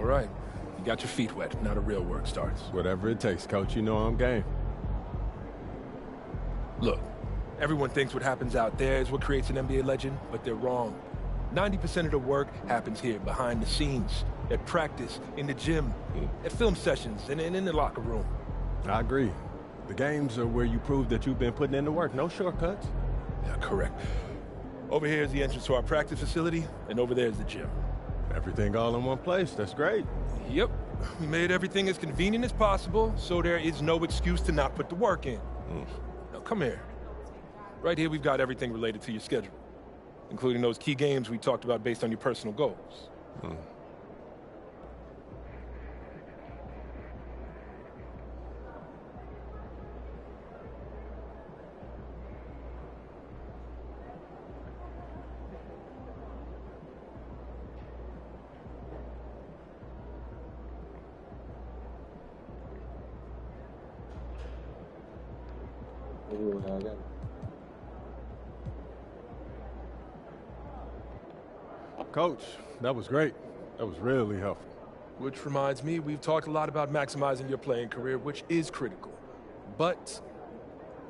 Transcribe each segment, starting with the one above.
All right. You got your feet wet. Now the real work starts. Whatever it takes, Coach. You know I'm game. Look, everyone thinks what happens out there is what creates an NBA legend, but they're wrong. 90% of the work happens here, behind the scenes, at practice, in the gym, at film sessions, and in the locker room. I agree. The games are where you prove that you've been putting in the work. No shortcuts. Yeah, correct. Over here is the entrance to our practice facility, and over there is the gym. Everything all in one place. That's great. Yep. We made everything as convenient as possible, so there is no excuse to not put the work in. Now, come here. Right here, we've got everything related to your schedule, including those key games we talked about based on your personal goals. Coach, that was great. That was really helpful. Which reminds me, we've talked a lot about maximizing your playing career, which is critical. But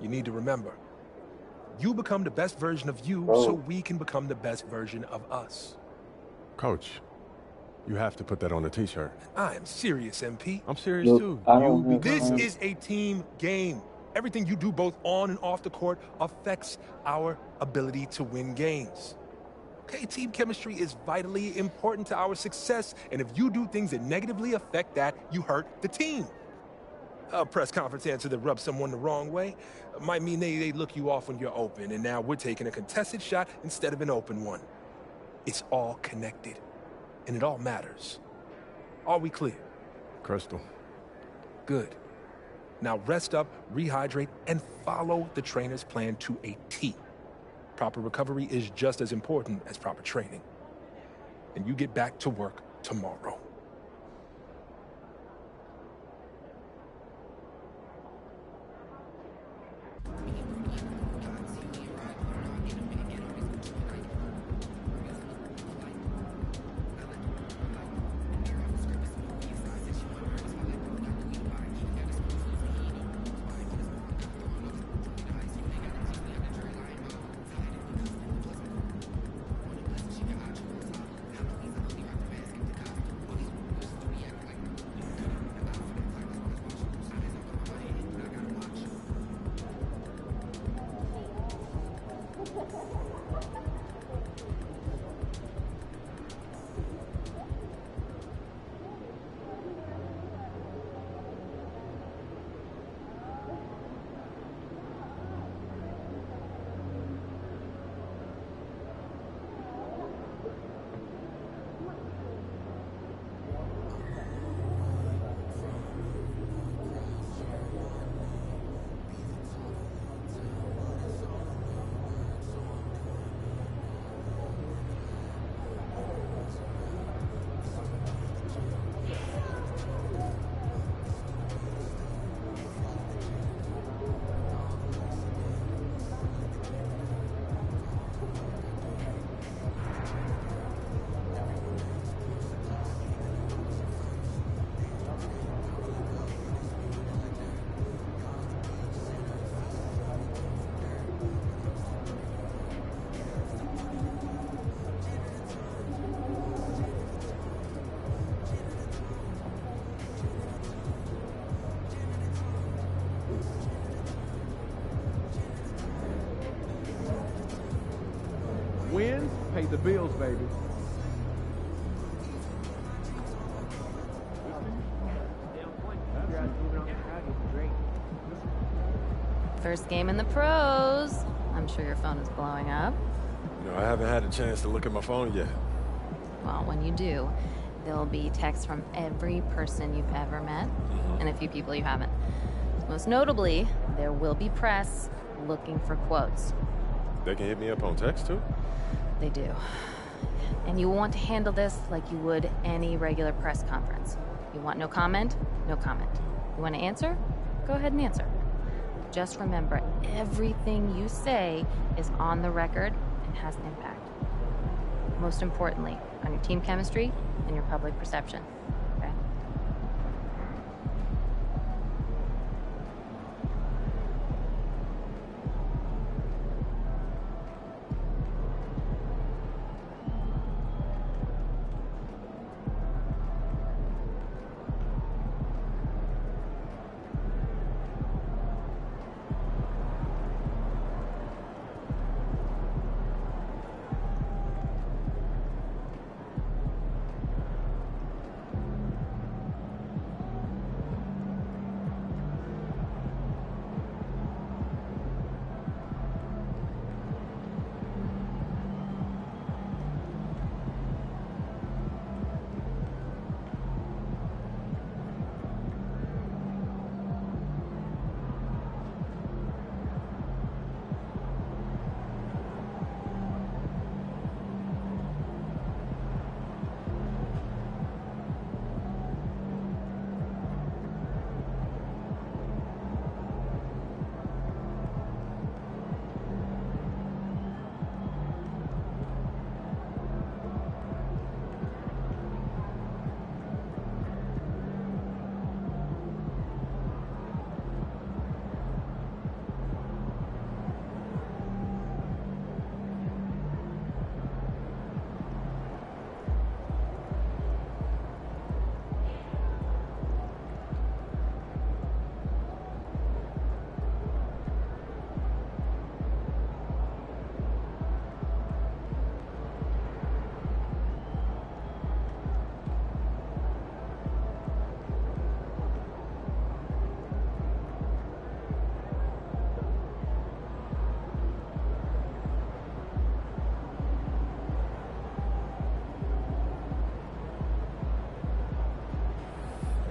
you need to remember, you become the best version of you so we can become the best version of us. Coach, you have to put that on a t-shirt. I am serious, MP. I'm serious too. This is a team game. Everything you do both on and off the court affects our ability to win games. Okay, team chemistry is vitally important to our success, and if you do things that negatively affect that, you hurt the team. A press conference answer that rubs someone the wrong way might mean they look you off when you're open, and now we're taking a contested shot instead of an open one. It's all connected, and it all matters. Are we clear? Crystal. Good. Now rest up, rehydrate, and follow the trainer's plan to a T. Proper recovery is just as important as proper training. And you get back to work tomorrow. Wins pay the bills, baby. First game in the pros. I'm sure your phone is blowing up. I haven't had a chance to look at my phone yet. Well, when you do, there'll be texts from every person you've ever met and a few people you haven't. Most notably, there will be press looking for quotes. They can hit me up on text too? They do. And you want to handle this like you would any regular press conference. You want no comment? No comment. You want to answer? Go ahead and answer. Just remember, everything you say is on the record and has an impact. Most importantly, on your team chemistry and your public perception.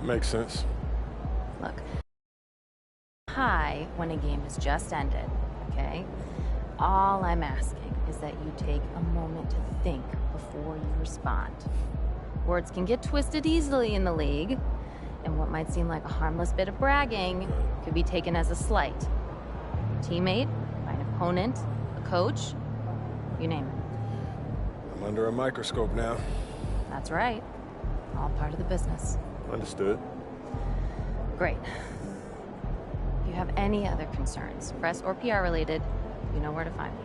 Makes sense. Look, high when a game has just ended, okay? All I'm asking is that you take a moment to think before you respond. Words can get twisted easily in the league, and what might seem like a harmless bit of bragging could be taken as a slight. A teammate, an opponent, a coach, you name it. I'm under a microscope now. That's right. All part of the business. Understood. Great. If you have any other concerns, press or PR related, you know where to find me.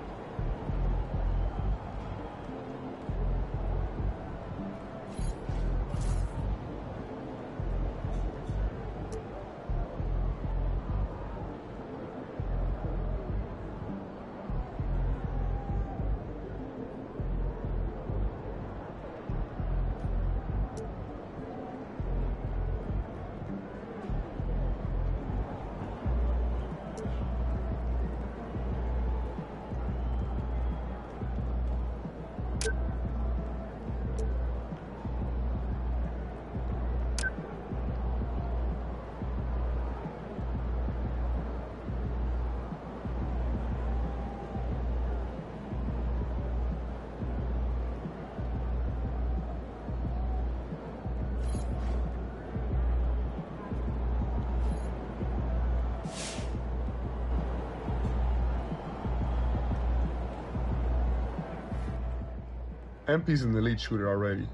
MP's an elite shooter already.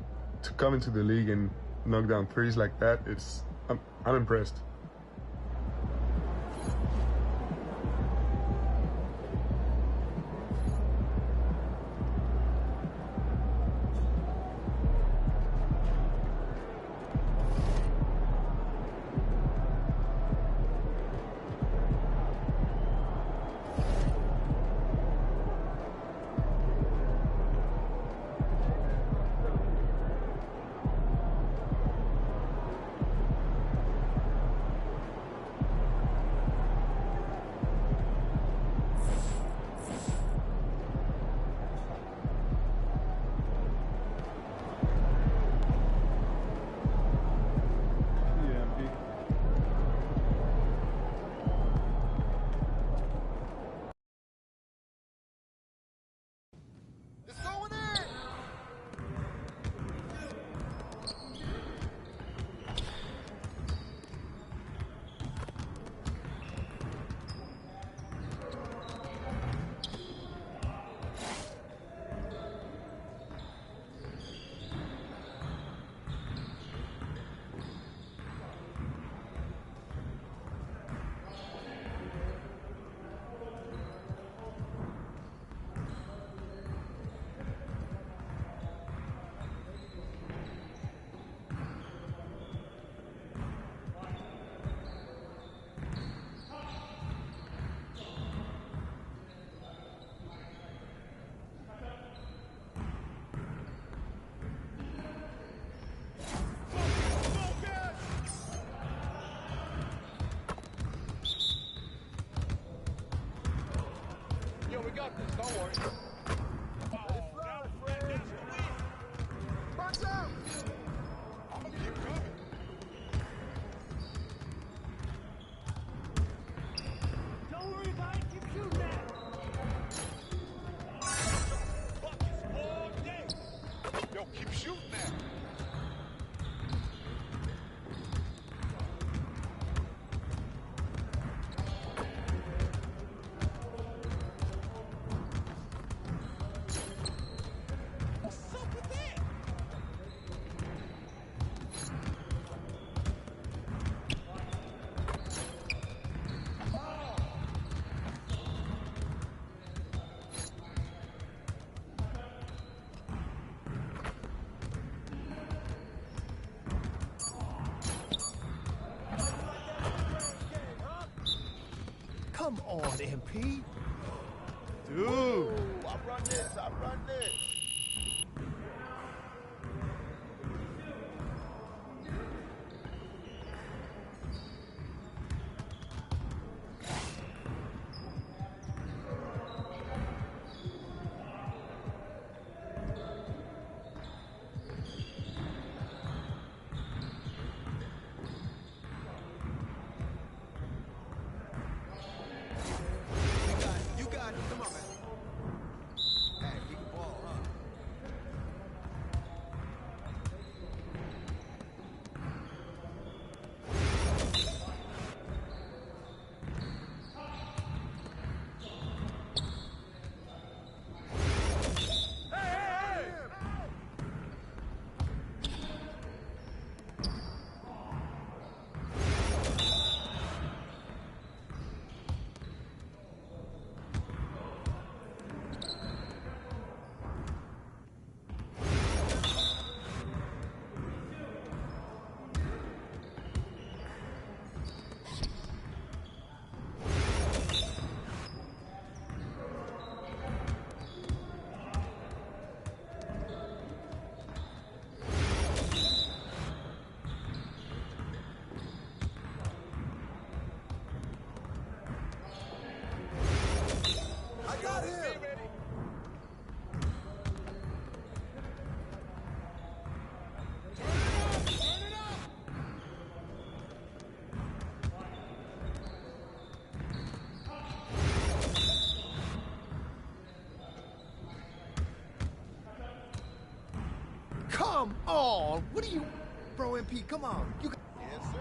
To come into the league and knock down threes like that, I'm impressed. Come on, MP. Dude. Ooh, I run this. on. What are you... Bro, MP, come on. You... Yes, sir.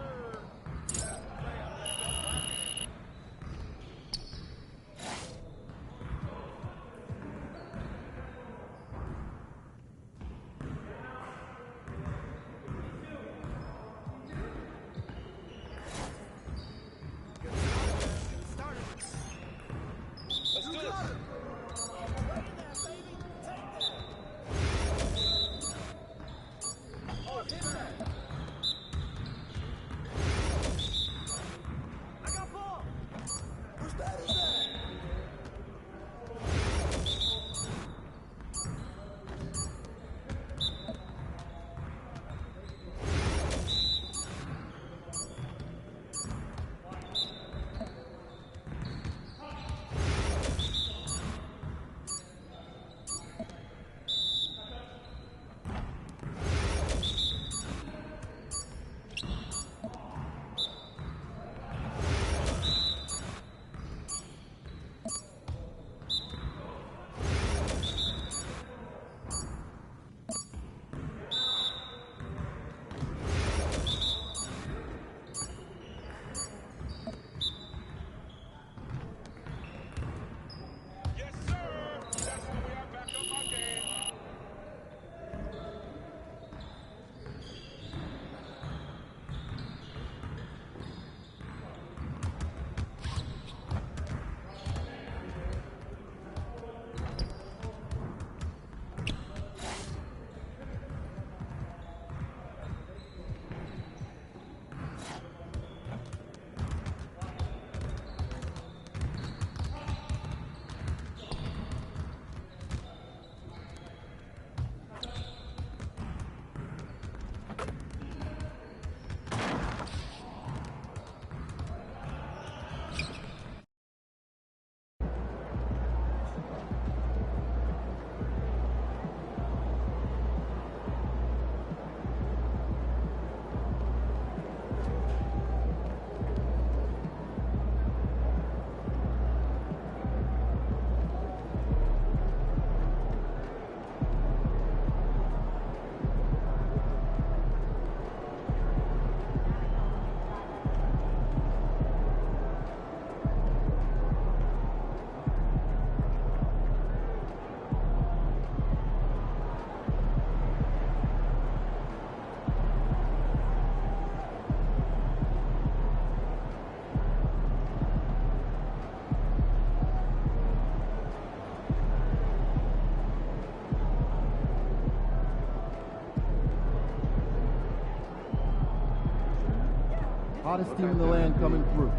Hottest team in the land coming through.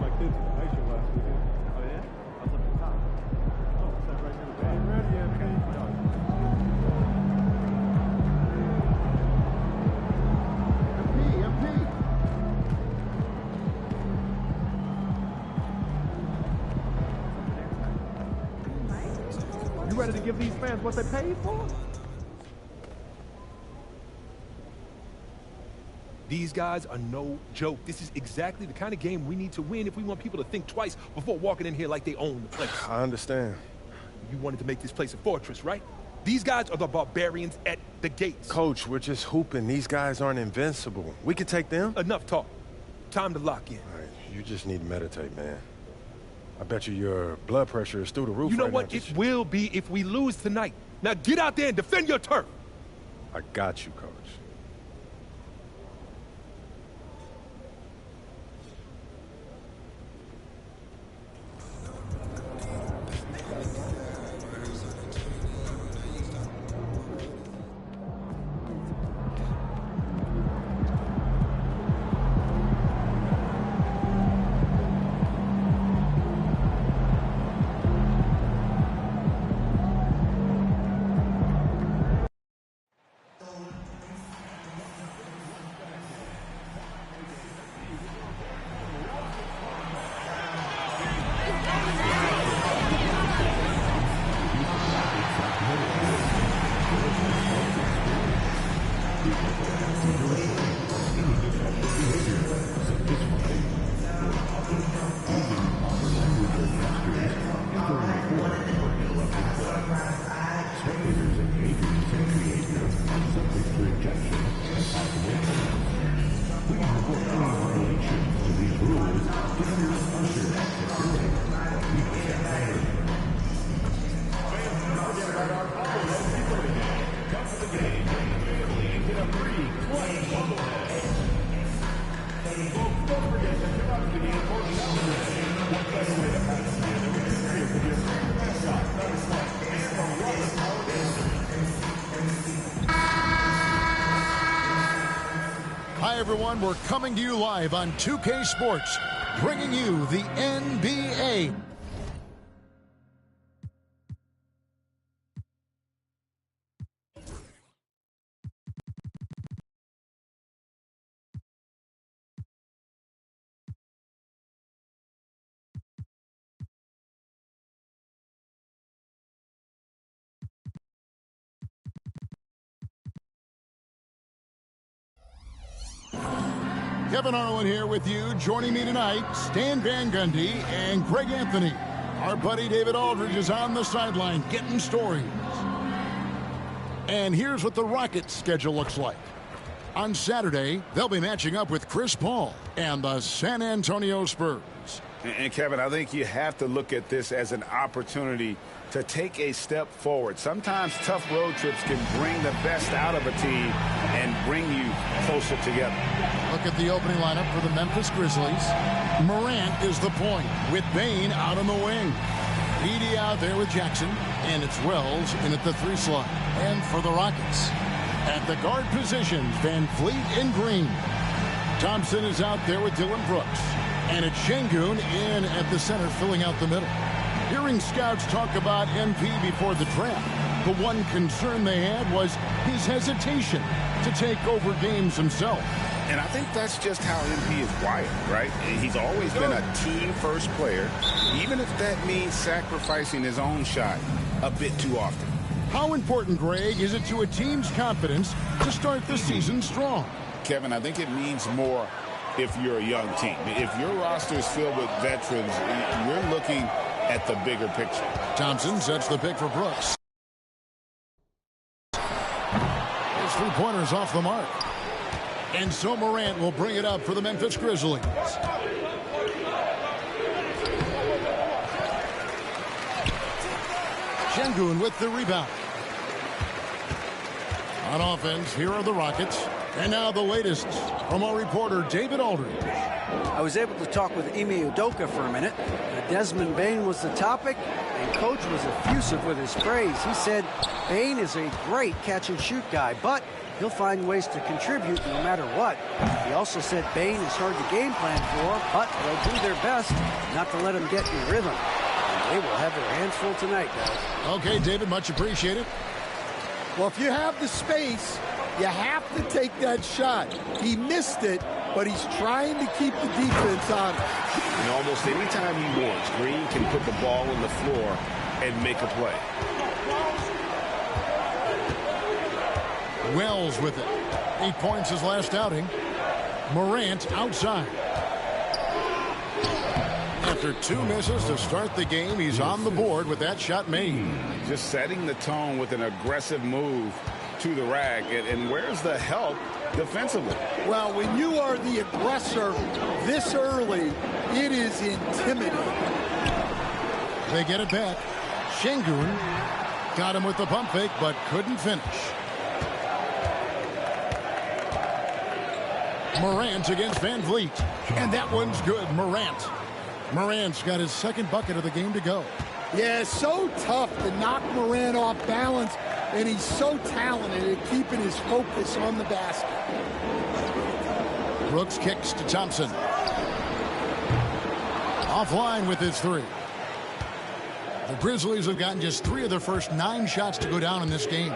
My kids were night show last weekend. Oh yeah? I was up at the top. Oh, sat right near the band. You ready to give these fans what they paid for? These guys are no joke. This is exactly the kind of game we need to win if we want people to think twice before walking in here like they own the place. I understand. You wanted to make this place a fortress, right? These guys are the barbarians at the gates. Coach, we're just hooping. These guys aren't invincible. We can take them. Enough talk. Time to lock in. All right, you just need to meditate, man. I bet you your blood pressure is through the roof. You know right what? now. It will be if we lose tonight. Now get out there and defend your turf. I got you, Coach. everyone. We're coming to you live on 2K Sports, bringing you the NBA. Kevin Harlan here with you. Joining me tonight, Stan Van Gundy and Greg Anthony. Our buddy David Aldridge is on the sideline getting stories. And here's what the Rockets' schedule looks like. On Saturday, they'll be matching up with Chris Paul and the San Antonio Spurs. And Kevin, I think you have to look at this as an opportunity to take a step forward. Sometimes tough road trips can bring the best out of a team and bring you closer together. Look at the opening lineup for the Memphis Grizzlies. Morant is the point with Bane out on the wing. Edey out there with Jackson, and it's Wells in at the 3 slot. And for the Rockets, at the guard positions, Van Vliet and Green. Thompson is out there with Dylan Brooks. And it's Şengün in at the center, filling out the middle. Hearing scouts talk about MP before the draft, the one concern they had was his hesitation to take over games himself. And I think that's just how MP is wired, right? He's always been a team-first player, even if that means sacrificing his own shot a bit too often. How important, Greg, is it to a team's confidence to start the season strong? Kevin, I think it means more if you're a young team. If your roster is filled with veterans, you're looking at the bigger picture. Thompson sets the pick for Brooks. His 3-pointer's off the mark. And so Morant will bring it up for the Memphis Grizzlies. Şengün with the rebound. On offense, here are the Rockets. And now the latest from our reporter, David Aldridge. I was able to talk with Ime Udoka for a minute. Desmond Bane was the topic, and Coach was effusive with his praise. He said Bane is a great catch-and-shoot guy, but he'll find ways to contribute no matter what. He also said Bane is hard to game plan for, but they'll do their best not to let him get in rhythm. And they will have their hands full tonight, guys. Okay, David, much appreciated. Well, if you have the space, you have to take that shot. He missed it, but he's trying to keep the defense on it. And almost any time he wants, Green can put the ball on the floor and make a play. Wells with it. 8 points his last outing. Morant outside. After 2 misses to start the game, he's on the board with that shot made. Just setting the tone with an aggressive move to the rack. And where's the help defensively? Well, when you are the aggressor this early, it is intimidating. They get it back. Şengün got him with the pump fake, but couldn't finish. Morant against Van Vliet. And that one's good. Morant's got his second bucket of the game to go. Yeah, so tough to knock Morant off balance, and he's so talented at keeping his focus on the basket. Brooks kicks to Thompson. Offline with his 3. The Grizzlies have gotten just 3 of their first 9 shots to go down in this game.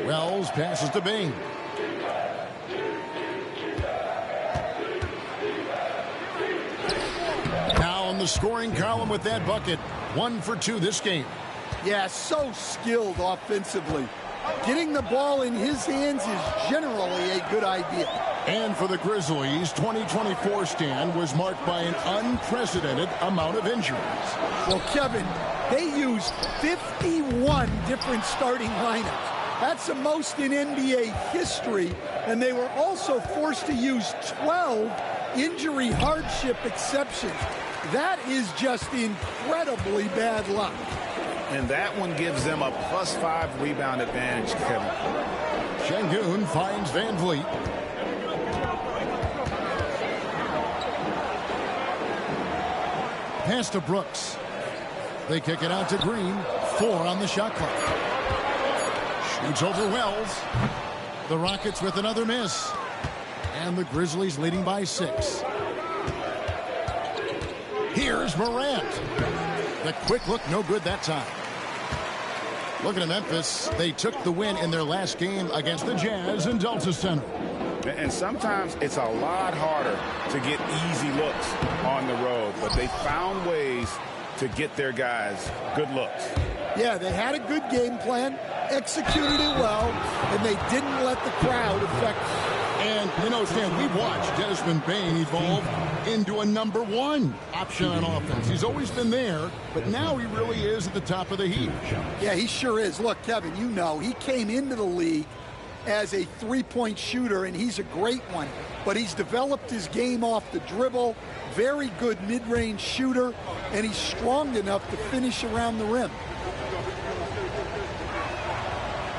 Wells passes to Bane. Now on the scoring column with that bucket. 1 for 2 this game. Yeah, so skilled offensively. Getting the ball in his hands is generally a good idea. And for the Grizzlies, 2024 stand was marked by an unprecedented amount of injuries. Well, Kevin, they used 51 different starting lineups. That's the most in NBA history, and they were also forced to use 12 injury hardship exceptions. That is just incredibly bad luck. And that one gives them a +5 rebound advantage, Kevin. Şengün finds Van Vliet. Pass to Brooks. They kick it out to Green. 4 on the shot clock. Shoots over Wells. The Rockets with another miss. And the Grizzlies leading by 6. Here's Morant. The quick look, no good that time. Looking at Memphis, they took the win in their last game against the Jazz in Delta Center. And sometimes it's a lot harder to get easy looks on the road, but they found ways to get their guys good looks. Yeah, they had a good game plan, executed it well, and they didn't let the crowd affect them. And, you know, Stan, we've watched Desmond Bane evolve into a number 1 option on offense. He's always been there, but now he really is at the top of the heap. Yeah, he sure is. Look, Kevin, you know, he came into the league as a three-point shooter, and he's a great one. But he's developed his game off the dribble, very good mid-range shooter, and he's strong enough to finish around the rim.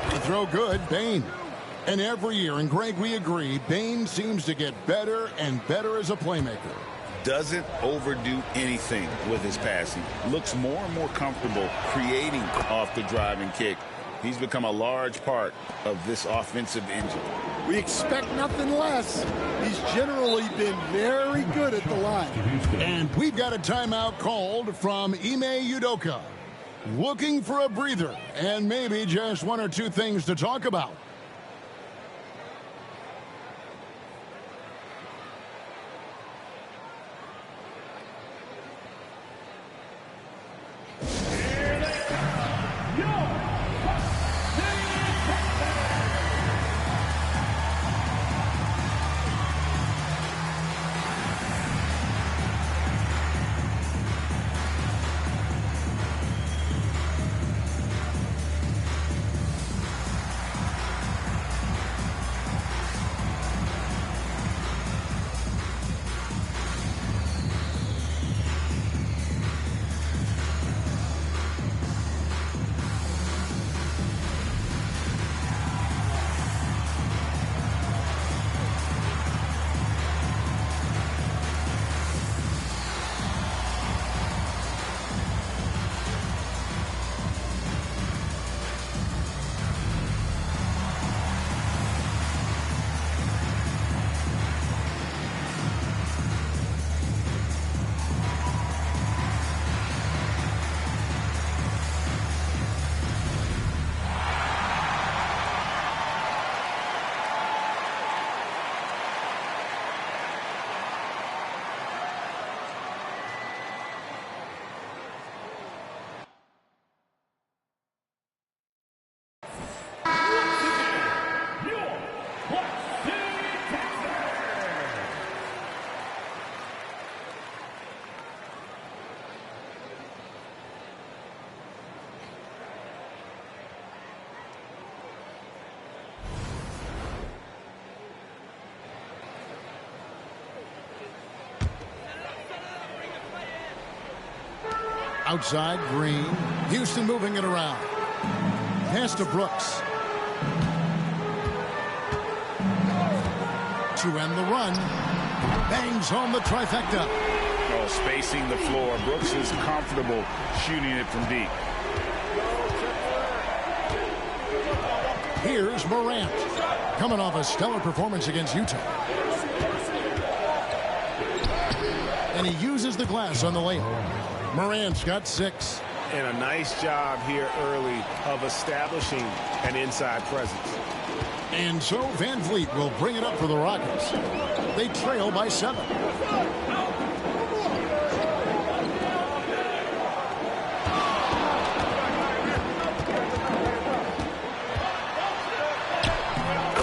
The throw good, Bane. And every year, and Greg, we agree, Bane seems to get better and better as a playmaker. Doesn't overdo anything with his passing. Looks more and more comfortable creating off the driving kick. He's become a large part of this offensive engine. We expect nothing less. He's generally been very good at the line. And we've got a timeout called from Ime Udoka. Looking for a breather and maybe just one or two things to talk about. Outside, Green. Houston moving it around. Pass to Brooks. To end the run. Bangs home the trifecta. Oh, spacing the floor. Brooks is comfortable shooting it from deep. Here's Morant. Coming off a stellar performance against Utah. And he uses the glass on the layup. Morant's got 6. And a nice job here early of establishing an inside presence. And so Van Vliet will bring it up for the Rockets. They trail by 7.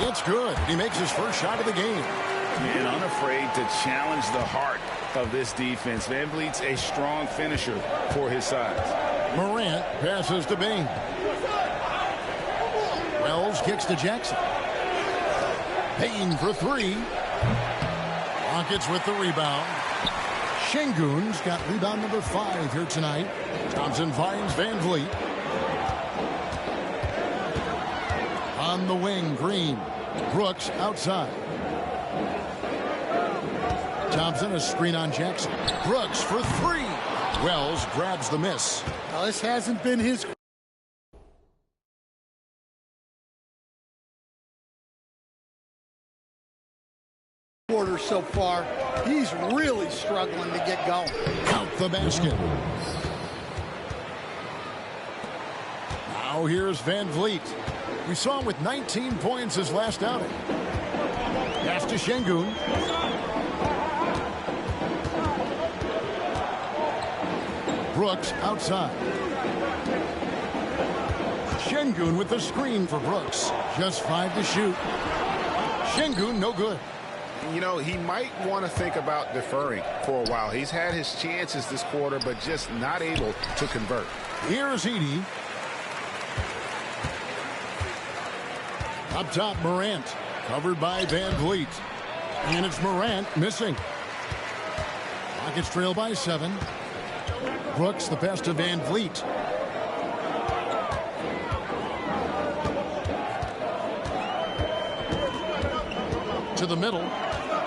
It's good. He makes his first shot of the game. And unafraid to challenge the heart of this defense. Van Vliet's a strong finisher for his size. Morant passes to Bane. Wells kicks to Jackson. Payne for 3. Rockets with the rebound. Şengün's got rebound number 5 here tonight. Thompson finds Van Vliet. On the wing, Green. Brooks outside. Thompson, a screen on Jackson. Brooks for 3. Wells grabs the miss. Now, this hasn't been his quarter so far. He's really struggling to get going. Count the basket. Now here's Van Vliet. We saw him with 19 points his last outing. Pass to Şengün. Brooks outside. Şengün with the screen for Brooks. Just 5 to shoot. Şengün no good. You know, he might want to think about deferring for a while. He's had his chances this quarter, but just not able to convert. Here's Edey. Up top, Morant. Covered by Van Vliet. And it's Morant missing. Rockets trail by 7. Brooks the pass to Van Vliet. To the middle.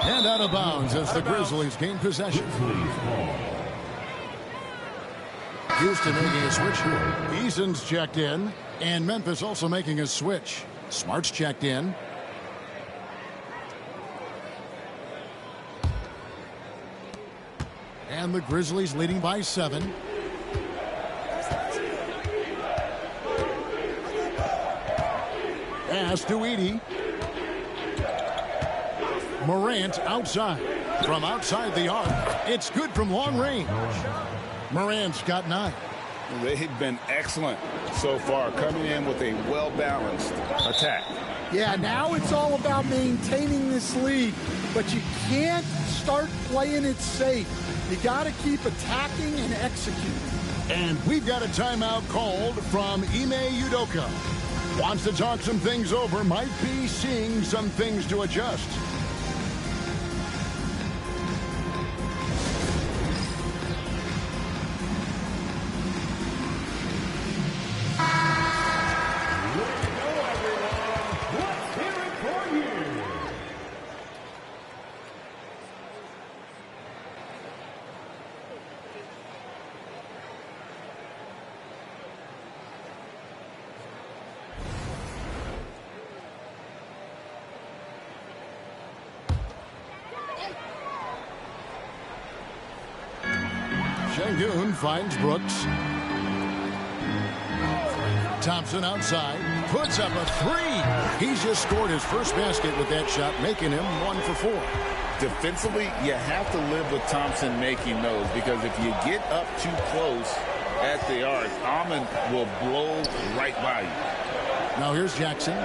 And out of bounds as the Grizzlies gain possession. Houston making a switch here. Eason's checked in. And Memphis also making a switch. Smart's checked in. And the Grizzlies leading by 7. Pass to Edey. Morant outside. From outside the arc. It's good from long range. Morant's got 9. They've been excellent so far, coming in with a well-balanced attack. Yeah, now it's all about maintaining this lead, but you can't start playing it safe. You got to keep attacking and executing. And we've got a timeout called from Ime Udoka. Wants to talk some things over, might be seeing some things to adjust. Şengün finds Brooks. Thompson outside. Puts up a 3. He's just scored his first basket with that shot, making him 1 for 4. Defensively, you have to live with Thompson making those, because if you get up too close at the arc, Ahmed will blow right by you. Now here's Jackson.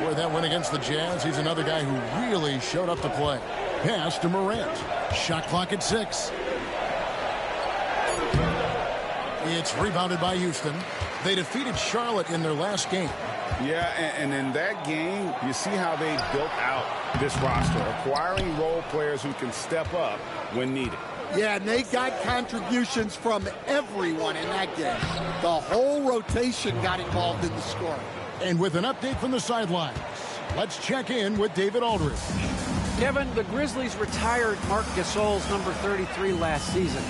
Where that went against the Jazz, he's another guy who really showed up to play. Pass to Morant. Shot clock at 6. It's rebounded by Houston. They defeated Charlotte in their last game. Yeah, and in that game, you see how they built out this roster, acquiring role players who can step up when needed. Yeah, and they got contributions from everyone in that game. The whole rotation got involved in the scoring. And with an update from the sidelines, let's check in with David Aldridge. Kevin, the Grizzlies retired Marc Gasol's number 33 last season.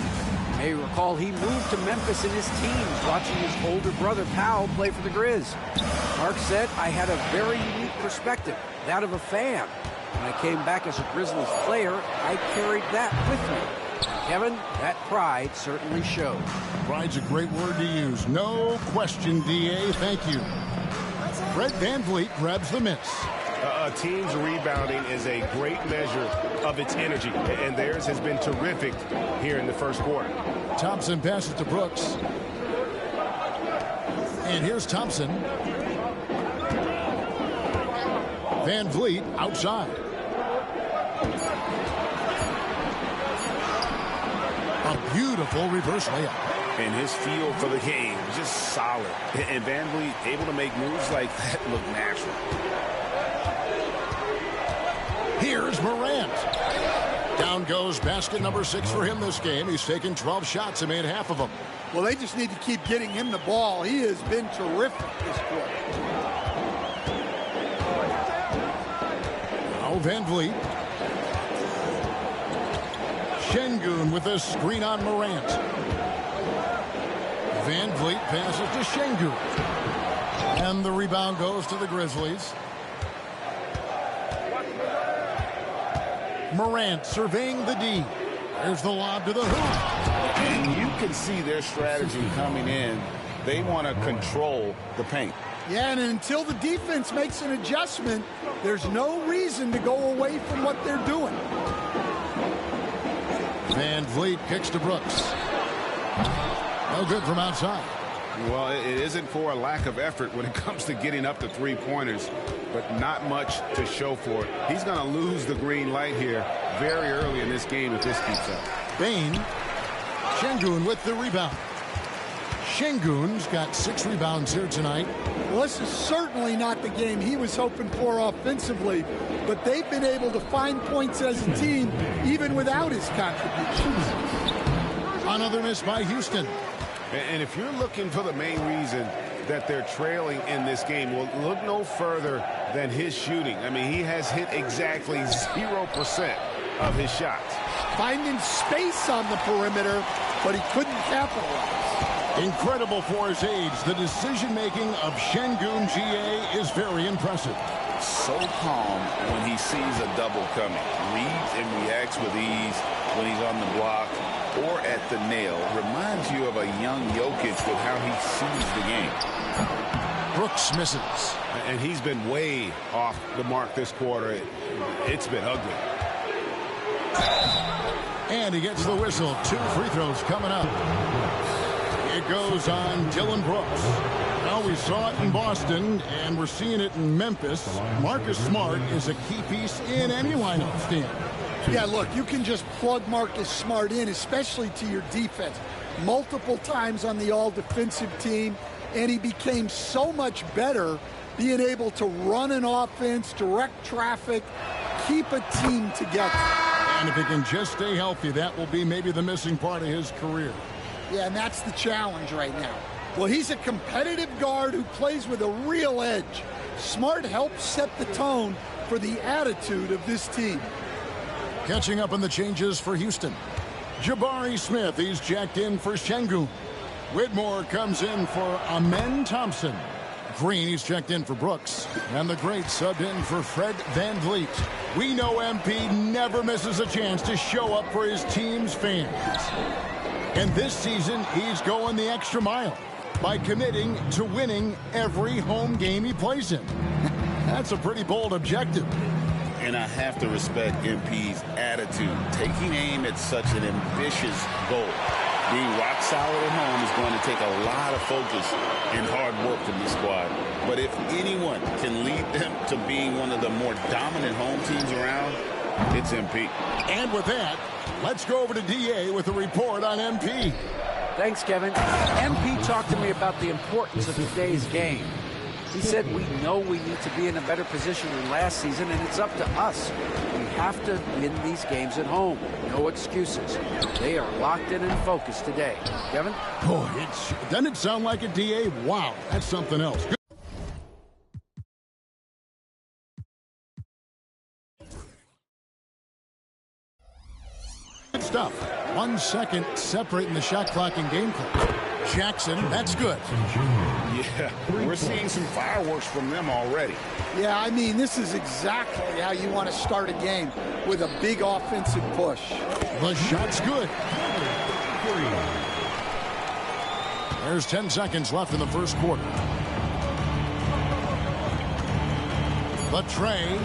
You may recall he moved to Memphis in his teens, watching his older brother Powell play for the Grizz. Mark said, I had a very unique perspective, that of a fan. When I came back as a Grizzlies player, I carried that with me. Kevin, that pride certainly showed. Pride's a great word to use. No question, D.A. Thank you. Fred VanVleet grabs the miss. A team's rebounding is a great measure of its energy, and theirs has been terrific here in the first quarter. Thompson passes to Brooks. And here's Thompson. VanVleet outside. A beautiful reverse layup. And his feel for the game, just solid. And VanVleet able to make moves like that look natural. Here's Morant. Down goes basket number 6 for him this game. He's taken 12 shots and made half of them. Well, they just need to keep getting him the ball. He has been terrific this quarter. Now VanVleet. Şengün with a screen on Morant. VanVleet passes to Şengün. And the rebound goes to the Grizzlies. Morant surveying the D. There's the lob to the hoop. And you can see their strategy coming in. They want to control the paint. Yeah, and until the defense makes an adjustment, there's no reason to go away from what they're doing. Van Vliet kicks to Brooks. No good from outside. Well, it isn't for a lack of effort when it comes to getting up to three-pointers, but not much to show for it. He's going to lose the green light here very early in this game if this keeps up. Bane. Şengün with the rebound. Şengün's got 6 rebounds here tonight. Well, this is certainly not the game he was hoping for offensively, but they've been able to find points as a team even without his contributions. Another miss by Houston. And if you're looking for the main reason that they're trailing in this game, well, look no further than his shooting. I mean, he has hit exactly 0% of his shots. Finding space on the perimeter, but he couldn't capitalize. Incredible for his age. The decision-making of Şengün GA is very impressive. So calm when he sees a double coming. Reads and reacts with ease when he's on the block or at the nail. Reminds you of a young Jokic with how he sees the game. Brooks misses. And he's been way off the mark this quarter. It's been ugly. And he gets the whistle. 2 free throws coming up. It goes on Dillon Brooks. Now we saw it in Boston, and we're seeing it in Memphis. Marcus Smart is a key piece in any lineup, Stan. Yeah, look, you can just plug Marcus Smart in, especially to your defense, multiple times on the all-defensive team, and he became so much better being able to run an offense, direct traffic, keep a team together. And if he can just stay healthy, that will be maybe the missing part of his career. Yeah, and that's the challenge right now. Well, he's a competitive guard who plays with a real edge. Smart helps set the tone for the attitude of this team. Catching up on the changes for Houston. Jabari Smith, he's jacked in for Şengün. Whitmore comes in for Amen Thompson. Green, he's checked in for Brooks. And the great subbed in for Fred Van Vliet. We know MP never misses a chance to show up for his team's fans. And this season, he's going the extra mile by committing to winning every home game he plays in. That's a pretty bold objective. And I have to respect MP's attitude. Taking aim at such an ambitious goal. Being rock solid at home is going to take a lot of focus and hard work from the squad. But if anyone can lead them to being one of the more dominant home teams around, it's MP. And with that, let's go over to DA with a report on MP. Thanks, Kevin. MP talked to me about the importance of today's game. He said we know we need to be in a better position than last season, and it's up to us. We have to win these games at home. No excuses. They are locked in and focused today. Kevin? Boy, doesn't it sound like a DA? Wow, that's something else. Good stuff. 1 second separating the shot clock and game clock. Jackson, that's good. Yeah, we're seeing some fireworks from them already. Yeah, I mean, this is exactly how you want to start a game, with a big offensive push. The shot's good. There's 10 seconds left in the first quarter. The tray.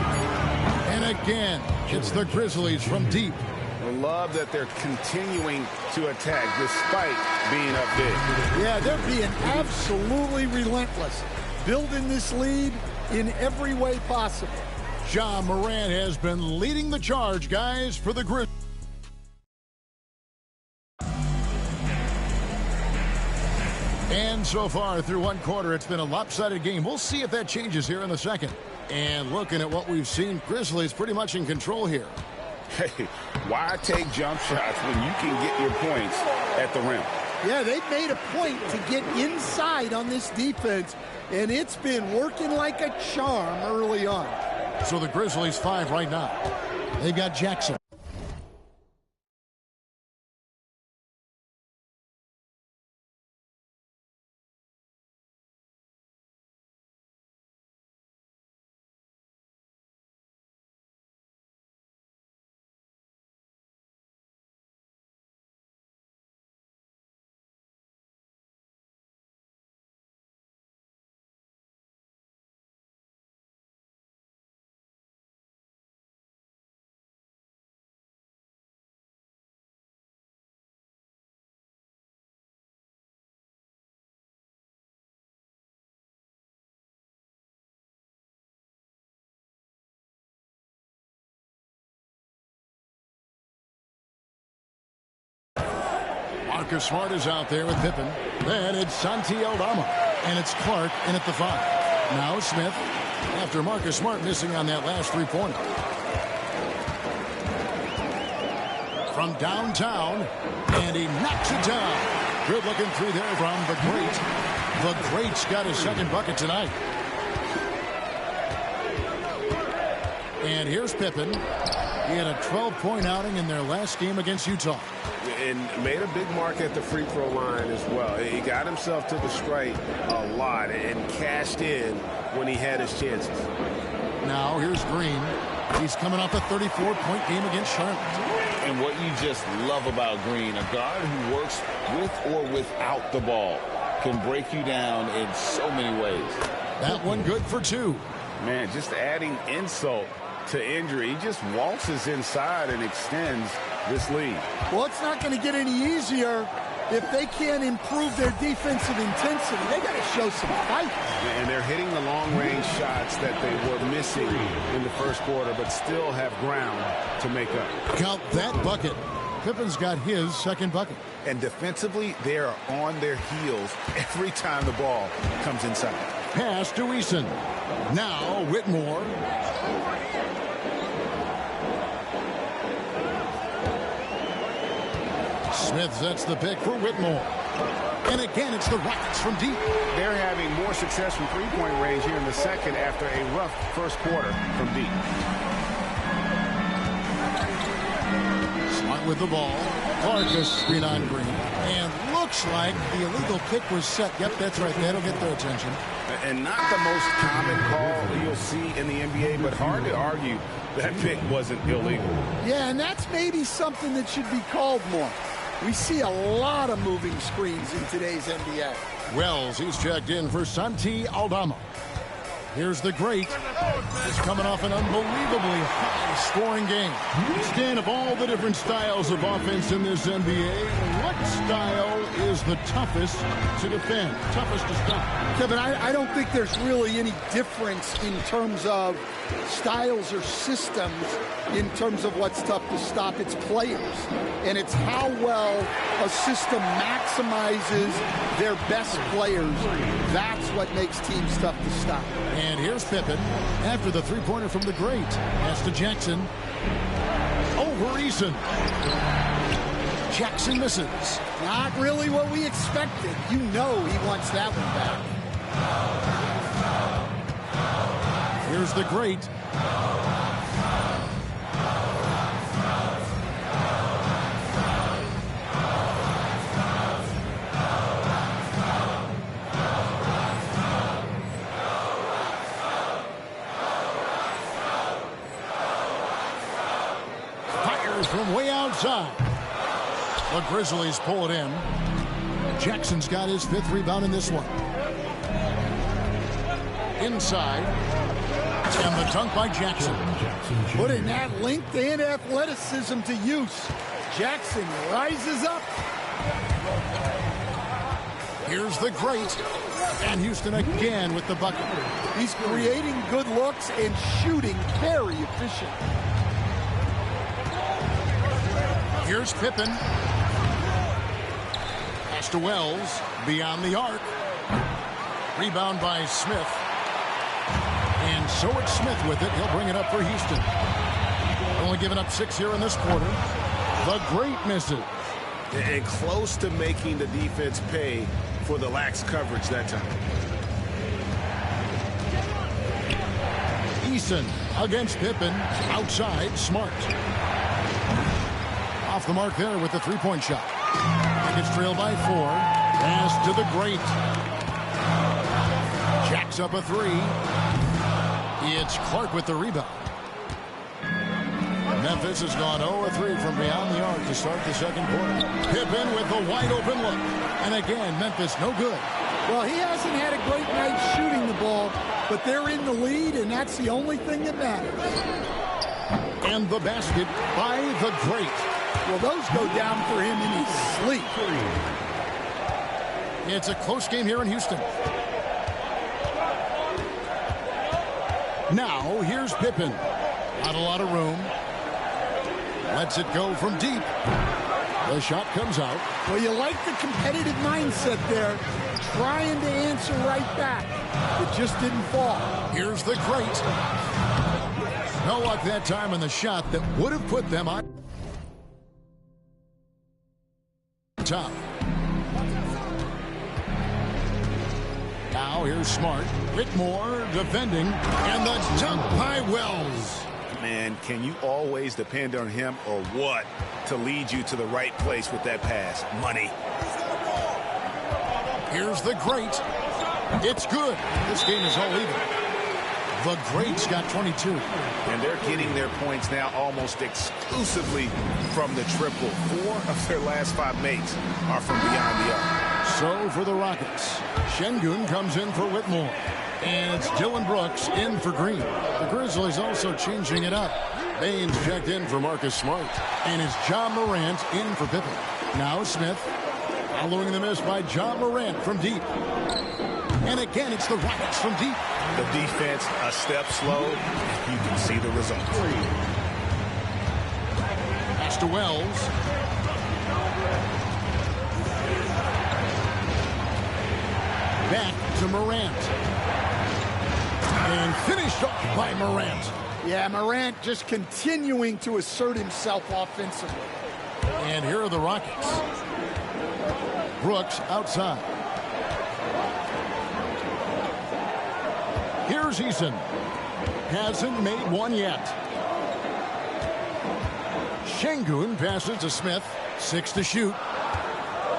And again, it's the Grizzlies from deep. I love that they're continuing to attack despite being up big. Yeah, they're being absolutely relentless, building this lead in every way possible. Ja Morant has been leading the charge, guys, for the Grizzlies. And so far through one quarter, it's been a lopsided game. We'll see if that changes here in the second. And looking at what we've seen, Grizzlies pretty much in control here. Hey, why take jump shots when you can get your points at the rim? Yeah, they've made a point to get inside on this defense, and it's been working like a charm early on. So the Grizzlies 5 right now. They've got Jackson. Marcus Smart is out there with Pippen. Then it's Santi Aldama. And it's Clark in at the 5. Now Smith after Marcus Smart missing on that last three-pointer. From downtown, and he knocks it down. Good looking through there from the Great. The Great's got his second bucket tonight. And here's Pippen. He had a 12-point outing in their last game against Utah. And made a big mark at the free throw line as well. He got himself to the strike a lot and cashed in when he had his chances. Now here's Green. He's coming off a 34-point game against Charlotte. And what you just love about Green, a guard who works with or without the ball, can break you down in so many ways. That one good for 2. Man, just adding insult to injury. He just waltzes inside and extends this lead. Well, it's not going to get any easier if they can't improve their defensive intensity. They got to show some fight. And they're hitting the long-range shots that they were missing in the first quarter, but still have ground to make up. Count that bucket. Pippen's got his second bucket. And defensively, they are on their heels every time the ball comes inside. Pass to Eason. Now Whitmore. Smith sets the pick for Whitmore. And again, it's the Rockets from deep. They're having more success from three-point range here in the second after a rough first quarter from deep. Smart with the ball. Clark a screen on Green. And looks like the illegal kick was set. Yep, that's right. That'll get their attention. And not the most common call you'll see in the NBA, but hard to argue that pick wasn't illegal. Yeah, and that's maybe something that should be called more. We see a lot of moving screens in today's NBA. Wells, he's checked in for Santi Aldama. Here's the Great. He's coming off an unbelievably high-scoring game. Stan, of all the different styles of offense in this NBA, what style is the toughest to defend, toughest to stop? Kevin, I don't think there's really any difference in terms of styles or systems in terms of what's tough to stop. It's players, and it's how well a system maximizes their best players. That's what makes teams tough to stop. And here's Pippen after the three-pointer from the Great. Pass to Jackson. Over Eason. Jackson misses. Not really what we expected. You know he wants that one back. Here's the Great. From way outside. The Grizzlies pull it in. Jackson's got his 5th rebound in this one. Inside. And the dunk by Jackson. Putting that length and athleticism to use. Jackson rises up. Here's the Great. And Houston again with the bucket. He's creating good looks and shooting very efficient. Here's Pippen. Pass to Wells. Beyond the arc. Rebound by Smith. And so it's Smith with it. He'll bring it up for Houston. Only giving up 6 here in this quarter. The Great misses. And close to making the defense pay for the lax coverage that time. Eason against Pippen. Outside, Smart. Off the mark there with the three-point shot. It's trailed by 4. Pass to the Great. Jacks up a 3. It's Clark with the rebound. Memphis has gone 0-3 from beyond the arc to start the second quarter. Pippen with a wide-open look. And again, Memphis no good. Well, he hasn't had a great night shooting the ball, but they're in the lead, and that's the only thing that matters. And the basket by the Great. Well, those go down for him in his sleep. It's a close game here in Houston. Now, here's Pippen. Not a lot of room. Lets it go from deep. The shot comes out. Well, you like the competitive mindset there, trying to answer right back. It just didn't fall. Here's the great. No luck that time on the shot that would have put them on top. Now here's Smart. Whitmore defending, and the dunk by Wells. Man, can you always depend on him or what to lead you to the right place with that pass? Money. Here's the great. It's good. This game is all even. The great's got 22. And they're getting their points now almost exclusively from the triple. 4 of their last 5 makes are from beyond the arc. So for the Rockets, Şengün comes in for Whitmore. And it's Dillon Brooks in for Green. The Grizzlies also changing it up. Baines checked in for Marcus Smart. And it's Ja Morant in for Pippen. Now Smith, following the miss by Ja Morant from deep. And again, it's the Rockets from deep. The defense a step slow. You can see the result. Pass to Wells. Back to Morant. And finished off by Morant. Yeah, Morant just continuing to assert himself offensively. And here are the Rockets. Brooks outside. Here's Eason. Hasn't made one yet. Şengün passes to Smith. 6 to shoot.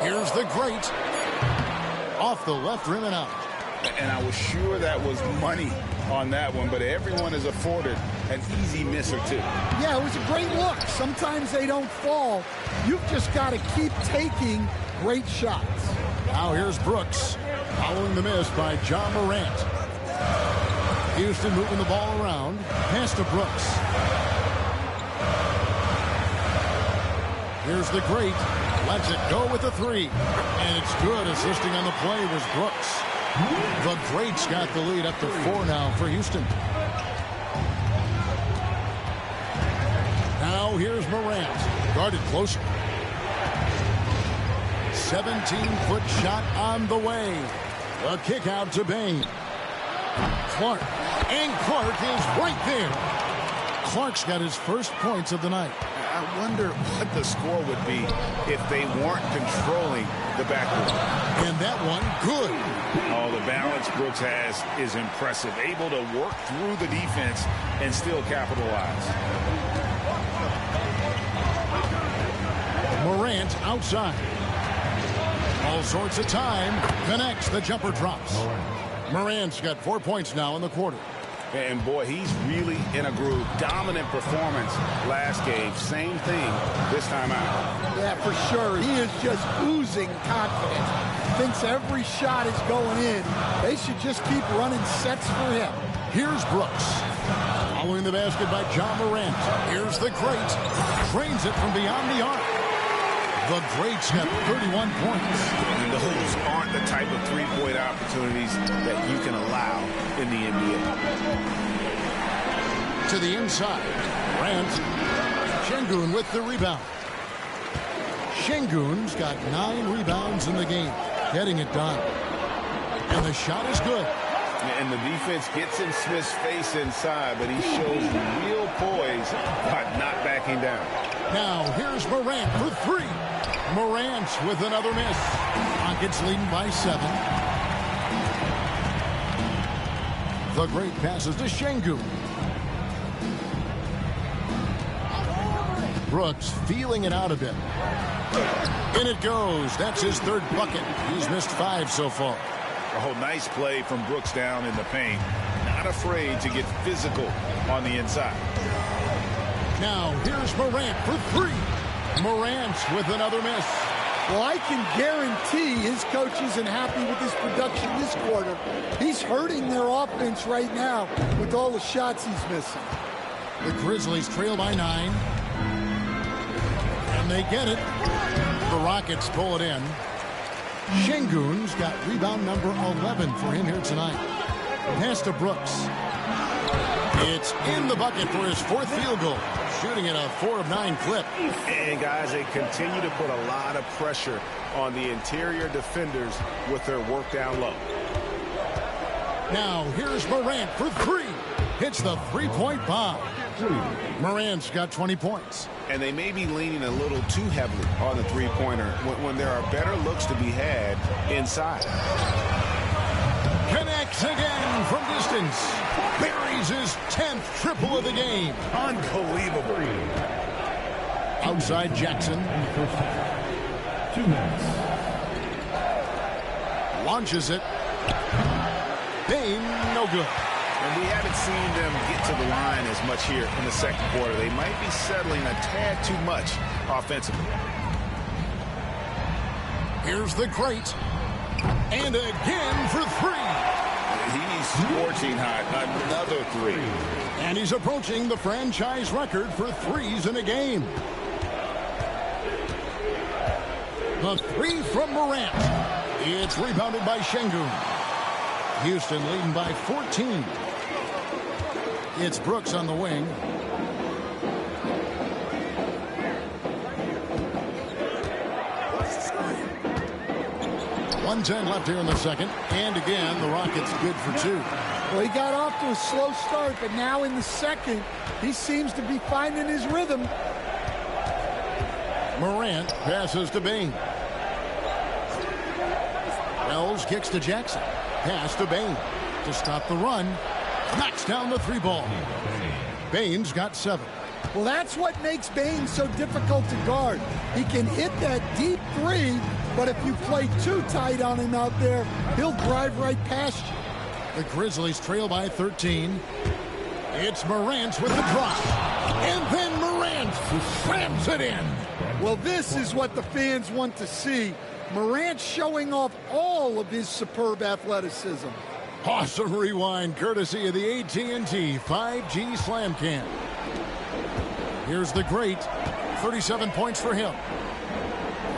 Here's the great. Off the left rim and out. And I was sure that was money on that one, but everyone is afforded an easy miss or two. Yeah, it was a great look. Sometimes they don't fall. You've just got to keep taking great shots. Now here's Brooks, following the miss by Ja Morant. Houston moving the ball around. Pass to Brooks. Here's the great. Lets it go with the 3. And it's good. Assisting on the play was Brooks. The greats got the lead up to 4 now for Houston. Now here's Morant. Guarded closer. 17-foot shot on the way. A kick out to Bane. Clark. And Clark is right there. Clark's got his first points of the night. I wonder what the score would be if they weren't controlling the backcourt. And that one, good. Oh, the balance Brooks has is impressive. Able to work through the defense and still capitalize. Morant outside. All sorts of time. Connects. The jumper drops. Morant's got 4 points now in the quarter. And boy, he's really in a groove. Dominant performance last game. Same thing this time out. Yeah, for sure. He is just oozing confidence. Thinks every shot is going in. They should just keep running sets for him. Here's Brooks. Following the basket by Ja Morant. Here's the great. Trains it from beyond the arc. The greats have 31 points. And those aren't the type of three-point opportunities that you can allow in the NBA. To the inside. Morant. Şengün with the rebound. Şengün's got 9 rebounds in the game. Getting it done. And the shot is good. And the defense gets in Smith's face inside, but he shows real poise by not backing down. Now here's Morant for 3. Morant with another miss. Rockets leading by 7. The great passes to Şengün. Brooks feeling it out a bit. In it goes. That's his 3rd bucket. He's missed 5 so far. Oh, nice play from Brooks down in the paint. Not afraid to get physical on the inside. Now here's Morant for 3. Morant with another miss. Well, I can guarantee his coach isn't happy with his production this quarter. He's hurting their offense right now with all the shots he's missing. The Grizzlies trail by 9. And they get it. The Rockets pull it in. Şengün's got rebound number 11 for him here tonight. Pass to Brooks. It's in the bucket for his 4th field goal, shooting at a 4 of 9 clip. And guys, they continue to put a lot of pressure on the interior defenders with their work down low. Now here's Morant for 3. Hits the 3-point bomb. Morant's got 20 points. And they may be leaning a little too heavily on the three-pointer when there are better looks to be had inside. Connects again from distance. Buries his 10th triple of the game. Unbelievable. Outside Jackson. 2 minutes. Launches it. Bane, no good. And we haven't seen them get to the line as much here in the second quarter. They might be settling a tad too much offensively. Here's the great. And again for 3. He's scorching hot. Another 3. And he's approaching the franchise record for threes in a game. The 3 from Morant. It's rebounded by Şengün. Houston leading by 14. It's Brooks on the wing. .110 left here in the second. And again, the Rockets good for 2. Well, he got off to a slow start, but now in the second, he seems to be finding his rhythm. Morant passes to Bane. Wells kicks to Jackson. Pass to Bane to stop the run. Knocks down the 3 ball. Bane's got 7. Well, that's what makes Bane so difficult to guard. He can hit that deep 3, but if you play too tight on him out there, he'll drive right past you. The Grizzlies trail by 13. It's Morant with the drop. And then Morant slams it in. Well, this is what the fans want to see. Morant showing off all of his superb athleticism. Awesome rewind courtesy of the AT&T 5G Slam Cam. Here's the great. 37 points for him.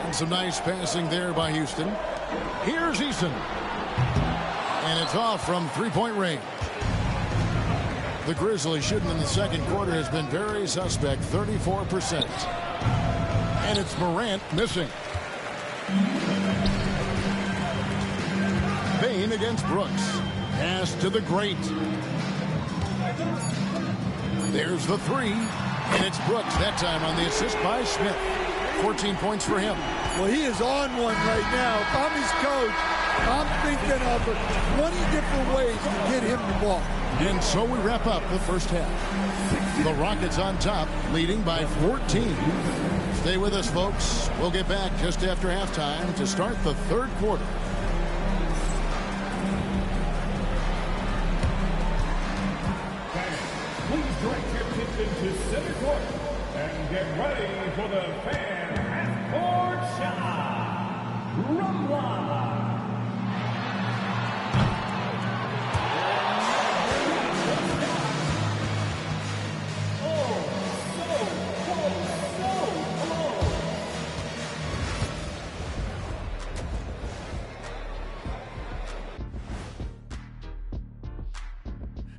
And some nice passing there by Houston. Here's Eason. And it's off from 3-point range. The Grizzlies shooting in the second quarter has been very suspect, 34%. And it's Morant missing. Bane against Brooks. Pass to the great. There's the 3. And it's Brooks that time on the assist by Smith. 14 points for him. Well, he is on one right now. If I'm his coach, I'm thinking of 20 different ways to get him the ball. And so we wrap up the first half. The Rockets on top, leading by 14. Stay with us, folks. We'll get back just after halftime to start the third quarter. Please direct your attention to center court and get ready for the fan half-court shot. Rumble.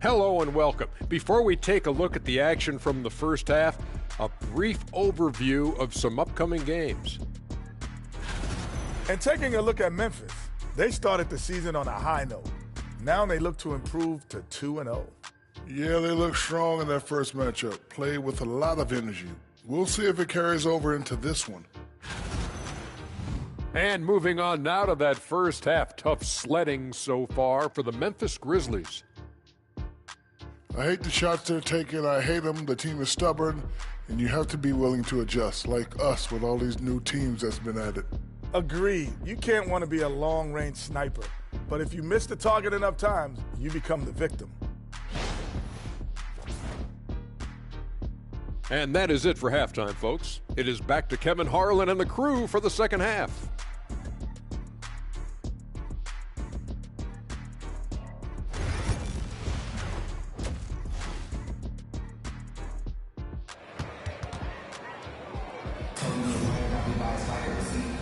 Hello and welcome. Before we take a look at the action from the first half, a brief overview of some upcoming games. And taking a look at Memphis, they started the season on a high note. Now they look to improve to 2-0. Yeah, they look strong in that first matchup. Played with a lot of energy. We'll see if it carries over into this one. And moving on now to that first half, tough sledding so far for the Memphis Grizzlies. I hate the shots they're taking. I hate them. The team is stubborn, and you have to be willing to adjust, like us with all these new teams that's been added. Agreed. You can't want to be a long-range sniper. But if you miss the target enough times, you become the victim. And that is it for halftime, folks. It is back to Kevin Harlan and the crew for the second half.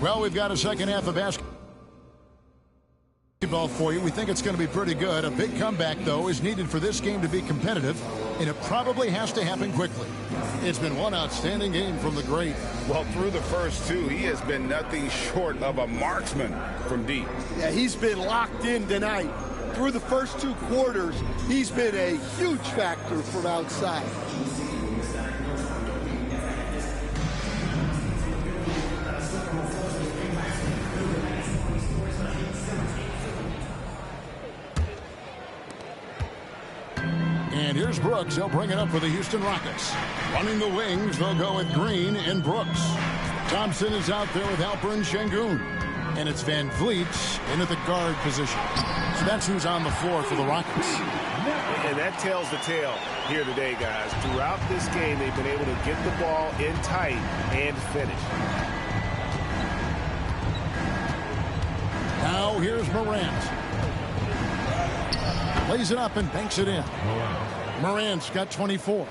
Well, we've got a second half of basketball basketball for you. We think it's going to be pretty good. A big comeback, though, is needed for this game to be competitive, and it probably has to happen quickly. It's been one outstanding game from the great. Well, through the first two, he has been nothing short of a marksman from deep. Yeah, he's been locked in tonight. Through the first 2 quarters, he's been a huge factor from outside. And here's Brooks. He'll bring it up for the Houston Rockets. Running the wings, they'll go with Green and Brooks. Thompson is out there with Alperen Sengun. And it's Van Vliet in at the guard position. So that's who's on the floor for the Rockets. And that tells the tale here today, guys. Throughout this game, they've been able to get the ball in tight and finish. Now here's Morant. Plays it up and banks it in. Morant's got 24.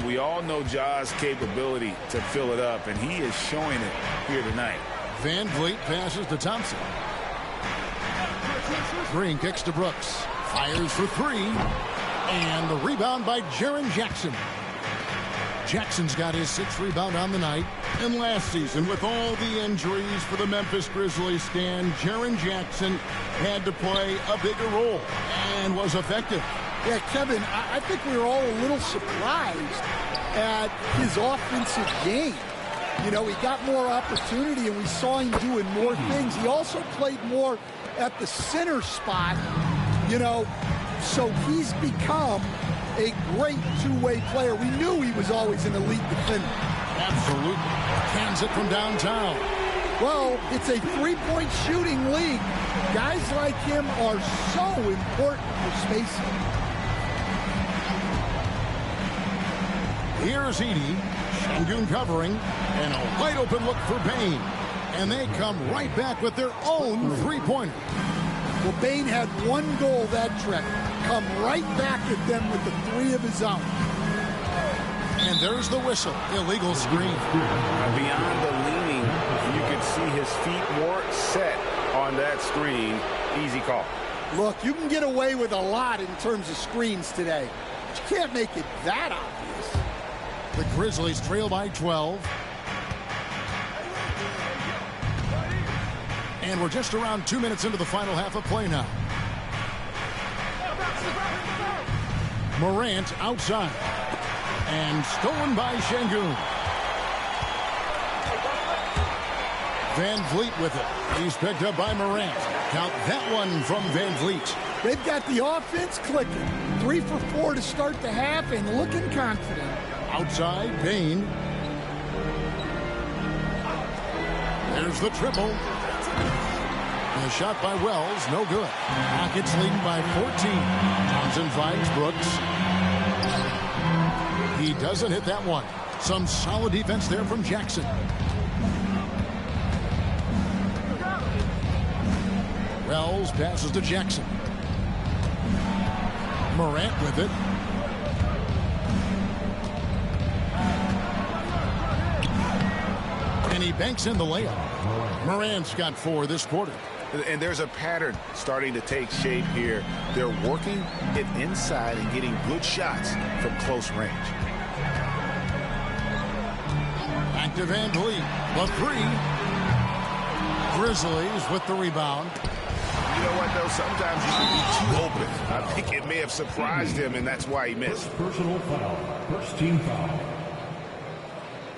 We all know Ja's capability to fill it up, and he is showing it here tonight. Van Vliet passes to Thompson. Green kicks to Brooks. Fires for 3. And the rebound by Jaren Jackson. Jackson's got his 6th rebound on the night. And last season, with all the injuries for the Memphis Grizzlies, Stan, Jaren Jackson had to play a bigger role and was effective. Yeah, Kevin, I think we were all a little surprised at his offensive game. You know, he got more opportunity, and we saw him doing more things. He also played more at the center spot, you know, so he's become a great two-way player. We knew he was always an elite defender. Absolutely. Cans it from downtown. Well, it's a three-point shooting league. Guys like him are so important for spacing. Here's Edey. Sengun covering. And a wide-open look for Bane. And they come right back with their own three-pointer. Well, Bane had one goal that trip. Come right back at them with the 3 of his own. And there's the whistle. Illegal screen. Beyond the leaning, you can see his feet more set on that screen. Easy call. Look, you can get away with a lot in terms of screens today. But you can't make it that obvious. The Grizzlies trail by 12. And we're just around 2 minutes into the final half of play now. Morant outside. And stolen by Sengun. Van Vliet with it. He's picked up by Morant. Count that one from Van Vliet. They've got the offense clicking. 3 for 4 to start the half and looking confident. Outside, Bane. There's the triple. The shot by Wells, no good. Rockets leading by 14. Thompson finds Brooks. He doesn't hit that one. Some solid defense there from Jackson. Wells passes to Jackson. Morant with it. And he banks in the layup. Morant's got 4 this quarter. And there's a pattern starting to take shape here. They're working it inside and getting good shots from close range. Back to Van Vliet. The 3. Grizzlies with the rebound. You know what, though? Sometimes he can be too open. I think it may have surprised him, and that's why he missed. Personal foul. First team foul.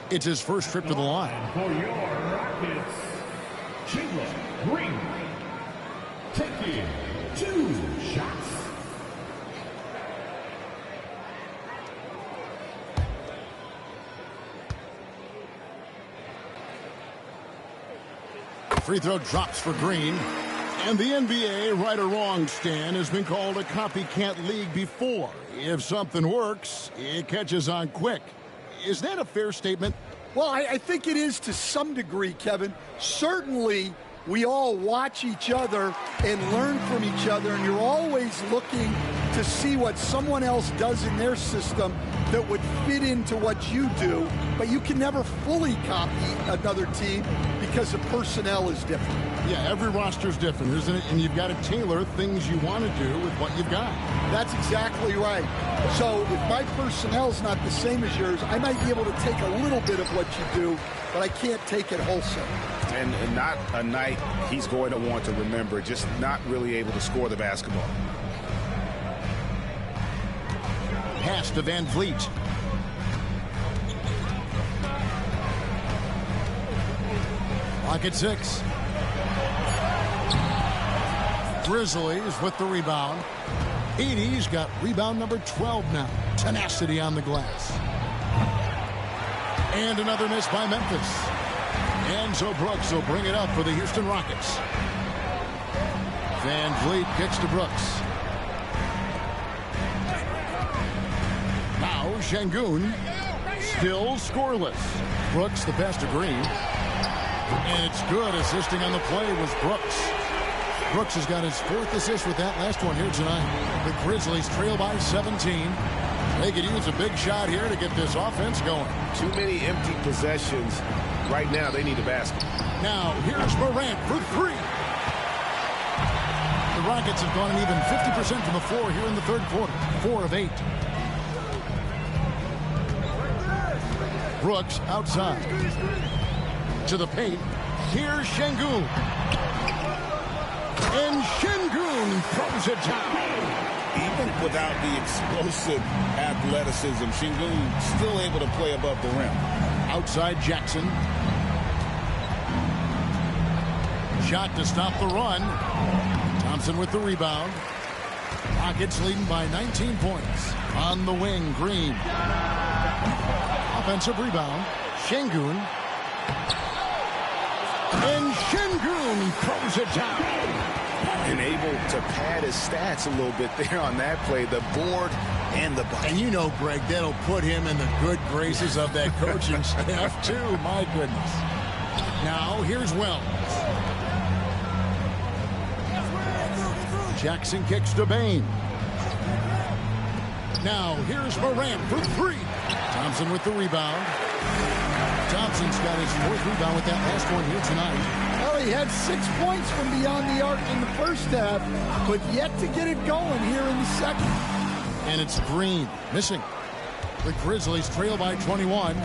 It's his first trip to the line. For your Rockets, Chandler Green. Taking 2 shots. Free throw drops for Green. And the NBA, right or wrong, Stan, has been called a copycat league before. If something works, it catches on quick. Is that a fair statement? Well, I think it is to some degree, Kevin. Certainly, we all watch each other and learn from each other, and you're always looking to see what someone else does in their system that would fit into what you do, but you can never fully copy another team because the personnel is different. Yeah, every roster is different, isn't it? And you've got to tailor things you want to do with what you've got. That's exactly right. So if my personnel's not the same as yours, I might be able to take a little bit of what you do, but I can't take it wholesale. And not a night he's going to want to remember, just not really able to score the basketball. Pass to Van Vliet. Clock at 6. Grizzlies with the rebound. 80's got rebound number 12 now. Tenacity on the glass. And another miss by Memphis. Enzo Brooks will bring it up for the Houston Rockets. Van Vliet kicks to Brooks. Now Şengün, still scoreless. Brooks the pass to Green. And it's good. Assisting on the play was Brooks. Brooks has got his 4th assist with that last one here tonight. The Grizzlies trail by 17. They could use a big shot here to get this offense going. Too many empty possessions. Right now, they need a basket. Now, here's Morant for 3. The Rockets have gone even 50% from the floor here in the third quarter. 4 of 8. Brooks outside. To the paint. Here's Şengün. And Şengün throws it down. Even without the explosive athleticism, Şengün still able to play above the rim. Outside Jackson. Shot to stop the run. Thompson with the rebound. Rockets leading by 19 points. On the wing, Green. Offensive rebound. Şengün. And Şengün throws it down. And able to pad his stats a little bit there on that play. The board and the bucket. And you know, Greg, that'll put him in the good graces of that coaching staff, too. My goodness. Now, here's Wells. Jackson kicks to Bane. Now, here's Morant for 3. Thompson with the rebound. Thompson's got his 4th rebound with that last one here tonight. Well, he had 6 points from beyond the arc in the first half, but yet to get it going here in the second. And it's Green missing. The Grizzlies trail by 21.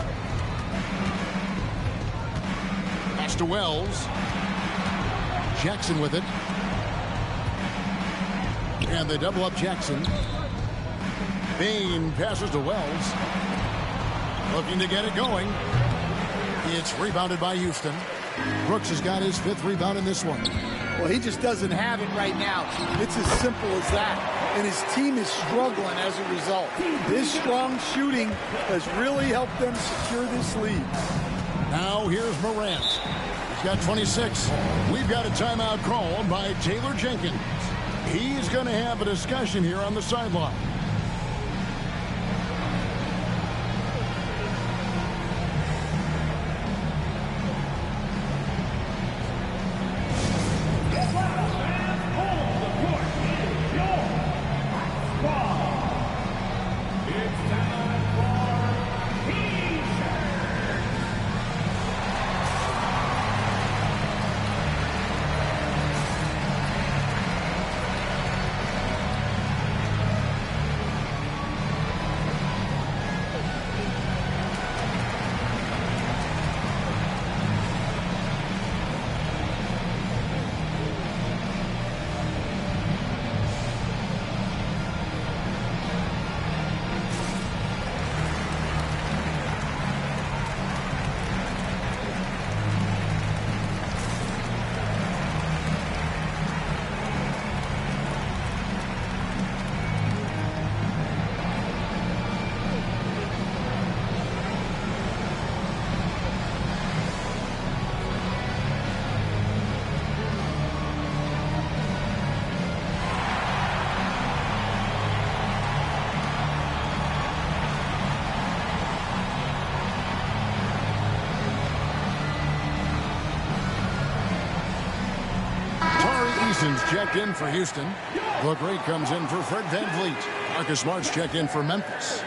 Pass to Wells. Jackson with it. And they double up Jackson. Bane passes to Wells. Looking to get it going. It's rebounded by Houston. Brooks has got his 5th rebound in this one. Well, he just doesn't have it right now. It's as simple as that. And his team is struggling as a result. This strong shooting has really helped them secure this lead. Now here's Morant. He's got 26. We've got a timeout called by Taylor Jenkins. He's going to have a discussion here on the sideline. Eason's checked in for Houston. The Great comes in for Fred VanVleet. Marcus Smart's checked in for Memphis.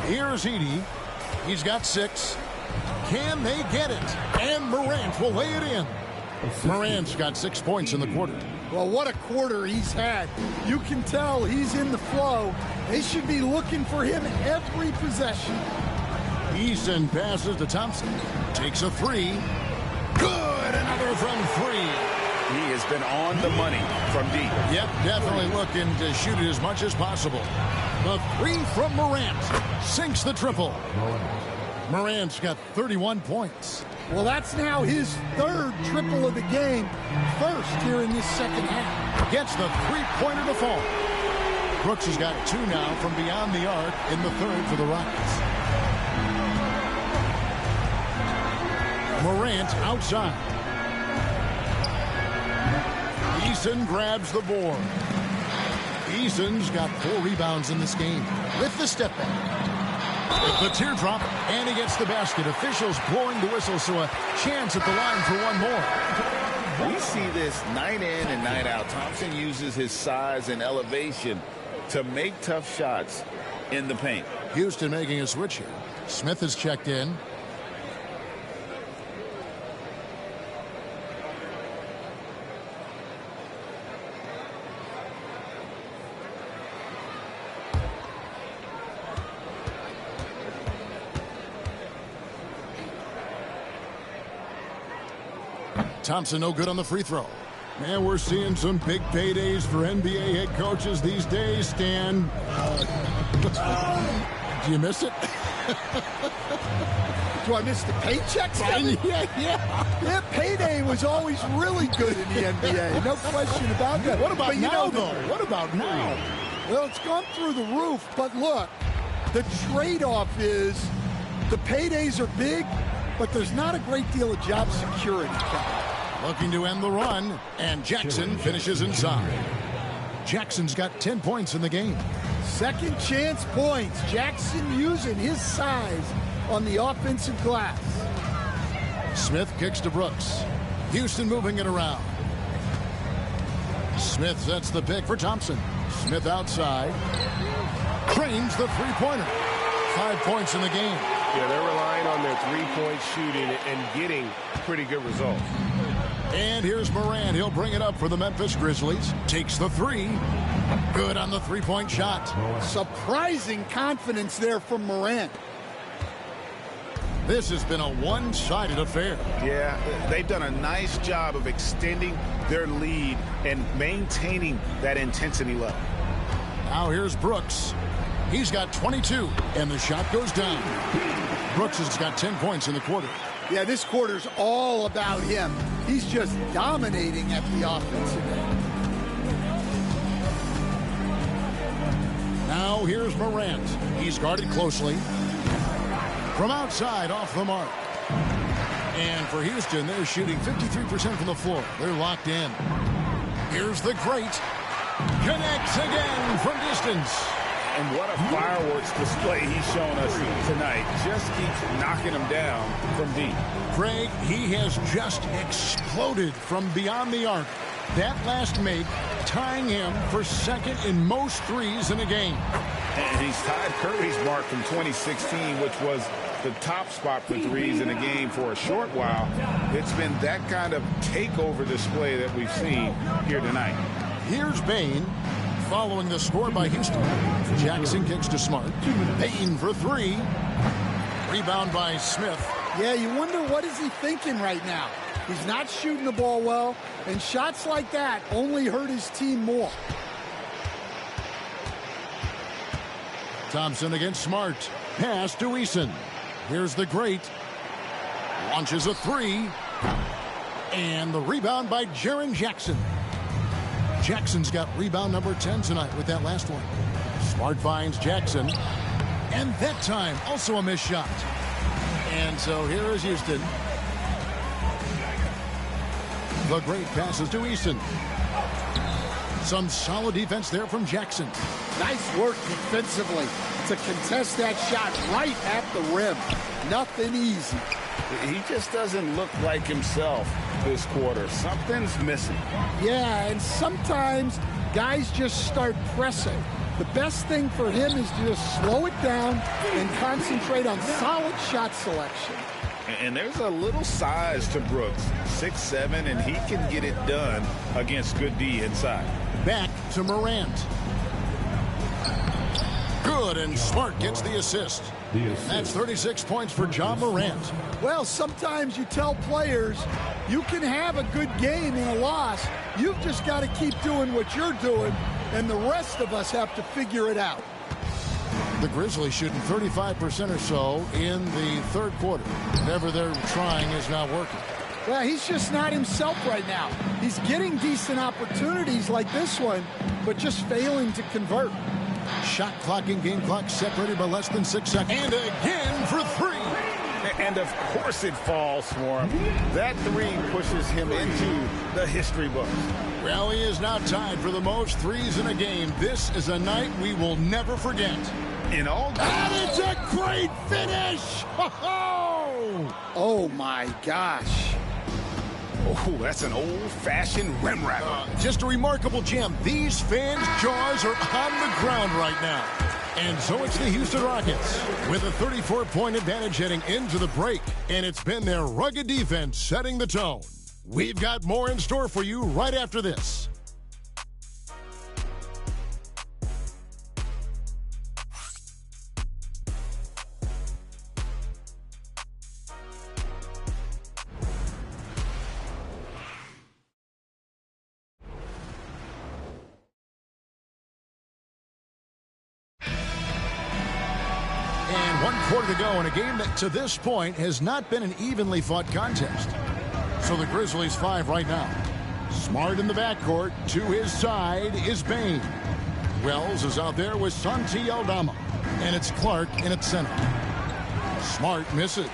Here's Edey. He's got 6. Can they get it? And Morant will lay it in. Morant's got 6 points in the quarter. Well, what a quarter he's had. You can tell he's in the flow. They should be looking for him every possession. Eason passes to Thompson. Takes a 3. Good! Another from 3. He has been on the money from deep. Yep, definitely looking to shoot it as much as possible. The 3 from Morant sinks the triple. Morant's got 31 points. Well, that's now his 3rd triple of the game. First here in this second half. Gets the 3-pointer to fall. Brooks has got 2 now from beyond the arc in the 3rd for the Rockets. Morant outside. Eason grabs the board. Eason's got 4 rebounds in this game. With the step back. With the teardrop, and he gets the basket. Officials blowing the whistle, so a chance at the line for one more. We see this night in and night out. Thompson uses his size and elevation to make tough shots in the paint. Houston making a switch here. Smith is checked in. Thompson no good on the free throw. Man, we're seeing some big paydays for NBA head coaches these days, Stan. Do you miss it? Do I miss the paychecks? Yeah, payday was always really good in the NBA. No question about that. What about now, though? What about now? Well, it's gone through the roof, but look, the trade-off is the paydays are big, but there's not a great deal of job security. Looking to end the run, and Jackson finishes inside. Jackson's got 10 points in the game. Second chance points. Jackson using his size on the offensive glass. Smith kicks to Brooks. Houston moving it around. Smith sets the pick for Thompson. Smith outside. Cranes the three-pointer. 5 points in the game. Yeah, they're relying on their three-point shooting and getting pretty good results. And here's Morant. He'll bring it up for the Memphis Grizzlies. Takes the 3. Good on the three-point shot. Surprising confidence there from Morant. This has been a one-sided affair. Yeah, they've done a nice job of extending their lead and maintaining that intensity level. Now here's Brooks. He's got 22, and the shot goes down. Brooks has got 10 points in the quarter. Yeah, this quarter's all about him. He's just dominating at the offensive end. Now here's Morant. He's guarded closely. From outside, off the mark. And for Houston, they're shooting 53% from the floor. They're locked in. Here's the Great. Connects again from distance. And what a fireworks display he's shown us tonight. Just keeps knocking them down from deep. Craig, he has just exploded from beyond the arc. That last make tying him for second in most threes in a game. And he's tied Curry's mark from 2016, which was the top spot for threes in a game for a short while. It's been that kind of takeover display that we've seen here tonight. Here's Bane. Following the score by Houston. Jackson kicks to Smart. Bane for 3. Rebound by Smith. Yeah, you wonder what is he thinking right now. He's not shooting the ball well, and shots like that only hurt his team more. Thompson against Smart. Pass to Eason. Here's the Great. Launches a 3. And the rebound by Jaren Jackson. Jackson's got rebound number 10 tonight with that last one. Smart finds Jackson. And that time, also a missed shot. And so here is Houston. The great passes to Easton. Some solid defense there from Jackson. Nice work defensively to contest that shot right at the rim. Nothing easy. He just doesn't look like himself this quarter. Something's missing. Yeah, and sometimes guys just start pressing. The best thing for him is to just slow it down and concentrate on solid shot selection. And there's a little size to Brooks, 6'7", and he can get it done against good D inside. Back to Morant. Good, and Smart gets the assist. That's 36 points for Ja Morant. Well, sometimes you tell players you can have a good game in a loss. You've just got to keep doing what you're doing, and the rest of us have to figure it out. The Grizzlies shooting 35% or so in the third quarter. Whatever they're trying is not working. Well, he's just not himself right now. He's getting decent opportunities like this one, but just failing to convert. Shot clock and game clock separated by less than 6 seconds. And again for three. And of course it falls for him. That three pushes him into the history books. Well, he is now tied for the most threes in a game. This is a night we will never forget. In all, and it's a great finish. Oh my gosh. Oh, that's an old-fashioned rim wrapper. Just a remarkable gem. These fans' jaws are on the ground right now. And so it's the Houston Rockets with a 34-point advantage heading into the break. And it's been their rugged defense setting the tone. We've got more in store for you right after this. Quarter to go in a game that to this point has not been an evenly fought contest. So the Grizzlies 5 right now. Smart in the backcourt. To his side is Bane. Wells is out there with Santi Aldama. And it's Clark in at center. Smart misses.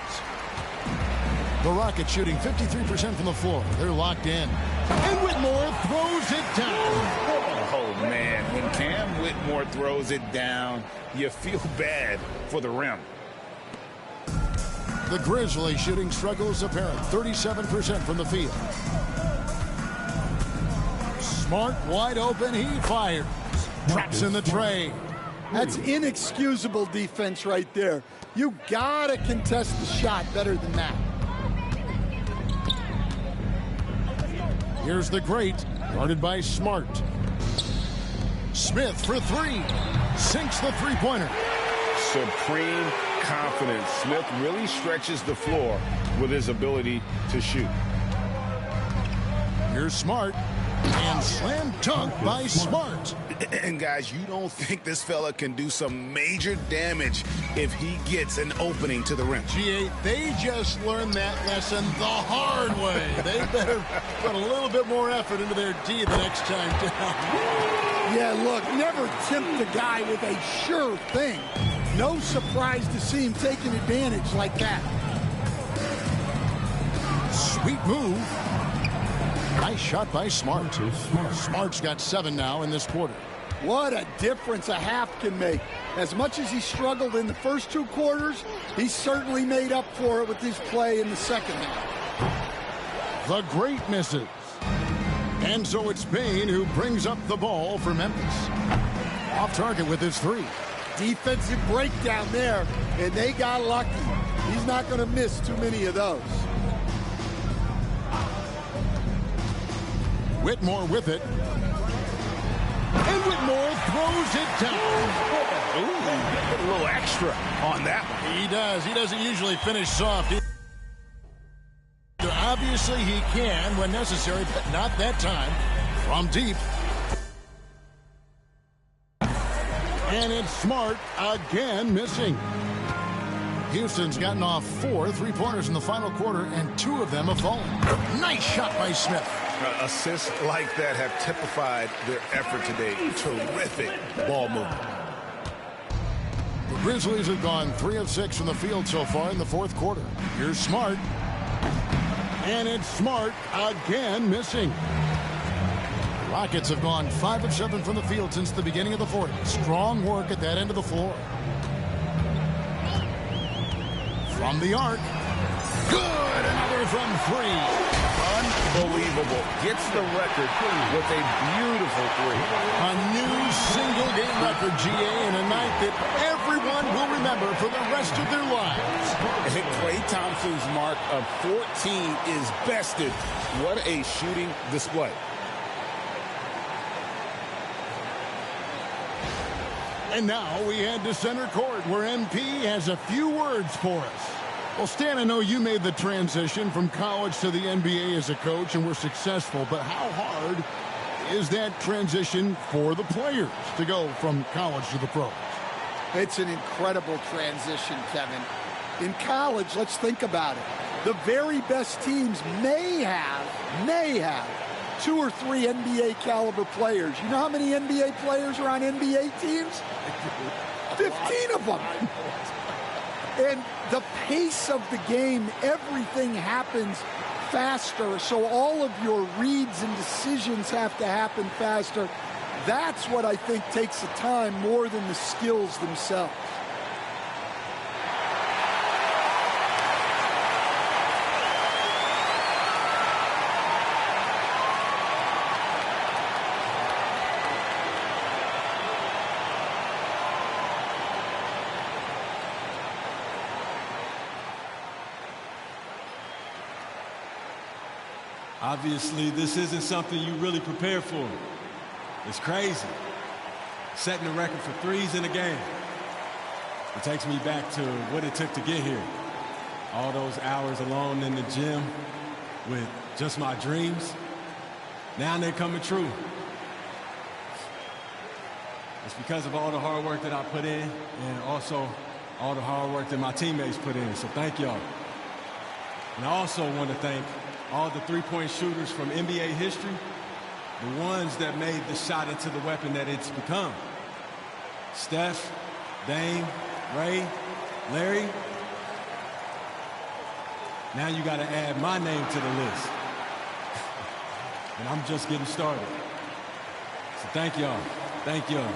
The Rockets shooting 53% from the floor. They're locked in. And Whitmore throws it down. Oh, man. When Cam Whitmore throws it down, you feel bad for the rim. The Grizzlies shooting struggles apparent. 37% from the field. Smart wide open. He fires. Traps in the tray. That's inexcusable defense right there. You gotta contest the shot better than that. Here's the great, guarded by Smart. Smith for three. Sinks the three-pointer. Supreme confidence. Smith really stretches the floor with his ability to shoot. Here's Smart. And slam dunk by Smart. And guys, you don't think this fella can do some major damage if he gets an opening to the rim. G8, they just learned that lesson the hard way. They better put a little bit more effort into their D the next time down. Yeah, look, never tempt a guy with a sure thing. No surprise to see him taking advantage like that. Sweet move. Nice shot by Smart. Smart's got 7 now in this quarter. What a difference a half can make. As much as he struggled in the first 2 quarters, he certainly made up for it with his play in the second half. The great misses. And so it's Bane who brings up the ball for Memphis. Off target with his 3. Defensive breakdown there, and they got lucky. He's not going to miss too many of those. Whitmore with it. And Whitmore throws it down. Ooh, put a little extra on that one. He does. He doesn't usually finish soft. Obviously he can when necessary, but not that time. From deep. And it's Smart again missing. Houston's gotten off 4 three-pointers in the final quarter, and 2 of them have fallen. Nice shot by Smith. Assists like that have typified their effort today. Terrific ball movement. The Grizzlies have gone 3 of 6 from the field so far in the fourth quarter. Here's Smart. And it's Smart again missing. Rockets have gone 5 of 7 from the field since the beginning of the fourth. Strong work at that end of the floor. From the arc. Good! Another from 3. Unbelievable. Gets the record with a beautiful 3. A new single-game record, GA, in a night that everyone will remember for the rest of their lives. Klay Thompson's mark of 14 is bested. What a shooting display. And now we head to center court, where MP has a few words for us. Well, Stan, I know you made the transition from college to the NBA as a coach and were successful, but how hard is that transition for the players to go from college to the pros? It's an incredible transition, Kevin. In college, let's think about it. The very best teams may have 2 or 3 NBA caliber players. You know how many NBA players are on NBA teams? 15 of them. And the pace of the game, everything happens faster. So all of your reads and decisions have to happen faster. That's what I think takes the time more than the skills themselves. Obviously, this isn't something you really prepare for. It's crazy. Setting the record for threes in a game. It takes me back to what it took to get here. All those hours alone in the gym with just my dreams. Now they're coming true. It's because of all the hard work that I put in and also all the hard work that my teammates put in. So thank y'all. And I also want to thank all the three-point shooters from NBA history, the ones that made the shot into the weapon that it's become. Steph, Dame, Ray, Larry. Now you got to add my name to the list. And I'm just getting started. So thank y'all. Thank y'all.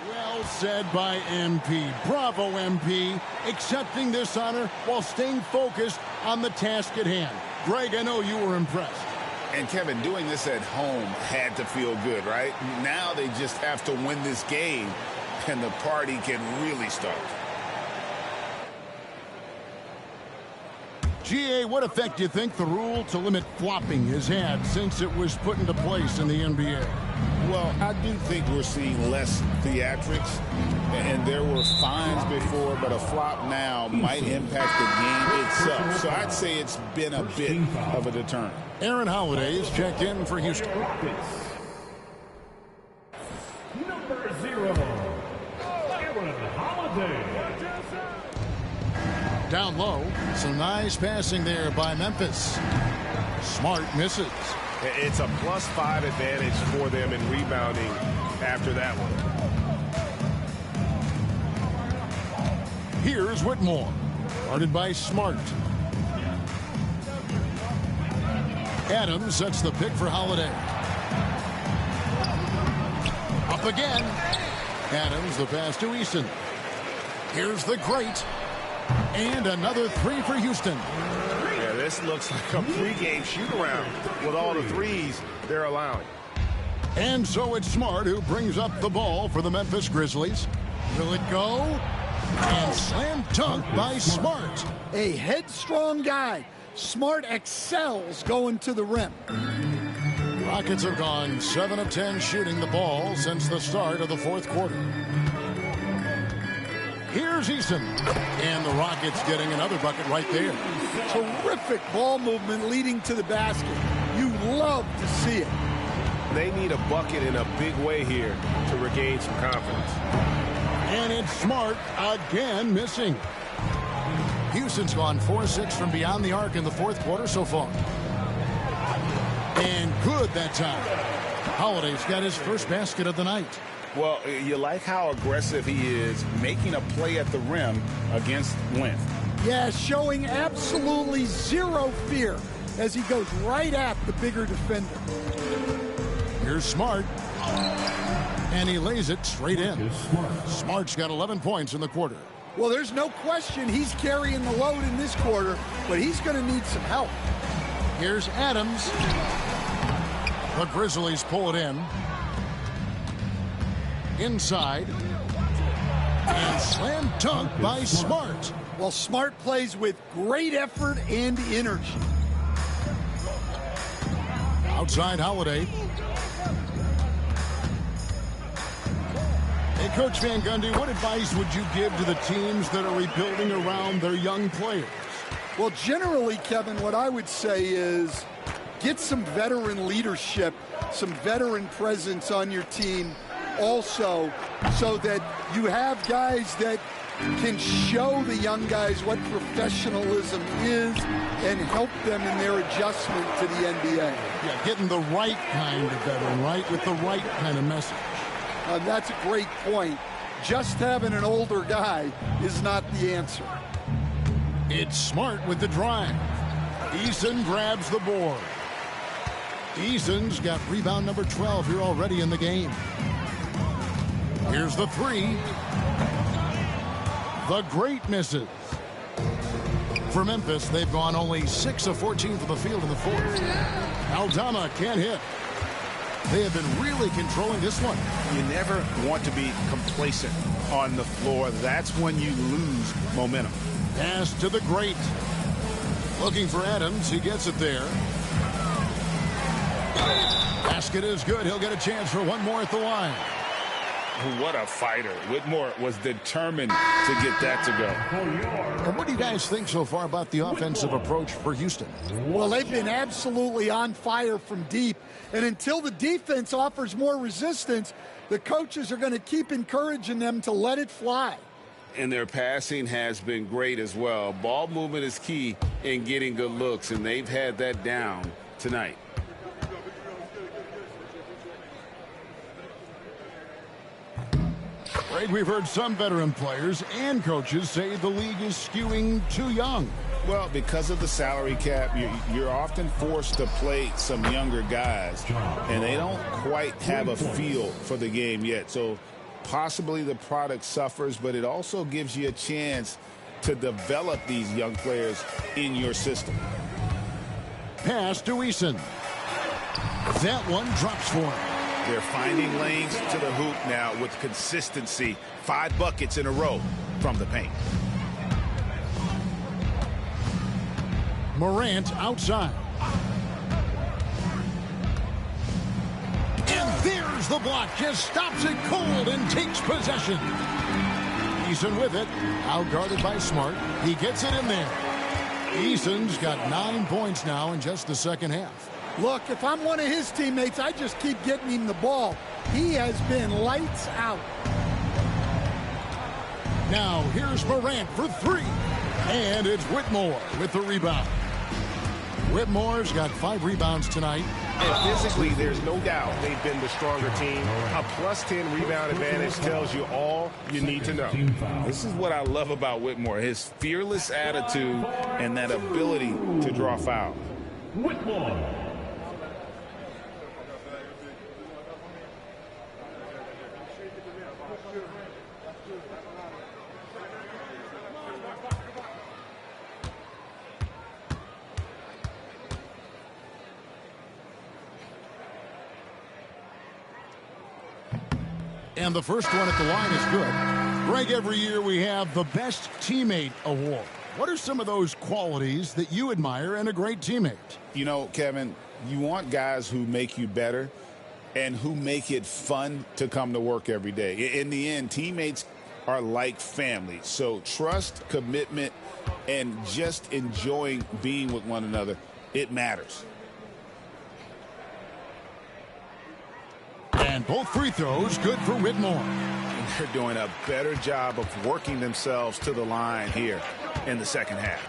Well said by MP. Bravo, MP. Accepting this honor while staying focused on the task at hand. Greg, I know you were impressed. And Kevin, doing this at home had to feel good, right? Now they just have to win this game, and the party can really start. GA, what effect do you think the rule to limit flopping has had since it was put into place in the NBA? Well, I do think we're seeing less theatrics, and there were fines before, but a flop now might impact the game itself. So I'd say it's been a bit of a deterrent. Aaron Holiday is checked in for Houston. Number 0, Aaron Holiday. Down low, some nice passing there by Memphis. Smart misses. It's a +5 advantage for them in rebounding after that one. Here's Whitmore. Guarded by Smart. Adams sets the pick for Holiday. Up again. Adams the pass to Eason. Here's the great. And another 3 for Houston. Yeah, this looks like a pregame shoot-around with all the threes they're allowing. And so it's Smart who brings up the ball for the Memphis Grizzlies. Will it go? And slam dunk by Smart. A headstrong guy. Smart excels going to the rim. Rockets have gone 7 of 10 shooting the ball since the start of the fourth quarter. Here's Eason. And the Rockets getting another bucket right there. Terrific ball movement leading to the basket. You love to see it. They need a bucket in a big way here to regain some confidence. And it's Smart again missing. Houston's gone 4-6 from beyond the arc in the fourth quarter so far. And good that time. Holiday's got his first basket of the night. Well, you like how aggressive he is making a play at the rim against Wynn. Yeah, showing absolutely zero fear as he goes right at the bigger defender. Here's Smart. And he lays it straight in. Smart's got 11 points in the quarter. Well, there's no question he's carrying the load in this quarter, but he's going to need some help. Here's Adams. The Grizzlies pull it in. Inside. And slam dunk by Smart. Well, Smart plays with great effort and energy. Outside Holiday. Hey, Coach Van Gundy, what advice would you give to the teams that are rebuilding around their young players? Well, generally, Kevin, what I would say is get some veteran leadership, some veteran presence on your team also, so that you have guys that can show the young guys what professionalism is and help them in their adjustment to the NBA. Yeah, getting the right kind of veteran, right, with the right kind of message. That's a great point. Just having an older guy is not the answer. It's Smart with the drive. Eason grabs the board. Eason's got rebound number 12 here already in the game. Here's the three. The great misses. For Memphis, they've gone only 6 of 14 from the field in the fourth. Aldama can't hit. They have been really controlling this one. You never want to be complacent on the floor. That's when you lose momentum. Pass to the great. Looking for Adams. He gets it there. Basket is good. He'll get a chance for one more at the line. What a fighter. Whitmore was determined to get that to go. And what do you guys think so far about the offensive approach for Houston? Well, they've been absolutely on fire from deep. And until the defense offers more resistance, the coaches are going to keep encouraging them to let it fly. And their passing has been great as well. Ball movement is key in getting good looks, and they've had that down tonight. Greg, we've heard some veteran players and coaches say the league is skewing too young. Well, because of the salary cap, you're often forced to play some younger guys, and they don't quite have a feel for the game yet. So possibly the product suffers, but it also gives you a chance to develop these young players in your system. Pass to Eason. That one drops for him. They're finding lanes to the hoop now with consistency. 5 buckets in a row from the paint. Morant outside. And there's the block. Just stops it cold and takes possession. Eason with it. Out guarded by Smart. He gets it in there. Eason's got 9 points now in just the second half. Look, if I'm one of his teammates, I just keep getting him the ball. He has been lights out. Now here's Morant for 3. And it's Whitmore with the rebound. Whitmore's got 5 rebounds tonight. And physically, there's no doubt they've been the stronger team. A +10 rebound advantage tells you all you need to know. This is what I love about Whitmore, his fearless attitude and that ability to draw fouls. Whitmore. And the first one at the line is good. Greg, every year we have the Best Teammate Award. What are some of those qualities that you admire in a great teammate? You know, Kevin, you want guys who make you better and who make it fun to come to work every day. In the end, teammates are like family. So trust, commitment, and just enjoying being with one another, it matters. And both free throws good for Whitmore. And they're doing a better job of working themselves to the line here. in the second half.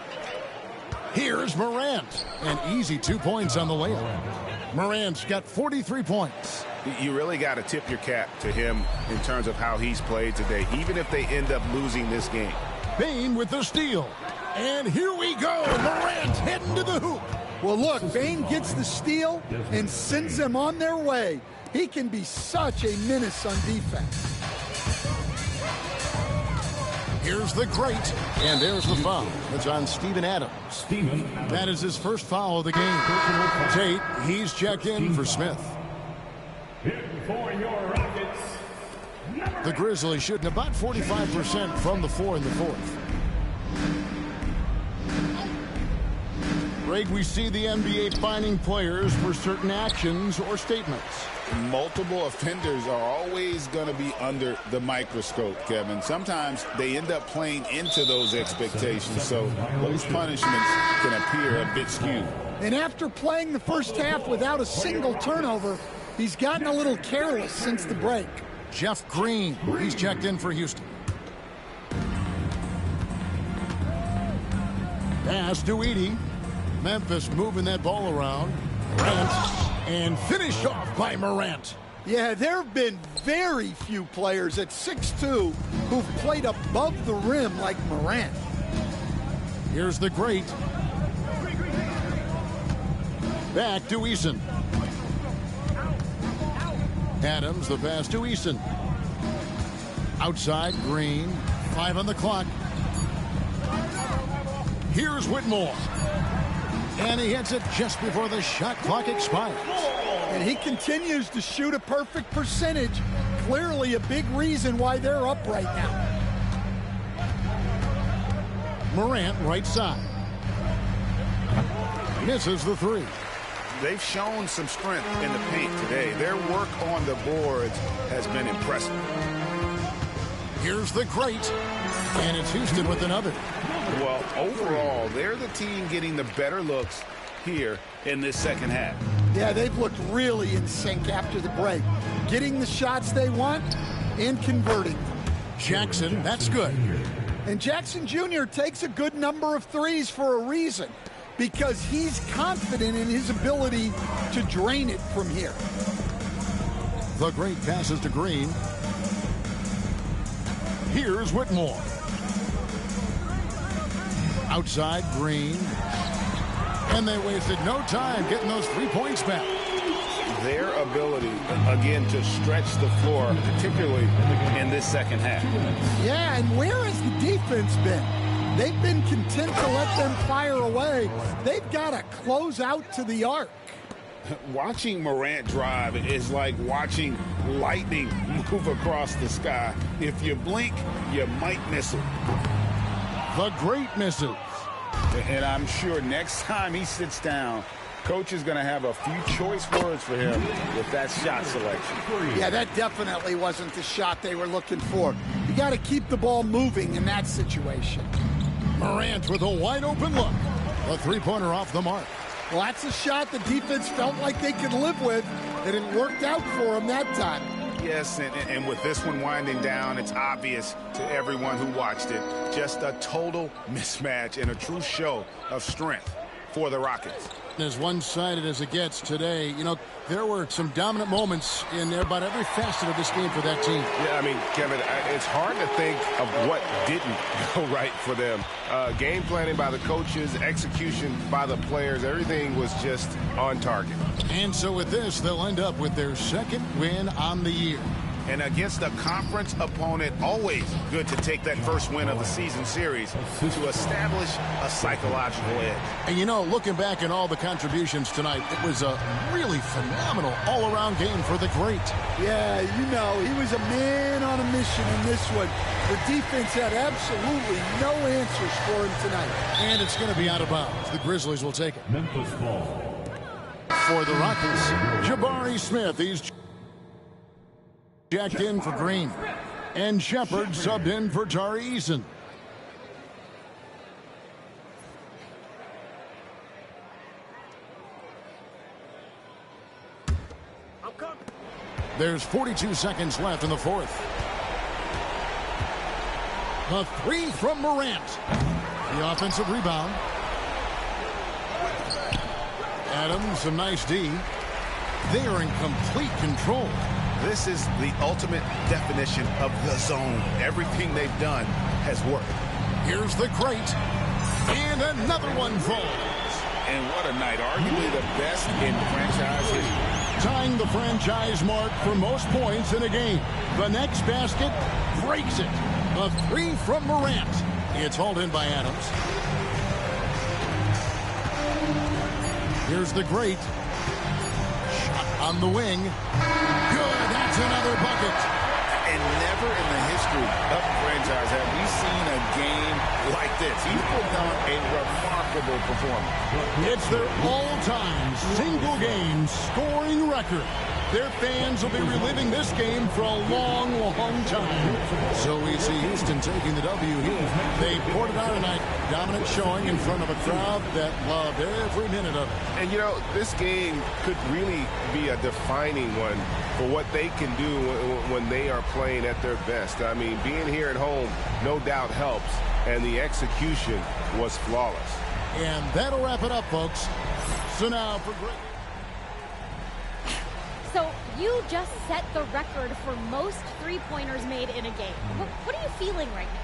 Here's Morant. An easy 2 points on the layup. Morant's got 43 points. You really got to tip your cap to him in terms of how he's played today, even if they end up losing this game. Bane with the steal. And here we go. Morant heading to the hoop. Well, look, Bane gets the steal and sends them on their way. He can be such a menace on defense. Here's the great, and there's the foul. It's on Steven Adams. That is his first foul of the game. Tate, he's checked in for Smith. For your Rockets. The Grizzlies shooting about 45% from the floor in the fourth. Greg, we see the NBA fining players for certain actions or statements. Multiple offenders are always going to be under the microscope, Kevin. Sometimes they end up playing into those expectations, so those punishments can appear a bit skewed. And after playing the first half without a single turnover, he's gotten a little careless since the break. Jeff Green, he's checked in for Houston. Pass to Edey. Memphis moving that ball around. Morant, and finished off by Morant. Yeah, there have been very few players at 6'2" who've played above the rim like Morant. Here's the great. Back to Eason. Adams, the pass to Eason. Outside, Green. 5 on the clock. Here's Whitmore. And he hits it just before the shot clock expires. And he continues to shoot a perfect percentage. Clearly a big reason why they're up right now. Morant, right side. Misses the three. They've shown some strength in the paint today. Their work on the boards has been impressive. Here's the great. And it's Houston with another. Well, overall, they're the team getting the better looks here in this second half. Yeah, they've looked really in sync after the break. Getting the shots they want and converting. Jackson, that's good. And Jackson Jr. takes a good number of threes for a reason, because he's confident in his ability to drain it from here. The great passes to Green. Here's Whitmore. Outside, Green. And they wasted no time getting those 3 points back. Their ability, again, to stretch the floor, particularly in this second half. Yeah, and where has the defense been? They've been content to let them fire away. They've got to close out to the arc. Watching Morant drive is like watching lightning move across the sky. If you blink, you might miss it. The great misses. And I'm sure next time he sits down, coach is going to have a few choice words for him with that shot selection. Yeah, that definitely wasn't the shot they were looking for. You got to keep the ball moving in that situation. Morant with a wide open look. A three-pointer off the mark. Well, that's a shot the defense felt like they could live with, and it worked out for them that time. Yes, and with this one winding down, it's obvious to everyone who watched it. Just a total mismatch and a true show of strength for the Rockets. As one-sided as it gets today, you know, there were some dominant moments in about every facet of this game for that team. Yeah, I mean, Kevin, it's hard to think of what didn't go right for them. Game planning by the coaches, execution by the players, everything was just on target. And so with this, they'll end up with their second win on the year. And against a conference opponent, always good to take that first win of the season series to establish a psychological edge. And you know, looking back at all the contributions tonight, it was a really phenomenal all-around game for the great. Yeah, you know, he was a man on a mission in this one. The defense had absolutely no answers for him tonight. And it's going to be out of bounds. The Grizzlies will take it. Memphis ball. For the Rockets, Jabari Smith, he's jacked in for Green. And Shepard subbed in for Tari Eason. There's 42 seconds left in the fourth. A three from Morant. The offensive rebound. Adams, some nice D. They are in complete control. This is the ultimate definition of the zone. Everything they've done has worked. Here's the crate. And another one falls. And what a night. Arguably the best in franchise history. Tying the franchise mark for most points in a game. The next basket breaks it. A three from Morant. It's hauled in by Adams. Here's the great. Shot on the wing. Good. That's another bucket. And never in the history of the franchise have we seen a game like this. He's put on a remarkable performance. It's their all-time single-game scoring record. Their fans will be reliving this game for a long, long time. So we see Houston taking the W here. They poured it out tonight. Dominant showing in front of a crowd that loved every minute of it. And, you know, this game could really be a defining one for what they can do when they are playing at their best. I mean, being here at home no doubt helps, and the execution was flawless. And that'll wrap it up, folks. So now for great... So you just set the record for most three-pointers made in a game. What are you feeling right now?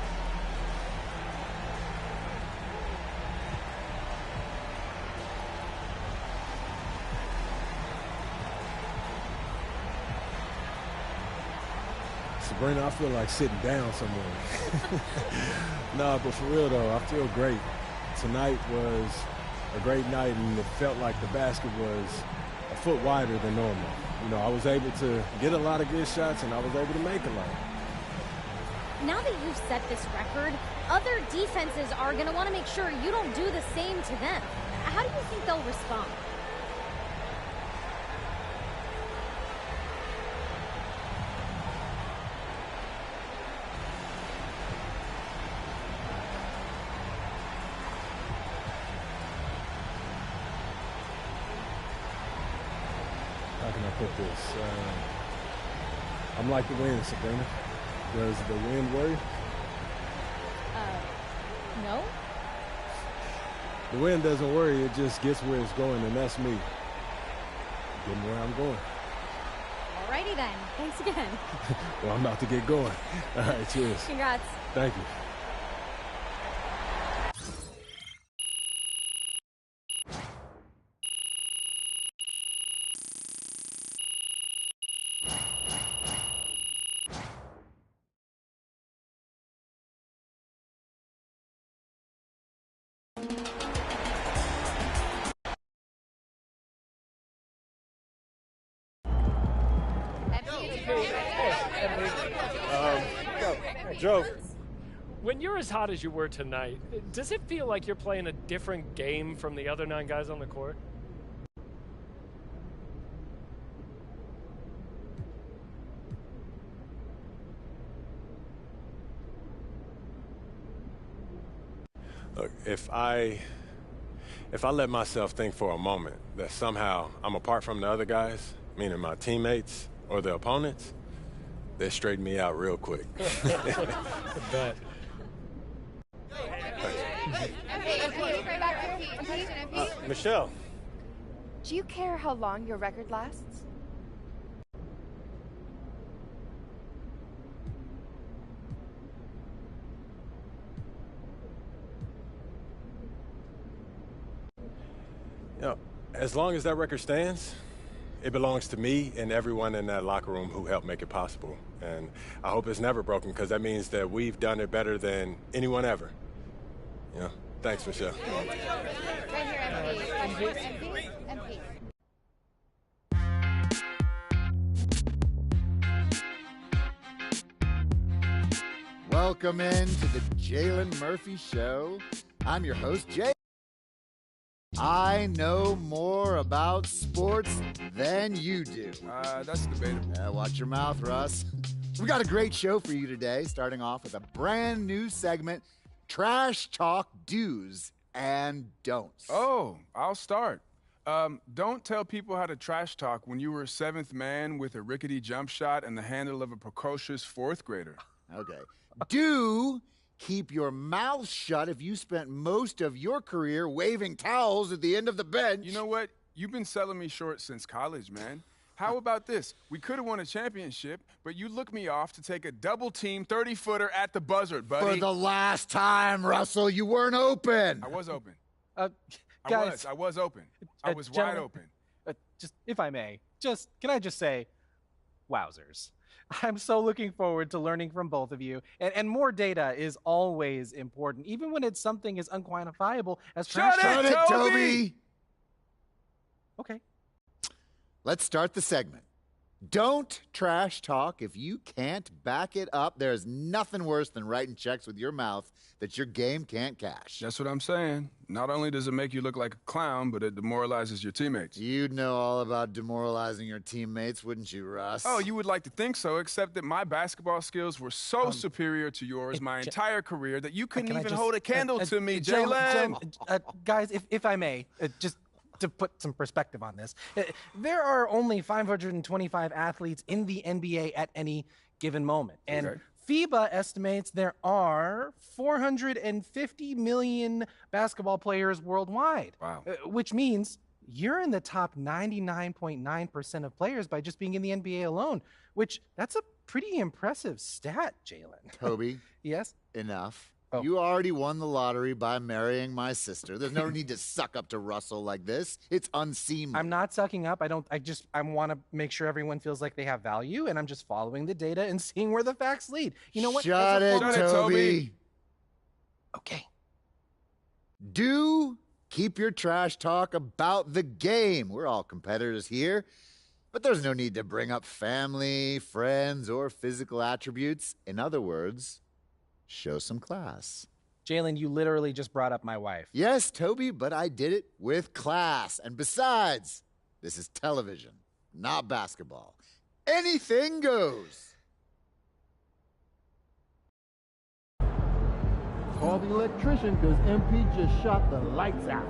Sabrina, I feel like sitting down somewhere. Nah, but for real though, I feel great. Tonight was a great night, and it felt like the basket was a foot wider than normal. You know, I was able to get a lot of good shots, and I was able to make a lot. Now that you've set this record, other defenses are going to want to make sure you don't do the same to them. How do you think they'll respond? How can I put this? I'm like the wind, Sabrina. Does the wind worry? No. The wind doesn't worry, it just gets where it's going, and that's me. Getting where I'm going. Alrighty then. Thanks again. Well, I'm about to get going. All right, cheers. Congrats. Thank you. Joe, when you're as hot as you were tonight, does it feel like you're playing a different game from the other 9 guys on the court? Look, if I let myself think for a moment that somehow I'm apart from the other guys, meaning my teammates or the opponents, they straighten me out real quick. Bet. Michelle. Do you care how long your record lasts? You know, as long as that record stands, it belongs to me and everyone in that locker room who helped make it possible. And I hope it's never broken, because that means that we've done it better than anyone ever. You know, thanks, Michelle. Right here, MP. Welcome in to the Jalen Murphy Show. I'm your host, Jay. I know more about sports than you do. That's debatable. Watch your mouth, Russ. We got a great show for you today, starting off with a brand new segment, Trash Talk Do's and Don'ts. Oh, I'll start. Don't tell people how to trash talk when you were 7th man with a rickety jump shot and the handle of a precocious 4th grader. Okay. Do keep your mouth shut if you spent most of your career waving towels at the end of the bench. You know what? You've been selling me short since college, man. How about this? We could have won a championship, but you looked me off to take a double-team 30-footer at the buzzer, buddy. For the last time, Russell, you weren't open. I was open. Guys, I was open. I was wide open. Just, if I may, can I just say, wowzers. I'm so looking forward to learning from both of you. And more data is always important, even when it's something as unquantifiable as trash talk. Shut it, Toby! Okay. Let's start the segment. Don't trash talk if you can't back it up. There's nothing worse than writing checks with your mouth that your game can't cash. That's what I'm saying. Not only does it make you look like a clown, but it demoralizes your teammates. You'd know all about demoralizing your teammates, wouldn't you, Russ? Oh, you would like to think so, except that my basketball skills were so superior to yours my entire career that you couldn't even hold a candle to me, Jalen. Guys, if I may, just to put some perspective on this, there are only 525 athletes in the NBA at any given moment. And FIBA estimates there are 450 million basketball players worldwide. Wow. Which means you're in the top 99.9% of players by just being in the NBA alone, which that's a pretty impressive stat, Jalen. Toby. Yes? Enough. You already won the lottery by marrying my sister. There's no need to suck up to Russell like this. It's unseemly. I'm not sucking up. I want to make sure everyone feels like they have value, and I'm just following the data and seeing where the facts lead. You know what? Shut it, Toby. Okay. Do keep your trash talk about the game. We're all competitors here, but there's no need to bring up family, friends, or physical attributes. In other words, show some class. Jalen, you literally just brought up my wife. Yes, Toby, but I did it with class. And besides, this is television, not basketball. Anything goes. Call the electrician because MP just shot the lights out.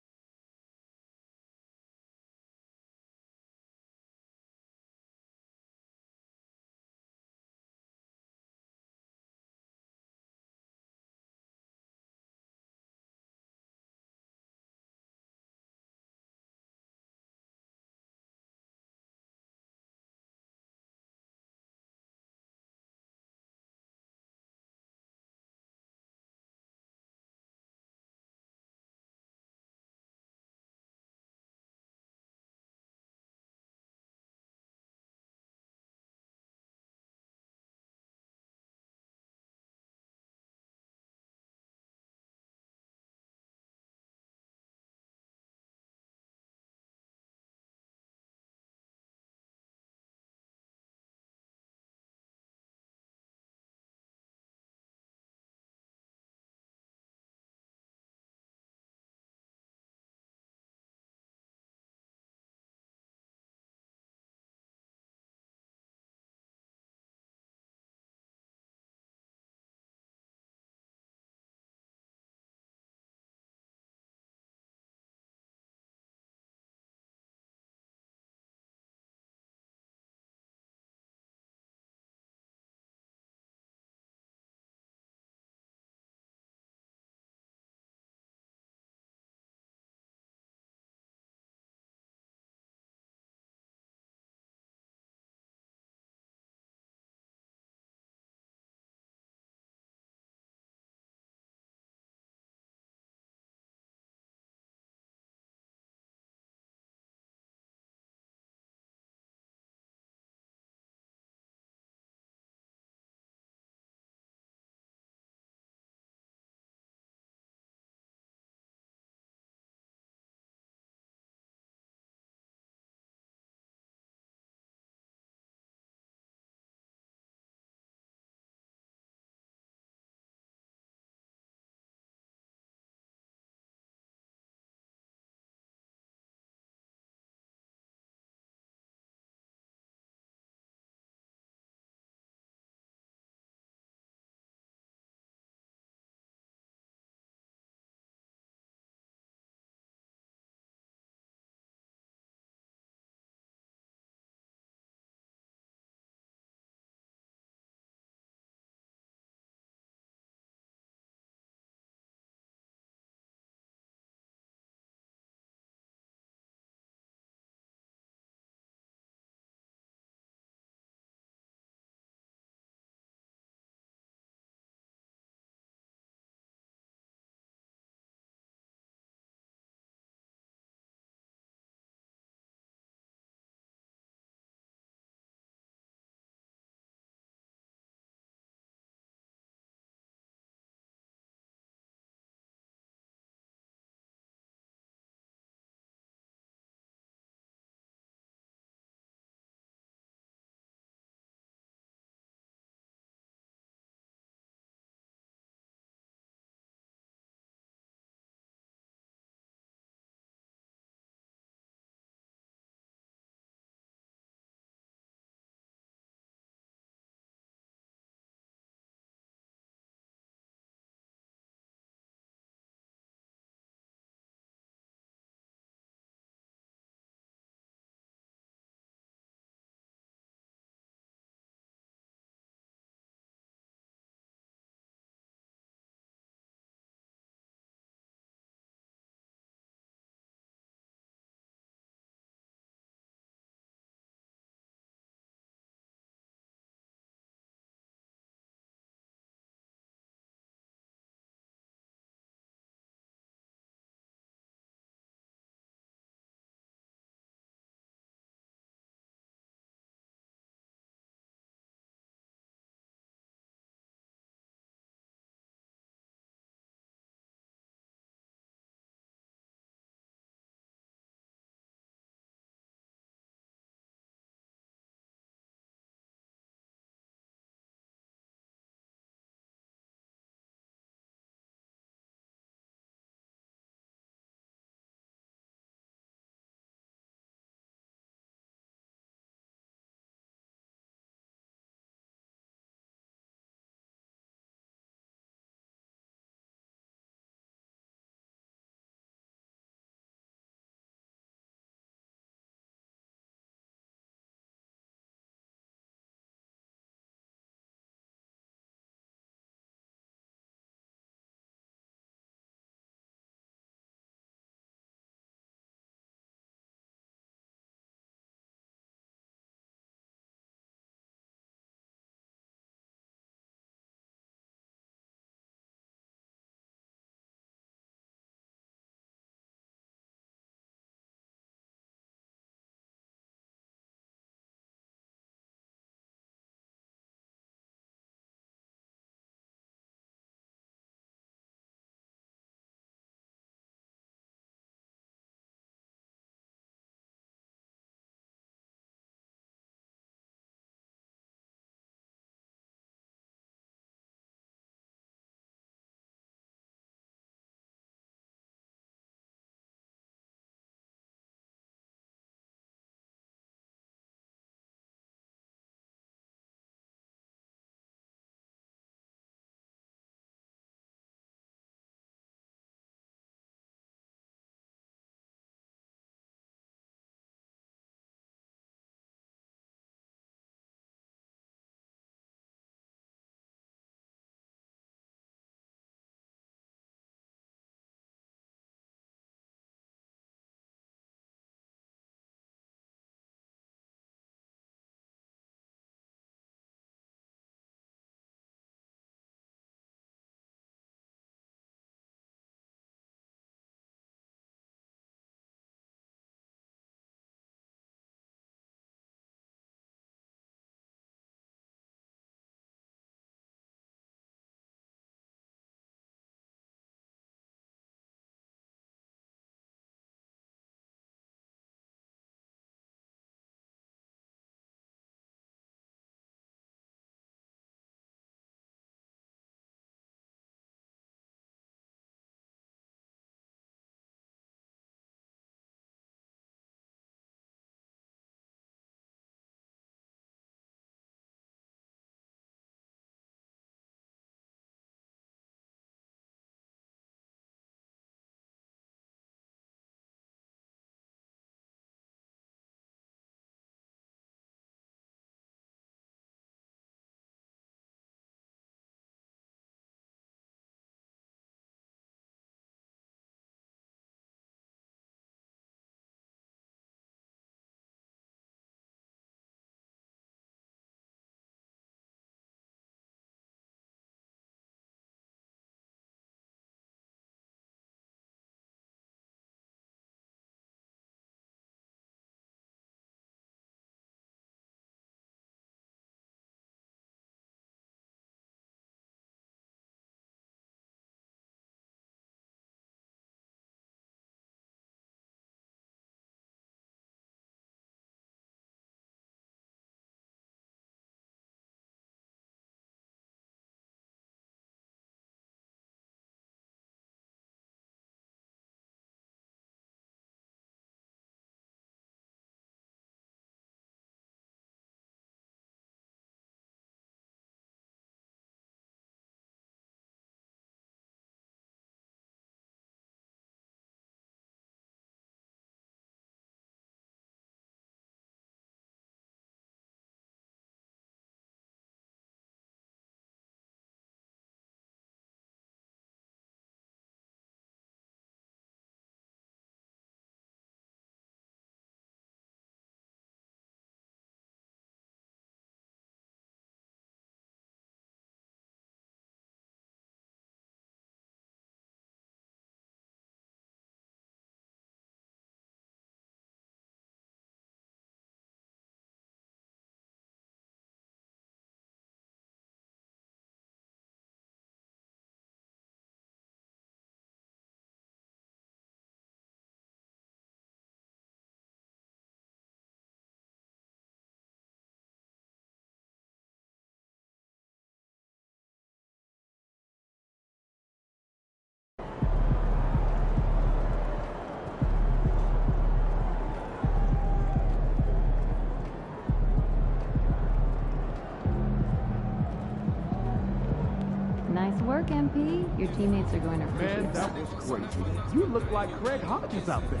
work, MP. Your teammates are going to appreciate Man, that was crazy. You look like Craig Hodges out there.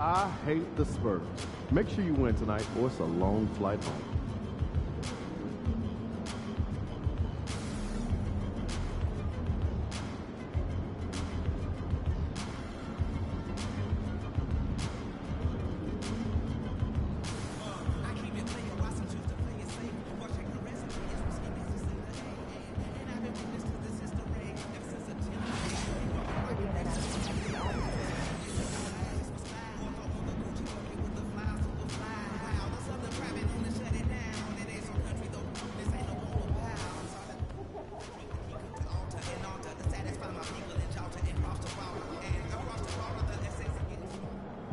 I hate the Spurs. Make sure you win tonight or it's a long flight home.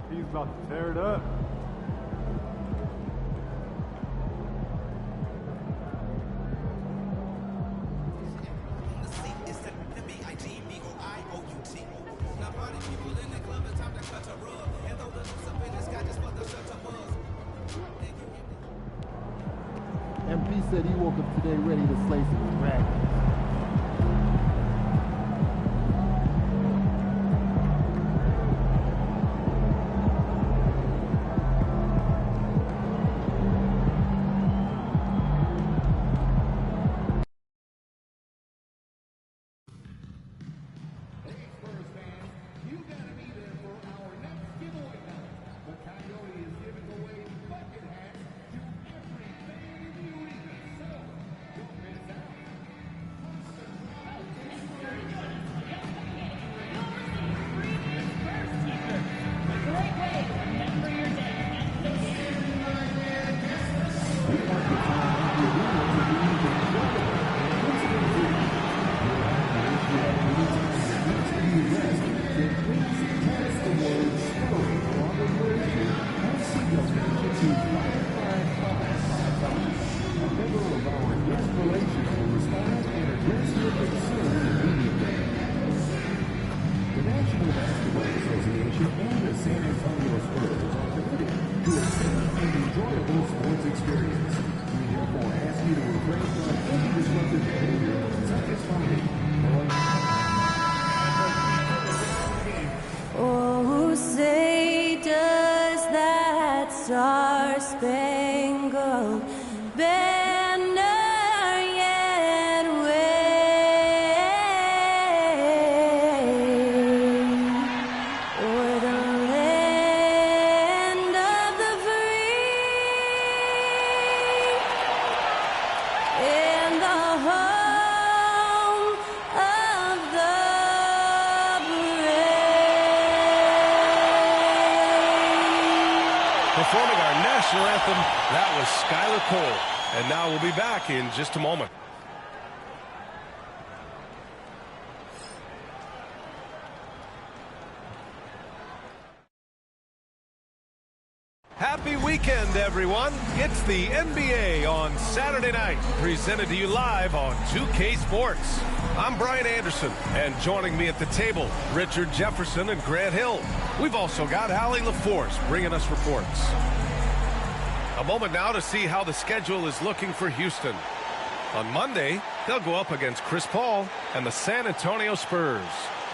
He's about to tear it up. MP said he woke up today ready to slay some dragons. performing our national anthem. That was Skylar Cole. And now we'll be back in just a moment. Happy weekend, everyone. It's the NBA on Saturday night, presented to you live on 2K Sports. I'm Brian Anderson, and joining me at the table, Richard Jefferson and Grant Hill. We've also got Allie LaForce bringing us reports. A moment now to see how the schedule is looking for Houston. On Monday, they'll go up against Chris Paul and the San Antonio Spurs.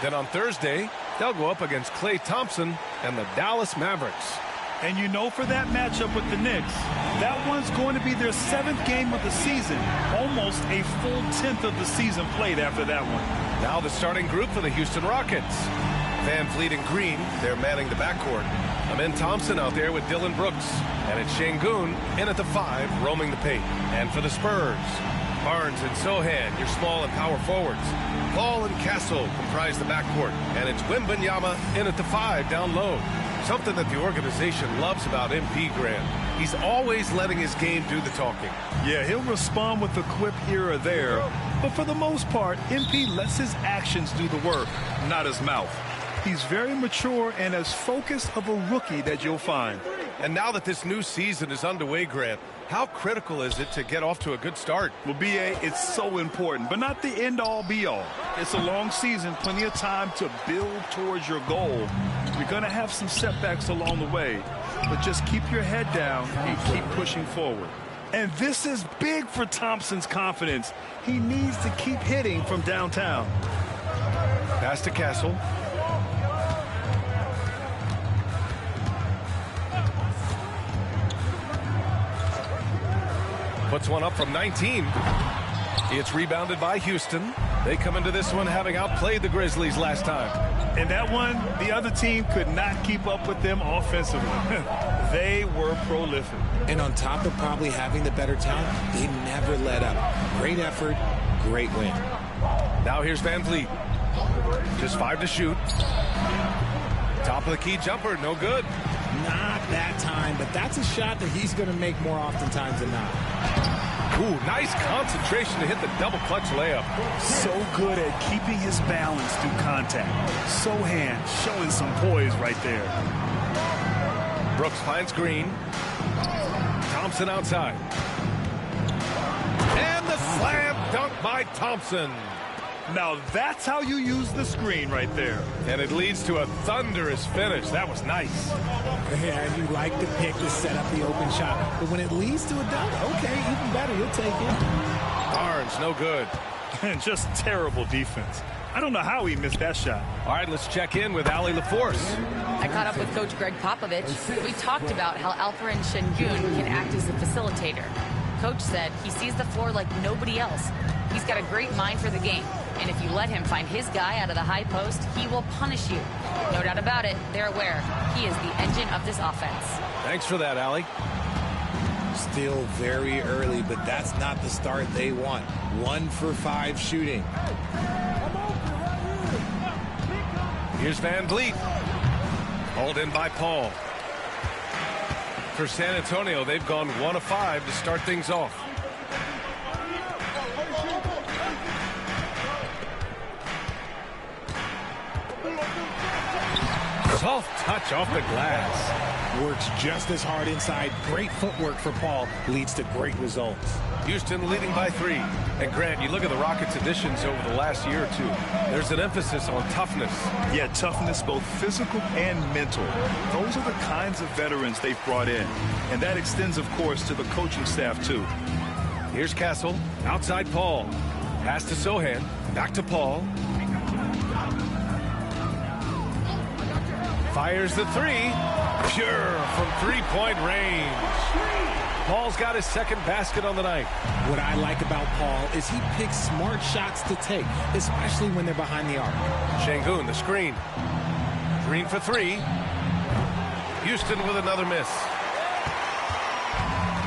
Then on Thursday, they'll go up against Klay Thompson and the Dallas Mavericks. And you know, for that matchup with the Knicks, that one's going to be their 7th game of the season. Almost a full 10th of the season played after that one. Now the starting group for the Houston Rockets. Van Vliet and Green, they're manning the backcourt. Amen Thompson out there with Dillon Brooks. And it's Şengün in at the 5, roaming the paint. And for the Spurs, Barnes and Sohan, your small and power forwards. Paul and Castle comprise the backcourt. And it's Wembanyama in at the 5, down low. Something that the organization loves about MP, Grant. He's always letting his game do the talking. Yeah, he'll respond with a quip here or there. But for the most part, MP lets his actions do the work, not his mouth. He's very mature and as focused of a rookie that you'll find. And now that this new season is underway, Grant, how critical is it to get off to a good start? Well, B.A., it's so important, but not the end-all, be-all. It's a long season, plenty of time to build towards your goal. You're going to have some setbacks along the way, but just keep your head down and keep pushing forward. And this is big for Thompson's confidence. He needs to keep hitting from downtown. Pass to Castle. Puts one up from 19. It's rebounded by Houston. They come into this one having outplayed the Grizzlies last time. And that one, the other team could not keep up with them offensively. They were prolific. And on top of probably having the better talent, they never let up. Great effort, great win. Now here's Van Vliet. Just 5 to shoot. Top of the key jumper, no good. Not that time, but that's a shot that he's going to make more oftentimes than not. Ooh, nice concentration to hit the double clutch layup. So good at keeping his balance through contact. Sohan showing some poise right there. Brooks finds Green. Thompson outside. And the slam dunk by Thompson. Now that's how you use the screen right there. And it leads to a thunderous finish. That was nice. Yeah, you like the pick to set up the open shot. But when it leads to a dunk, okay, even better, you'll take it. Barnes, no good. And just terrible defense. I don't know how he missed that shot. All right, let's check in with Allie LaForce. I caught up with Coach Greg Popovich. We talked about how Alperen Şengün can act as a facilitator. Coach said he sees the floor like nobody else. He's got a great mind for the game. And if you let him find his guy out of the high post, he will punish you. No doubt about it, they're aware. He is the engine of this offense. Thanks for that, Allie. Still very early, but that's not the start they want. 1 for 5 shooting. Here's Van Vliet. Hauled in by Paul. For San Antonio, they've gone 1 of 5 to start things off. Soft touch off the glass. Works just as hard inside. Great footwork for Paul. Leads to great results. Houston leading by 3. And Grant, you look at the Rockets' additions over the last year or two. There's an emphasis on toughness. Yeah, toughness, both physical and mental. Those are the kinds of veterans they've brought in. And that extends, of course, to the coaching staff, too. Here's Castle. Outside Paul. Pass to Sohan. Back to Paul. Fires the 3. Pure from three-point range. Paul's got his second basket on the night. What I like about Paul is he picks smart shots to take, especially when they're behind the arc. Şengün, the screen. Green for 3. Houston with another miss.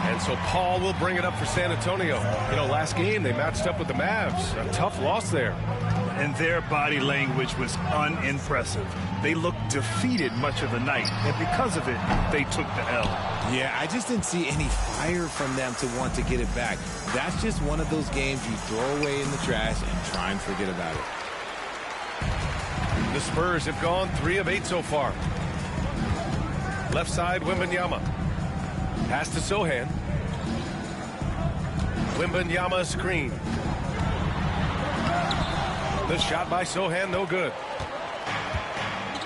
And so Paul will bring it up for San Antonio. You know, last game they matched up with the Mavs. A tough loss there. And their body language was unimpressive. They looked defeated much of the night, and because of it, they took the L. Yeah, I just didn't see any fire from them to want to get it back. That's just one of those games you throw away in the trash and try and forget about it. The Spurs have gone 3 of 8 so far. Left side, Wembanyama. Pass to Sohan. Wembanyama screen. The shot by Sohan, no good.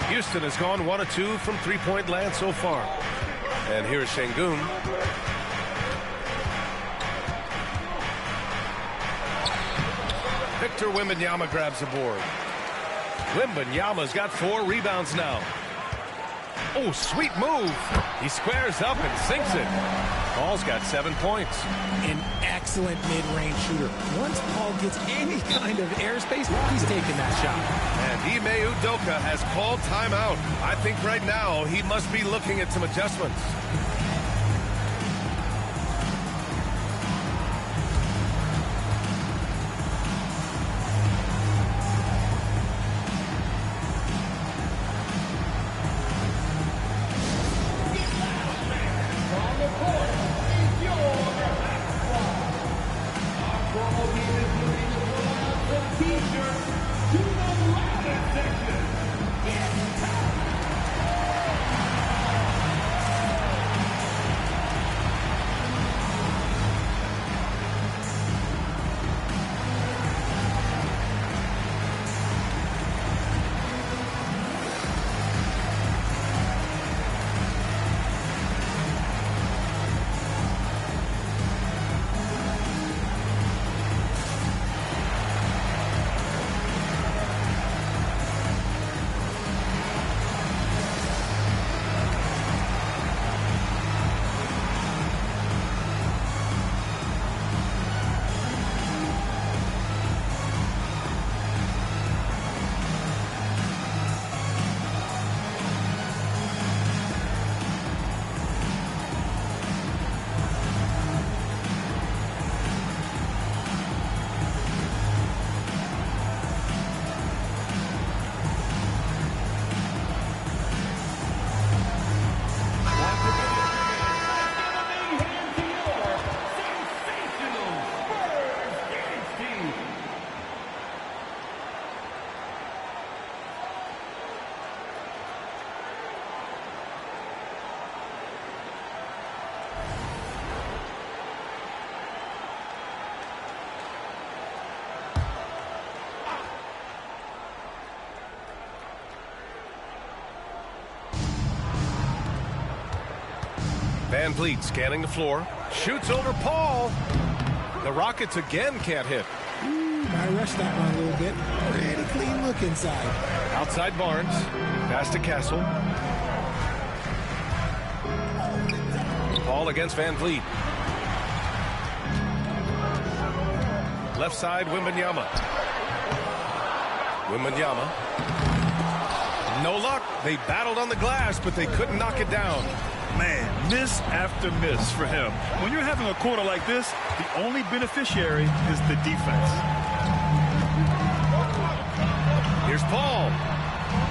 Houston has gone 1 of 2 from three-point land so far. And here's Sengun. Victor Wembanyama grabs the board. Wembanyama's got 4 rebounds now. Oh, sweet move. He squares up and sinks it. Paul's got 7 points. An excellent mid-range shooter. Once Paul gets any kind of airspace, he's taking that shot. And Ime Udoka has called timeout. I think right now he must be looking at some adjustments. Van Vliet scanning the floor. Shoots over Paul. The Rockets again can't hit. I rushed that one a little bit. Pretty clean look inside. Outside Barnes. Pass to Castle. Paul against Van Vliet. Left side, Wembanyama. Wembanyama. No luck. They battled on the glass, but they couldn't knock it down. Man, miss after miss for him. When you're having a quarter like this, the only beneficiary is the defense. Here's Paul.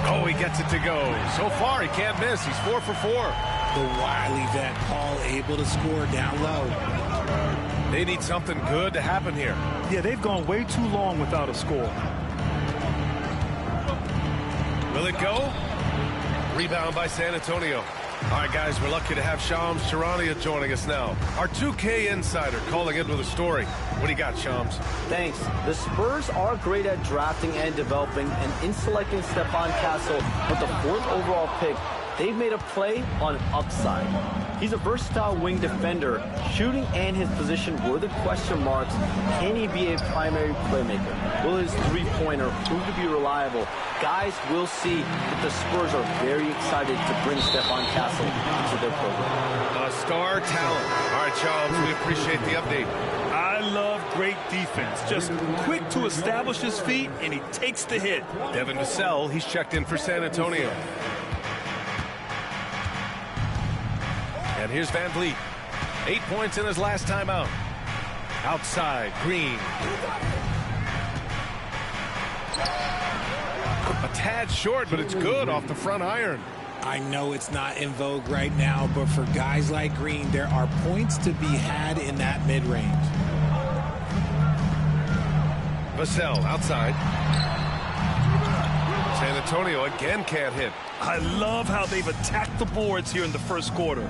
Oh, he gets it to go. So far, he can't miss. He's 4 for 4. The wily vet Paul able to score down low. They need something good to happen here. Yeah, they've gone way too long without a score. Will it go? Rebound by San Antonio. All right, guys, we're lucky to have Shams Charania joining us now. Our 2K insider calling in with a story. What do you got, Shams? Thanks. The Spurs are great at drafting and developing, and in selecting Stephon Castle with the 4th overall pick, they've made a play on upside. He's a versatile wing defender. Shooting and his position were the question marks. Can he be a primary playmaker? Will his three-pointer prove to be reliable? Guys will see that the Spurs are very excited to bring Stephon Castle into their program. A star talent. All right, Charles, we appreciate the update. I love great defense. Just quick to establish his feet, and he takes the hit. Devin Vassell, he's checked in for San Antonio. And here's Van Vliet. 8 points in his last time out. Outside, Green. A tad short, but it's good off the front iron. I know it's not in vogue right now, but for guys like Green, there are points to be had in that mid-range. Vassell outside. San Antonio again can't hit. I love how they've attacked the boards here in the first quarter.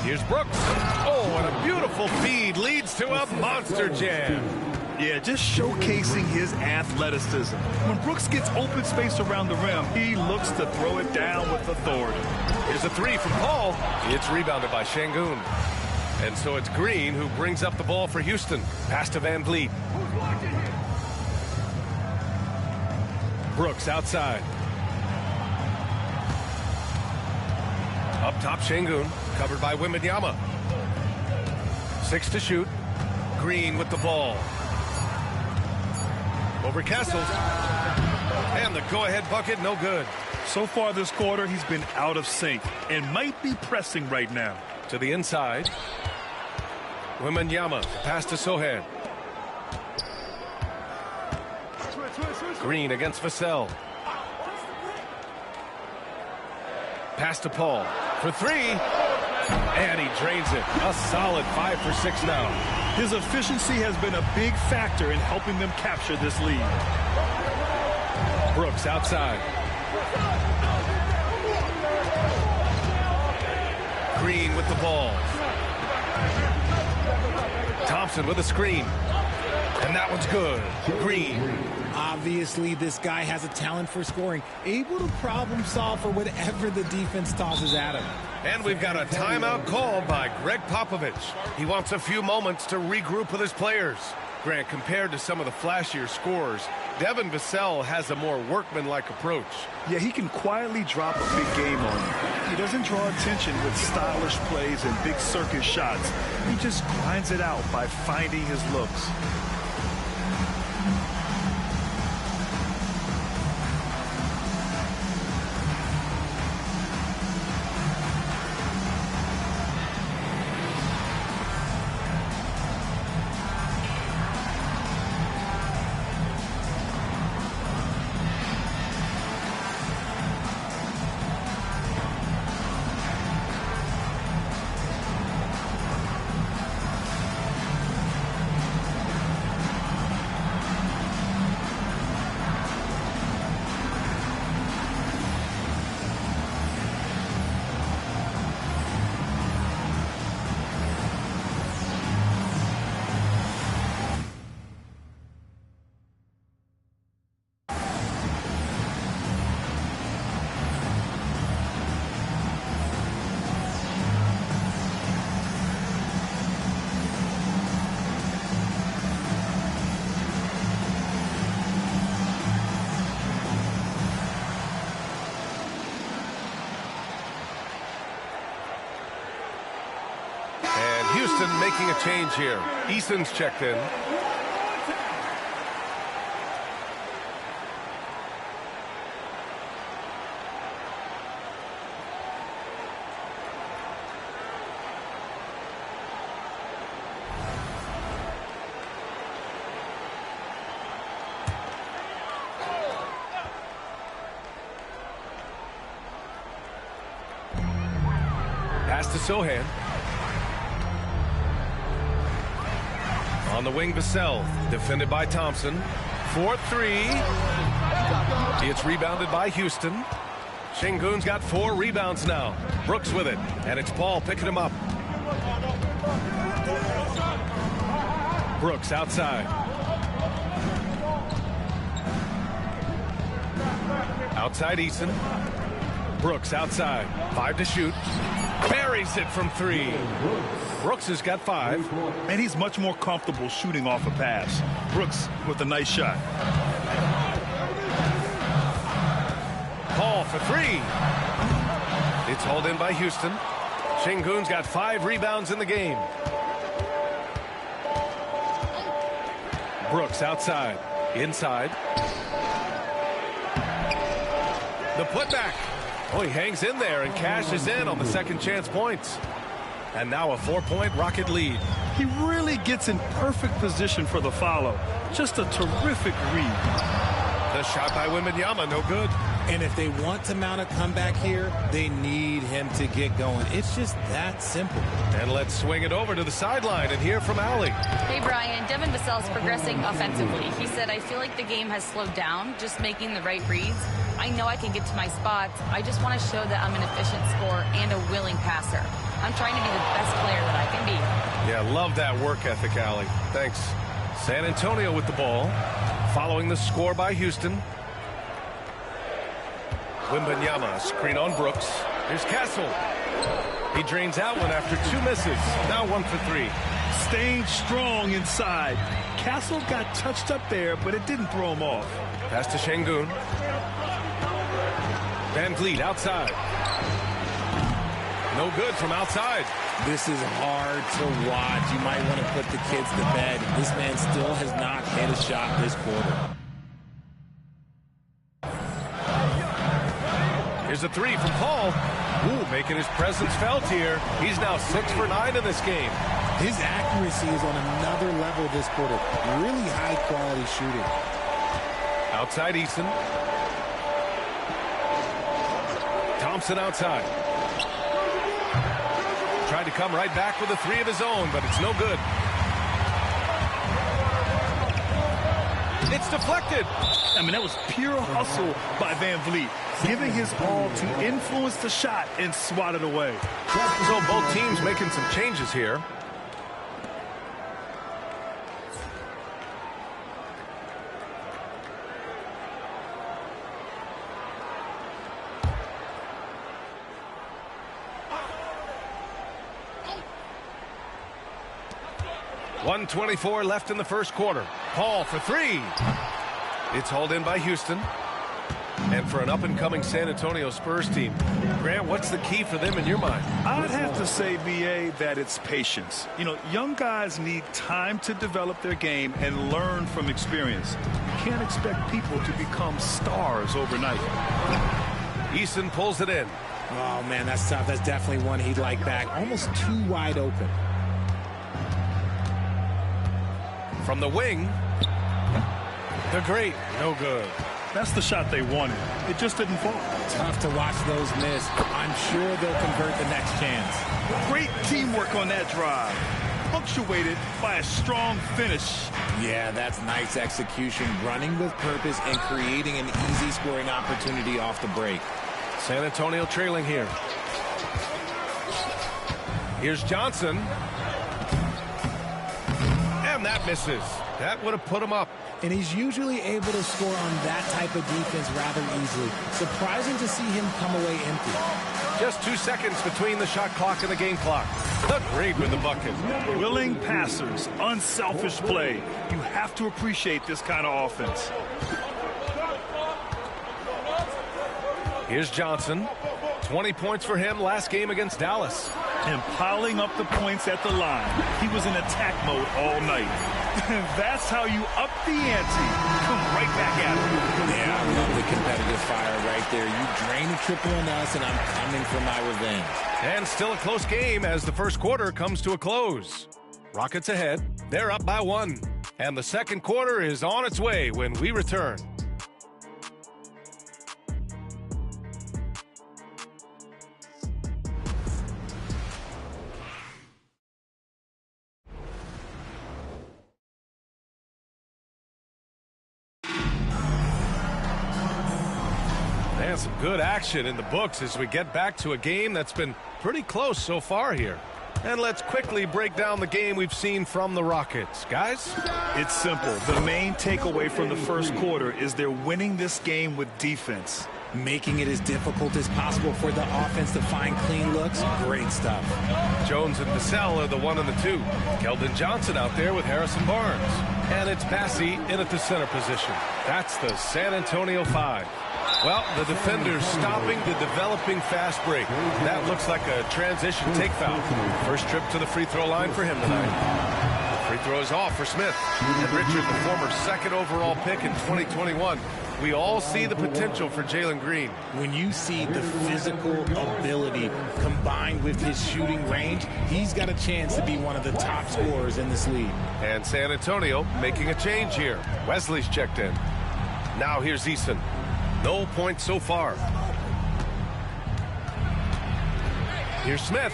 Here's Brooks. Oh, and a beautiful feed leads to a monster jam. Yeah, just showcasing his athleticism. When Brooks gets open space around the rim, he looks to throw it down with authority. Here's a three from Paul. It's rebounded by Şengün. And so it's Green who brings up the ball for Houston. Pass to Van Vliet. Brooks outside. Up top, Şengün, covered by Wembanyama. 6 to shoot. Green with the ball. Over Castles. And the go-ahead bucket, no good. So far this quarter, he's been out of sync and might be pressing right now. To the inside. Wembanyama, pass to Sochan. Green against Vassell. Pass to Paul for three. And he drains it. A solid 5 for 6 now. His efficiency has been a big factor in helping them capture this lead. Brooks outside. Green with the ball. Thompson with a screen. And that one's good. Green. Obviously, this guy has a talent for scoring, able to problem solve for whatever the defense tosses at him. And we've got a timeout called by Greg Popovich. He wants a few moments to regroup with his players. Grant, compared to some of the flashier scorers, Devin Vassell has a more workmanlike approach. Yeah, he can quietly drop a big game on you. He doesn't draw attention with stylish plays and big circus shots. He just grinds it out by finding his looks. Houston making a change here. Eason's checked in. Pass to Sochan. On the wing, Vassell, defended by Thompson. 4-3. It's rebounded by Houston. Şengün's got 4 rebounds now. Brooks with it, and it's Paul picking him up. Brooks outside. Outside Eason. Brooks outside. 5 to shoot. Buries it from 3. Brooks has got 5. And he's much more comfortable shooting off a pass. Brooks with a nice shot. Paul for 3. It's hauled in by Houston. Şengün's got 5 rebounds in the game. Brooks outside. Inside. The putback. Oh, he hangs in there and cashes in on the second chance points. And now a 4-point Rocket lead. He really gets in perfect position for the follow. Just a terrific read. The shot by Wembanyama, no good. And if they want to mount a comeback here, they need him to get going. It's just that simple. And let's swing it over to the sideline and hear from Allie. Hey, Brian. Devin Vassell's progressing offensively. He said, I feel like the game has slowed down, just making the right reads. I know I can get to my spots. I just want to show that I'm an efficient scorer and a willing passer. I'm trying to be the best player that I can be. Yeah, love that work ethic, Allie. Thanks. San Antonio with the ball. Following the score by Houston. Wembanyama, screen on Brooks. Here's Castle. He drains out one after 2 misses. Now 1 for 3. Staying strong inside. Castle got touched up there, but it didn't throw him off. Pass to Şengün. Van Vliet outside. No good from outside. This is hard to watch. You might want to put the kids to bed. This man still has not hit a shot this quarter. Here's a 3 from Paul. Ooh, making his presence felt here. He's now 6 for 9 in this game. His accuracy is on another level this quarter. Really high quality shooting. Outside Eason. Thompson outside. Tried to come right back with a 3 of his own, but it's no good. It's deflected. I mean, that was pure hustle by Van Vliet, giving his all to influence the shot and swat it away. So both teams making some changes here. .124 left in the first quarter. Paul for 3. It's hauled in by Houston. And for an up-and-coming San Antonio Spurs team, Grant, what's the key for them in your mind? I'd have to say, B.A., that it's patience. You know, young guys need time to develop their game and learn from experience. You can't expect people to become stars overnight. Eason pulls it in. Oh, man, that's tough. That's definitely one he'd like back. Almost too wide open. From the wing, the great, no good. That's the shot they wanted. It just didn't fall. Tough to watch those miss. I'm sure they'll convert the next chance. Great teamwork on that drive. Punctuated by a strong finish. Yeah, that's nice execution. Running with purpose and creating an easy scoring opportunity off the break. San Antonio trailing here. Here's Johnson. And that misses. That would have put him up. And he's usually able to score on that type of defense rather easily. Surprising to see him come away empty. Just 2 seconds between the shot clock and the game clock. The great with the bucket. Willing passers, unselfish play. You have to appreciate this kind of offense. Here's Johnson. 20 points for him last game against Dallas. And piling up the points at the line. He was in attack mode all night. That's how you up the ante. Come right back at him. Yeah, I love the competitive fire right there. You drain a triple on us, and I'm coming for my revenge. And still a close game as the first quarter comes to a close. Rockets ahead. They're up by 1. And the second quarter is on its way when we return. And some good action in the books as we get back to a game that's been pretty close so far here. And let's quickly break down the game we've seen from the Rockets. Guys? It's simple. The main takeaway from the first quarter is they're winning this game with defense. Making it as difficult as possible for the offense to find clean looks. Great stuff. Jones and Vassell are the 1 and the 2. Keldon Johnson out there with Harrison Barnes. And it's Bassey in at the center position. That's the San Antonio 5. Well, the defender's stopping the developing fast break. That looks like a transition take foul. First trip to the free throw line for him tonight. The free throw is off for Smith. And Richard, the former second overall pick in 2021, we all see the potential for Jalen Green. When you see the physical ability combined with his shooting range, he's got a chance to be one of the top scorers in this league. And San Antonio making a change here. Wesley's checked in. Now here's Eason. No points so far. Here's Smith.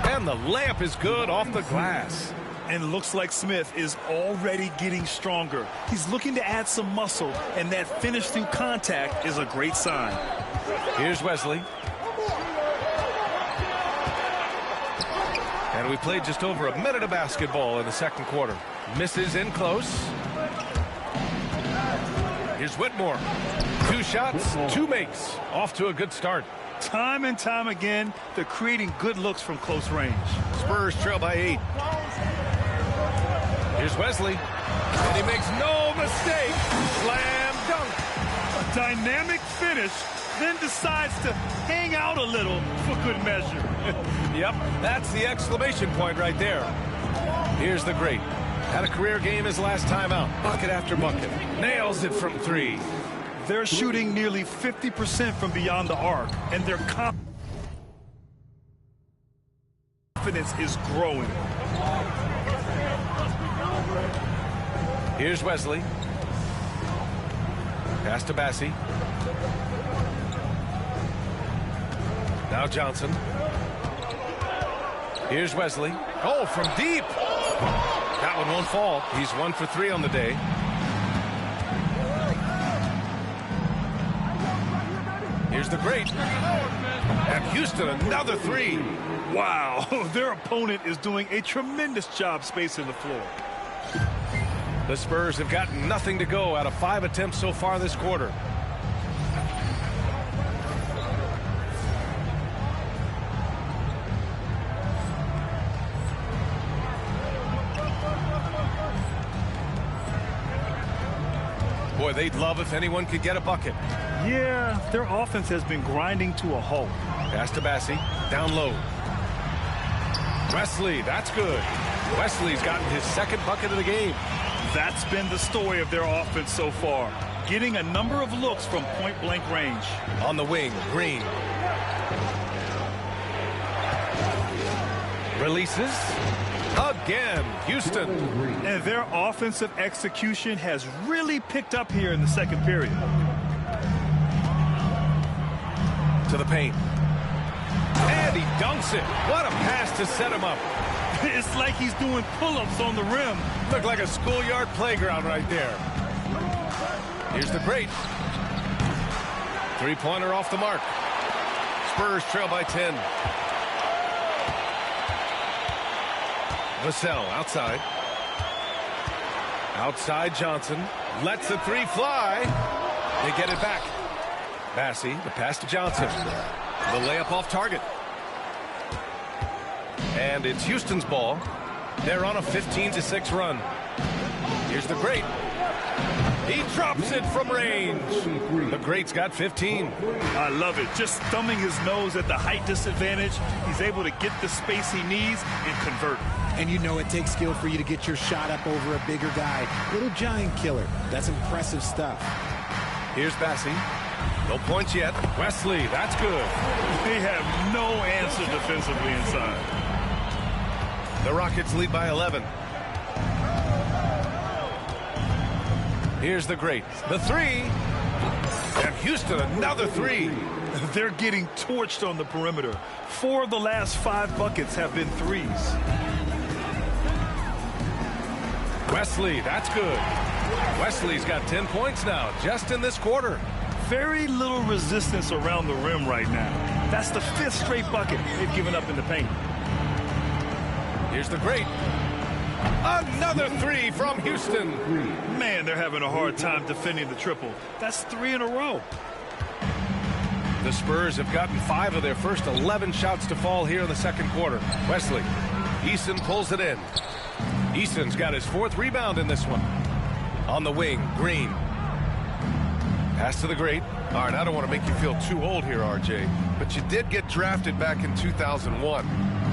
And the layup is good off the glass. And looks like Smith is already getting stronger. He's looking to add some muscle, and that finish through contact is a great sign. Here's Wesley. And we played just over a minute of basketball in the second quarter. Misses in close. Here's Whitmore. 2 shots, 2 makes. Off to a good start. Time and time again, they're creating good looks from close range. Spurs trail by 8. Here's Wesley. And he makes no mistake. Slam dunk. A dynamic finish, then decides to hang out a little for good measure. Yep, that's the exclamation point right there. Here's the great. Had a career game his last time out. Bucket after bucket. Nails it from 3. They're shooting nearly 50% from beyond the arc, and their confidence is growing. Here's Wesley. Pass to Bassie. Now Johnson. Here's Wesley. Oh, from deep. That one won't fall. He's 1 for 3 on the day. Here's the great. And Houston, another 3. Wow, their opponent is doing a tremendous job spacing the floor. The Spurs have gotten nothing to go out of 5 attempts so far this quarter. Boy, they'd love if anyone could get a bucket. Yeah, their offense has been grinding to a halt. Pass to Bassie. Down low. Wesley, that's good. Wesley's gotten his second bucket of the game. That's been the story of their offense so far. Getting a number of looks from point-blank range. On the wing, Green. Releases. Again, Houston. And their offensive execution has really picked up here in the second period. To the paint. And he dunks it. What a pass to set him up. It's like he's doing pull-ups on the rim. Looked like a schoolyard playground right there. Here's the great. 3-pointer off the mark. Spurs trail by 10. Vassell outside. Outside Johnson. Lets the 3 fly. They get it back. Bassie, the pass to Johnson. The layup off target. And it's Houston's ball. They're on a 15-6 run. Here's the great. He drops it from range. The great's got 15. I love it. Just thumbing his nose at the height disadvantage. He's able to get the space he needs and convert. And you know it takes skill for you to get your shot up over a bigger guy. Little giant killer. That's impressive stuff. Here's Bassie. No points yet. Wesley, that's good. They have no answer defensively inside. The Rockets lead by 11. Here's the great. The 3. And Houston, another 3. They're getting torched on the perimeter. 4 of the last 5 buckets have been 3s. Wesley, that's good. Wesley's got 10 points now, just in this quarter. Very little resistance around the rim right now. That's the 5th straight bucket they've given up in the paint. Here's the great. Another 3 from Houston. Man, they're having a hard time defending the triple. That's 3 in a row. The Spurs have gotten 5 of their first 11 shots to fall here in the second quarter. Wesley. Eason pulls it in. Eason's got his 4th rebound in this one. On the wing, Green. Pass to the great. All right, I don't want to make you feel too old here, RJ, but you did get drafted back in 2001.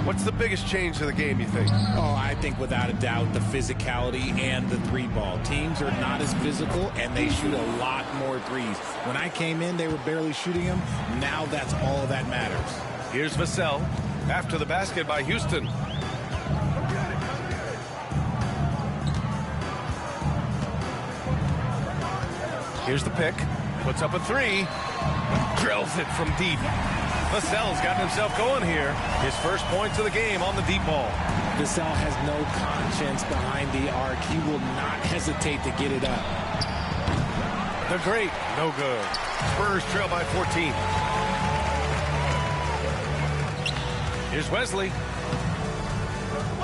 What's the biggest change in the game, you think? Oh, I think without a doubt the physicality and the three ball. Teams are not as physical, and they shoot a lot more threes. When I came in, they were barely shooting them. Now that's all that matters. Here's Vassell after the basket by Houston. Here's the pick. Puts up a three. Drills it from deep. Vassell's gotten himself going here. His first points of the game on the deep ball. Vassell has no conscience behind the arc. He will not hesitate to get it up. The great, no good. Spurs trail by 14. Here's Wesley.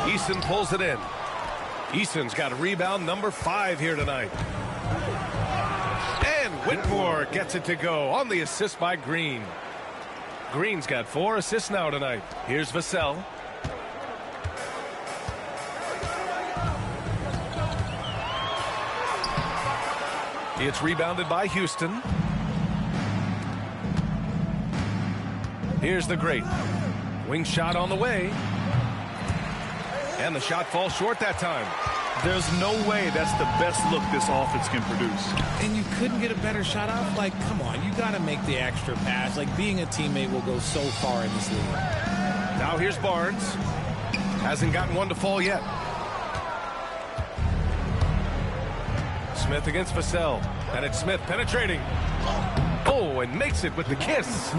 Eason pulls it in. Eason's got a rebound number 5 here tonight. And Whitmore gets it to go on the assist by Green. Green's got 4 assists now tonight. Here's Vassell. It's rebounded by Houston. Here's the great. Wing shot on the way. And the shot falls short that time. There's no way that's the best look this offense can produce. And you couldn't get a better shot off? Like, come on, you got to make the extra pass. Like, being a teammate will go so far in this league. Now here's Barnes. Hasn't gotten one to fall yet. Smith against Vassell. And it's Smith penetrating. Oh, and makes it with the kiss.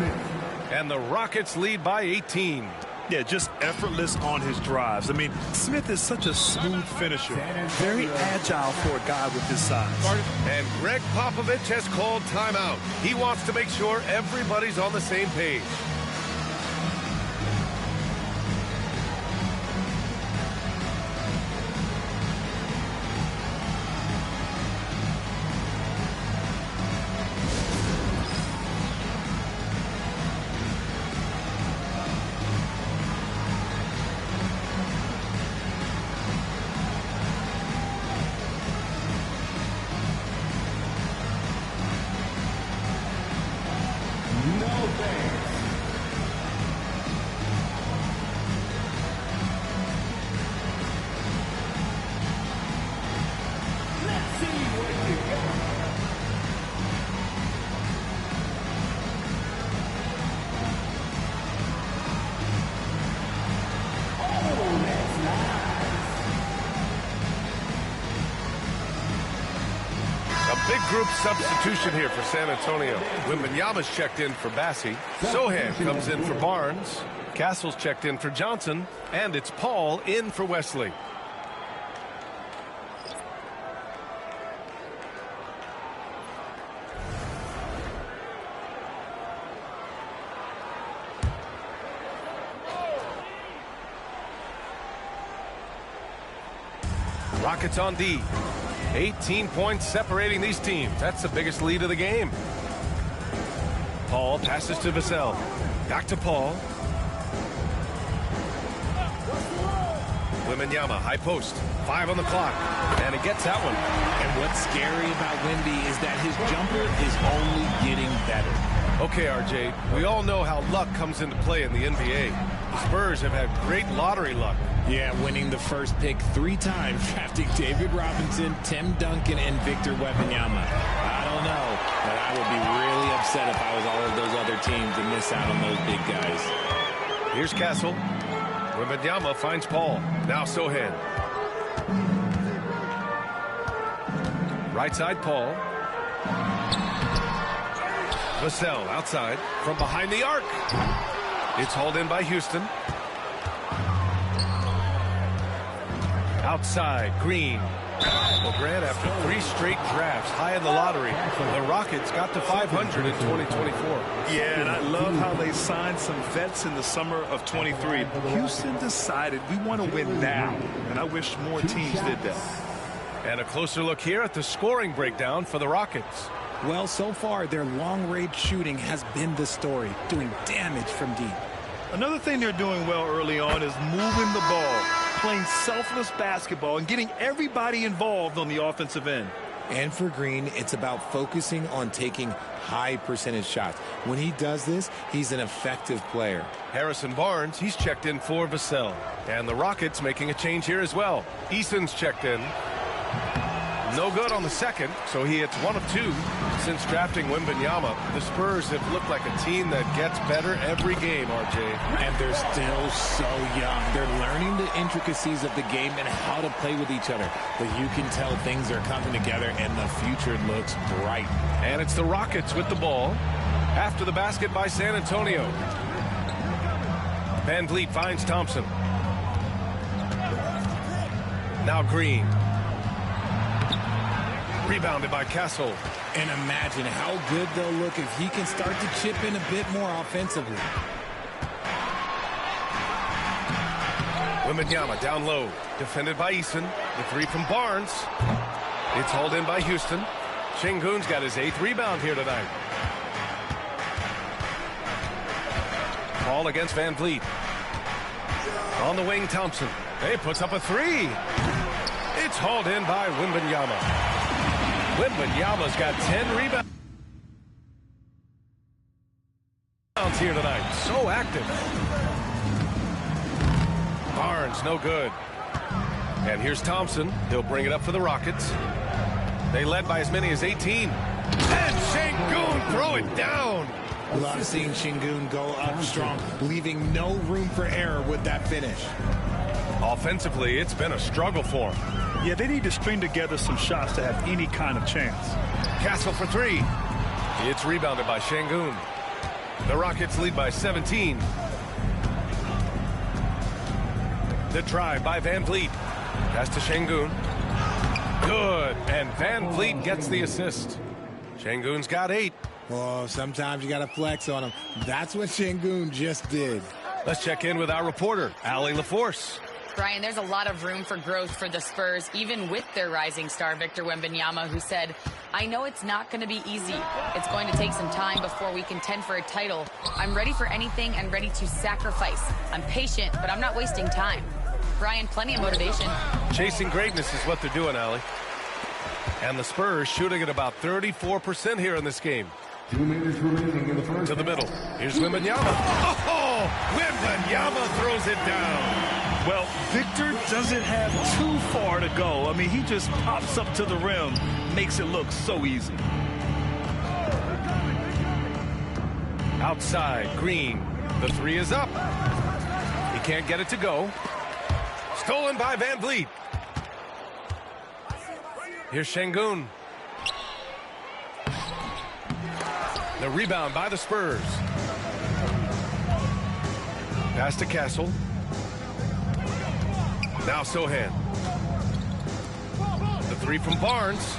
And the Rockets lead by 18. Yeah, just effortless on his drives. I mean, Smith is such a smooth finisher. Very agile for a guy with his size. And Greg Popovich has called timeout. He wants to make sure everybody's on the same page. Big group substitution here for San Antonio. Wembanyama's checked in for Bassey. Sohan comes in for Barnes. Castle's checked in for Johnson. And it's Paul in for Wesley. Rockets on D. 18 points separating these teams. That's the biggest lead of the game. Paul passes to Vassell. Back to Paul. Wembanyama, high post. 5 on the clock. And he gets that one. And what's scary about Wemby is that his jumper is only getting better. Okay, RJ, we all know how luck comes into play in the NBA. The Spurs have had great lottery luck. Yeah, winning the first pick 3 times, drafting David Robinson, Tim Duncan, and Victor Wembanyama. I don't know, but I would be really upset if I was all of those other teams and miss out on those big guys. Here's Castle. Wembanyama finds Paul. Now Sohan. Right side, Paul. Vassell outside from behind the arc. It's hauled in by Houston. Outside, Green. Well, Grant, after 3 straight drafts high in the lottery, the Rockets got to 500 in 2024. Yeah, and I love how they signed some vets in the summer of 23. Houston decided we want to win now, and I wish more teams did that. And a closer look here at the scoring breakdown for the Rockets. Well, so far, their long-range shooting has been the story, doing damage from deep. Another thing they're doing well early on is moving the ball, playing selfless basketball, and getting everybody involved on the offensive end. And for Green, it's about focusing on taking high percentage shots. When he does this, he's an effective player. Harrison Barnes, he's checked in for Vassell. And the Rockets making a change here as well. Eason's checked in. No good on the second, so he hits 1 of 2 since drafting Wembanyama. The Spurs have looked like a team that gets better every game, RJ. And they're still so young. They're learning the intricacies of the game and how to play with each other. But you can tell things are coming together and the future looks bright. And it's the Rockets with the ball after the basket by San Antonio. Van Vliet finds Thompson. Now Green. Rebounded by Castle. And imagine how good they'll look if he can start to chip in a bit more offensively. Wembanyama down low. Defended by Eason. The three from Barnes. It's hauled in by Houston. Şengün's got his 8th rebound here tonight. Ball against Van Vliet. On the wing, Thompson. He puts up a 3. It's hauled in by Wembanyama. Wembanyama's got 10 rebounds here tonight. So active. Barnes, no good. And here's Thompson. He'll bring it up for the Rockets. They led by as many as 18. And Şengün throw it down. Love seeing Şengün go up strong, leaving no room for error with that finish. Offensively, it's been a struggle for him. Yeah, they need to string together some shots to have any kind of chance. Castle for 3. It's rebounded by Şengün. The Rockets lead by 17. The try by Van Vliet. Pass to Şengün. Good. And Van Vliet gets the assist. Şengün's got 8. Oh, sometimes you got to flex on him. That's what Şengün just did. Let's check in with our reporter, Allie LaForce. Brian, there's a lot of room for growth for the Spurs, even with their rising star, Victor Wembanyama, who said, I know it's not going to be easy. It's going to take some time before we contend for a title. I'm ready for anything and ready to sacrifice. I'm patient, but I'm not wasting time. Brian, plenty of motivation. Chasing greatness is what they're doing, Allie. And the Spurs shooting at about 34% here in this game. 2 minutes remaining in the first. To the middle. Here's Wembanyama. Oh, Wembanyama throws it down. Well, Victor doesn't have too far to go. I mean, he just pops up to the rim, makes it look so easy. Outside, Green. The 3 is up. He can't get it to go. Stolen by Van Vliet. Here's Şengün. The rebound by the Spurs. Pass to Castle. Now Sochan. The 3 from Barnes.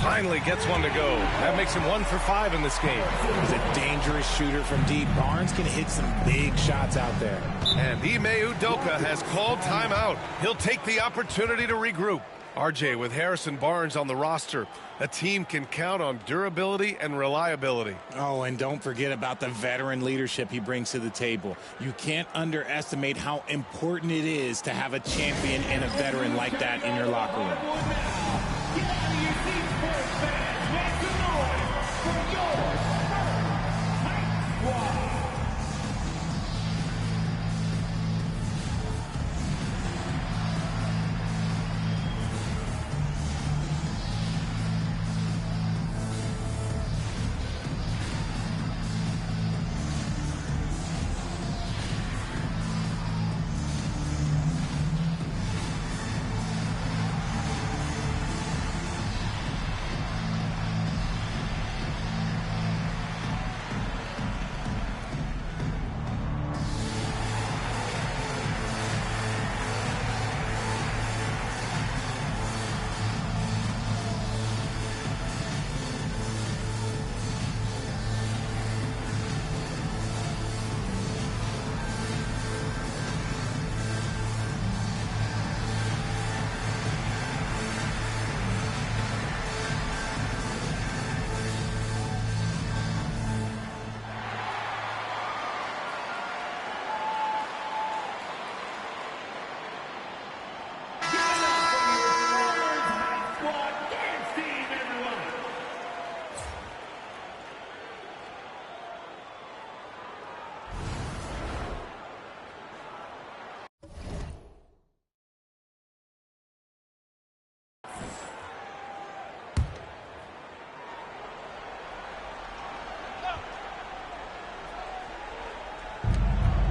Finally gets one to go. That makes him 1 for 5 in this game. He's a dangerous shooter from deep. Barnes can hit some big shots out there. And Ime Udoka has called timeout. He'll take the opportunity to regroup. RJ, with Harrison Barnes on the roster, a team can count on durability and reliability. Oh, and don't forget about the veteran leadership he brings to the table. You can't underestimate how important it is to have a champion and a veteran like that in your locker room.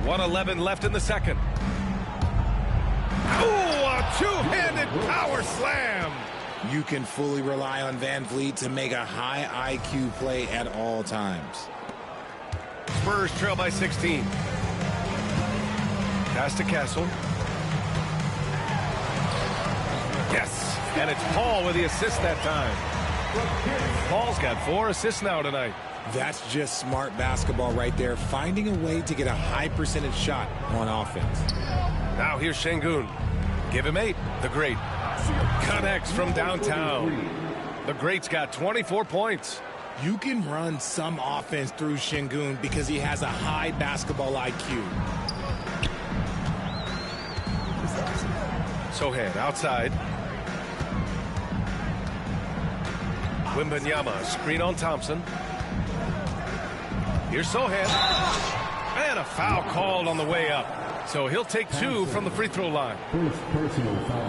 1:11 left in the second. Ooh, a two-handed power slam. You can fully rely on Van Vliet to make a high IQ play at all times. Spurs trail by 16. Pass to Castle. Yes, and it's Paul with the assist that time. Paul's got 4 assists now tonight. That's just smart basketball right there, finding a way to get a high percentage shot on offense. Now here's Şengün. Give him 8, the great. Connects from downtown. The great's got 24 points. You can run some offense through Şengün because he has a high basketball IQ. Sohan outside. Wembanyama, screen on Thompson. Here's Sohan. And a foul called on the way up. So he'll take 2 from the free throw line.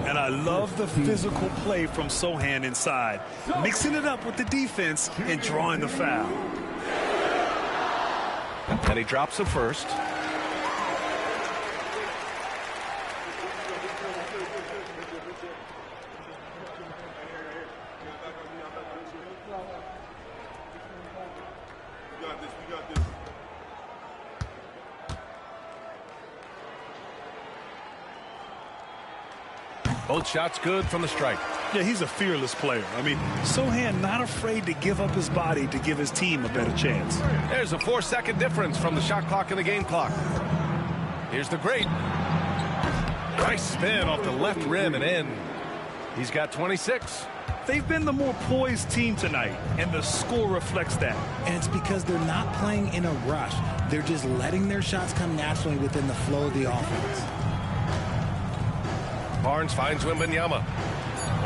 And I love the physical play from Sohan inside, mixing it up with the defense and drawing the foul. And he drops the first. Both shots good from the stripe. Yeah, he's a fearless player. I mean, Sohan not afraid to give up his body to give his team a better chance. There's a 4-second difference from the shot clock and the game clock. Here's the great. Nice spin off the left rim and in. He's got 26. They've been the more poised team tonight, and the score reflects that. And it's because they're not playing in a rush. They're just letting their shots come naturally within the flow of the offense. Barnes finds Wembanyama.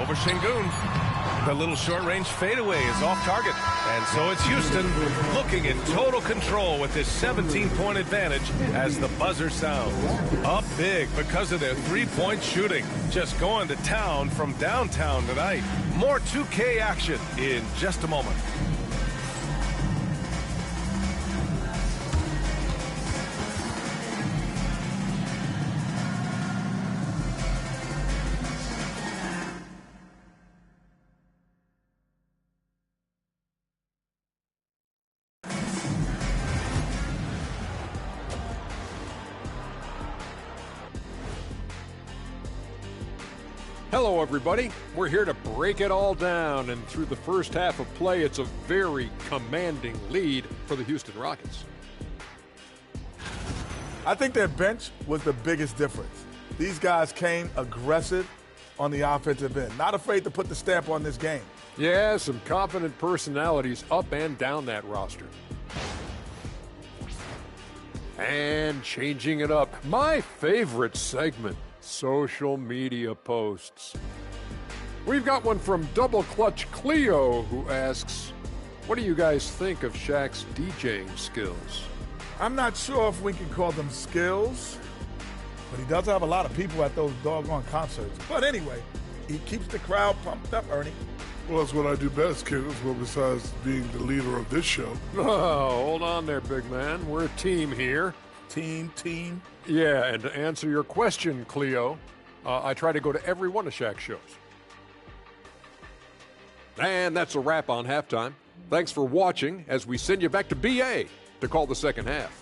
Over Şengün. The little short-range fadeaway is off target. And so it's Houston looking in total control with this 17-point advantage as the buzzer sounds. Up big because of their three-point shooting. Just going to town from downtown tonight. More 2K action in just a moment. Hello, everybody. We're here to break it all down, and through the first half of play, it's a very commanding lead for the Houston Rockets. I think their bench was the biggest difference. These guys came aggressive on the offensive end, not afraid to put the stamp on this game. Yeah, some confident personalities up and down that roster. And changing it up, my favorite segment. Social media posts. We've got one from Double Clutch Cleo who asks, what do you guys think of Shaq's DJing skills? I'm not sure if we can call them skills, but he does have a lot of people at those doggone concerts. But anyway, he keeps the crowd pumped up, Ernie. Well, that's what I do best, kid. Well, besides being the leader of this show. Oh, hold on there, big man. We're a team here. Team. Yeah, and to answer your question, Cleo, I try to go to every one of Shaq's shows. And that's a wrap on halftime. Thanks for watching as we send you back to BA to call the second half.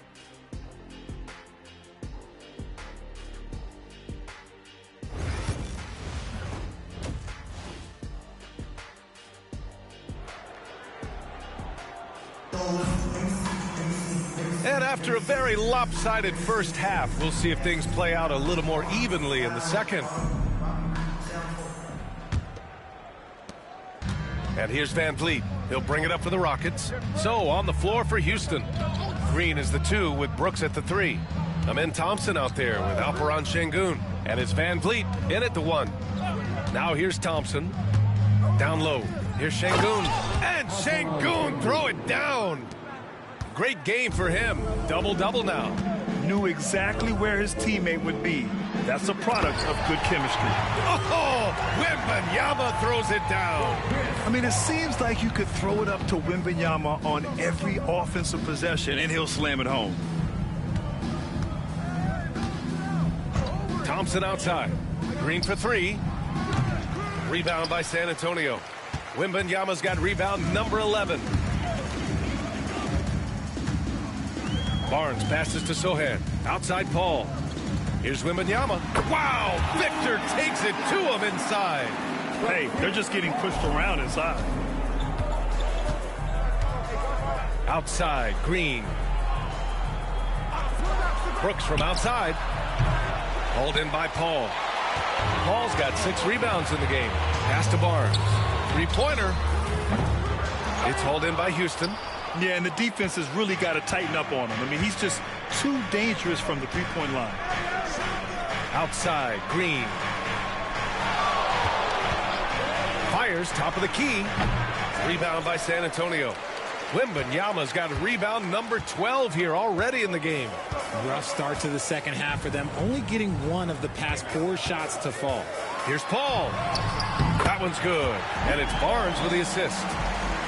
And after a very lopsided first half, we'll see if things play out a little more evenly in the second. And here's Van Vliet. He'll bring it up for the Rockets. So on the floor for Houston. Green is the 2 with Brooks at the 3. Amen Thompson out there with Alperen Şengün. And it's Van Vliet in at the 1. Now here's Thompson. Down low. Here's Şengün. And Şengün throw it down. Great game for him. Double-double now. Knew exactly where his teammate would be. That's a product of good chemistry. Oh, Wembanyama throws it down. I mean, it seems like you could throw it up to Wembanyama on every offensive possession, and he'll slam it home. Thompson outside. Green for three. Rebound by San Antonio. Wembanyama's got rebound number 11. Barnes passes to Sochan. Outside Paul. Here's Wembanyama. Wow! Victor takes it to him inside. Hey, they're just getting pushed around inside. Outside, Green. Brooks from outside. Hauled in by Paul. Paul's got 6 rebounds in the game. Pass to Barnes. Three-pointer. It's hauled in by Houston. Yeah, and the defense has really got to tighten up on him. I mean, he's just too dangerous from the three-point line. Outside, Green. Fires, top of the key. Rebound by San Antonio. Wembanyama's got rebound number 12 here already in the game. Rough start to the second half for them, only getting 1 of the past 4 shots to fall. Here's Paul. That one's good. And it's Barnes with the assist.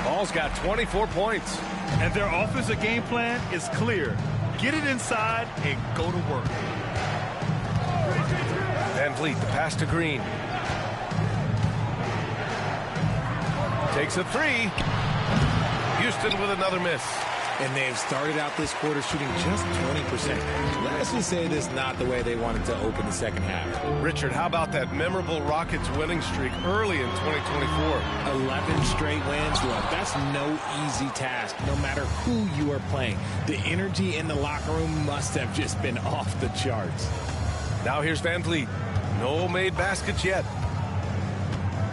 Paul's got 24 points. And their offensive game plan is clear. Get it inside and go to work. Van Vliet, the pass to Green. Takes a 3. Houston with another miss. And they've started out this quarter shooting just 20%. Let's just say this is not the way they wanted to open the second half. Richard, how about that memorable Rockets winning streak early in 2024? 11 straight wins. Look, that's no easy task, no matter who you are playing. The energy in the locker room must have just been off the charts. Now here's Van Vliet. No made baskets yet.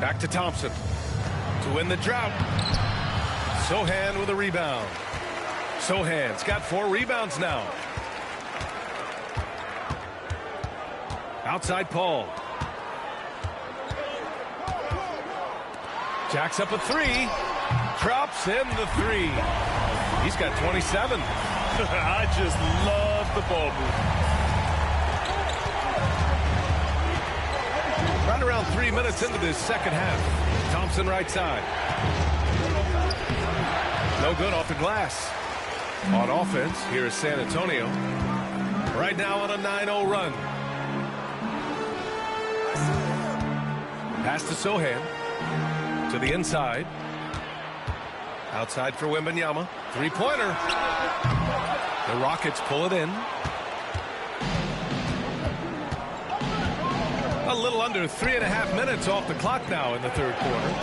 Back to Thompson. To win the drought. Sochan with a rebound. Sochan's got 4 rebounds now. Outside Paul. Jacks up a 3. Drops in the 3. He's got 27. I just love the ball movement. Right around 3 minutes into this second half. Thompson right side. No good off the glass. On offense, here is San Antonio. Right now on a 9-0 run. Pass to Sochan. To the inside. Outside for Wembanyama. Three-pointer. The Rockets pull it in. A little under 3.5 minutes off the clock now in the third quarter.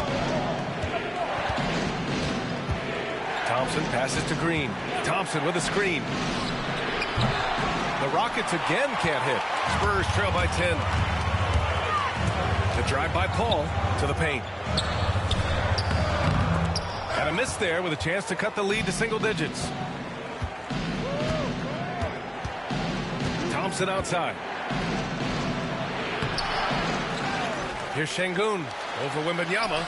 Thompson passes to Green. Thompson with a screen. The Rockets again can't hit. Spurs trail by 10. The drive by Paul to the paint. And a miss there with a chance to cut the lead to single digits. Thompson outside. Here's Şengün over Wembanyama.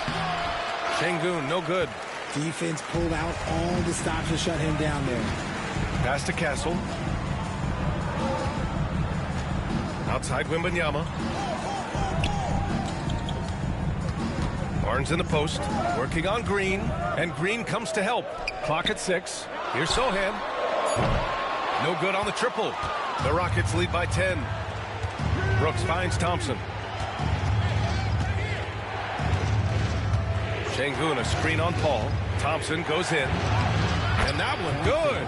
Şengün, no good. Defense pulled out all the stops to shut him down there. Pass to Castle. Outside Wembanyama. Barnes in the post. Working on Green. And Green comes to help. Clock at 6. Here's Sochan. No good on the triple. The Rockets lead by 10. Brooks finds Thompson. Şengün, a screen on Paul. Thompson goes in. And that one good.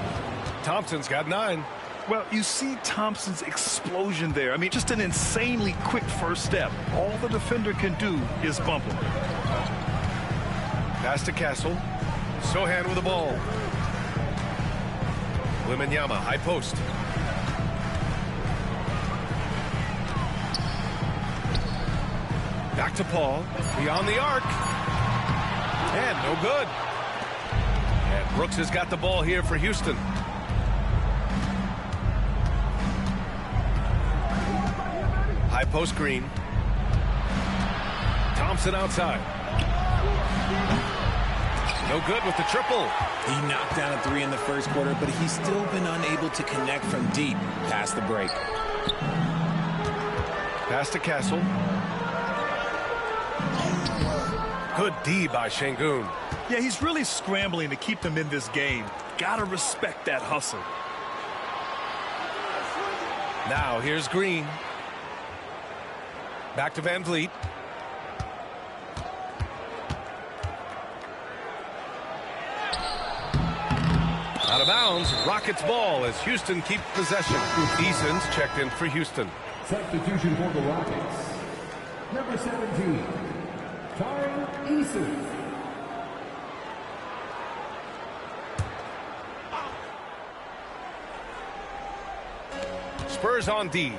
Thompson's got 9. Well, you see Thompson's explosion there. I mean, just an insanely quick first step. All the defender can do is bump him. Pass to Castle. Sochan with the ball. Wembanyama, high post. Back to Paul. Beyond the arc. And no good. And Brooks has got the ball here for Houston. High post Green. Thompson outside. No good with the triple. He knocked down a 3 in the first quarter, but he's still been unable to connect from deep past the break. Pass to Castle. Good D by Şengün. Yeah, he's really scrambling to keep them in this game. Gotta respect that hustle. Now here's Green. Back to Van Vliet. Out of bounds, Rockets ball as Houston keeps possession. Eason's checked in for Houston. Substitution for the Rockets. Number 17, Tari Eason. Spurs on D.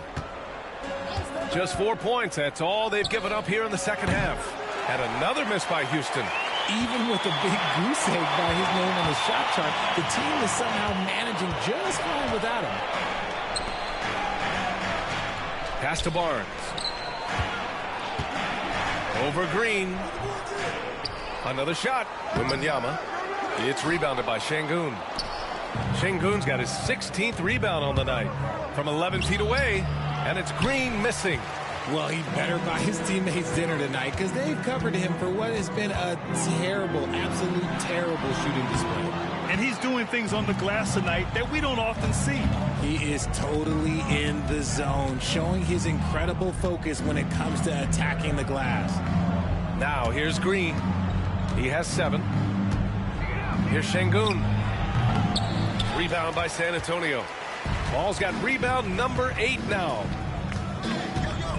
Just 4 points. That's all they've given up here in the second half. And another miss by Houston. Even with a big goose egg by his name on the shot chart, the team is somehow managing just fine without him. Pass to Barnes. Over Green. Another shot. Wembanyama. It's rebounded by Şengün. Şengün's got his 16th rebound on the night. From 11 feet away, and it's Green missing. Well, he better buy his teammates dinner tonight because they've covered him for what has been a terrible, absolute terrible shooting display. And he's doing things on the glass tonight that we don't often see. He is totally in the zone, showing his incredible focus when it comes to attacking the glass. Now, here's Green. He has 7. Here's Şengün. Rebound by San Antonio. Ball's got rebound number 8 now.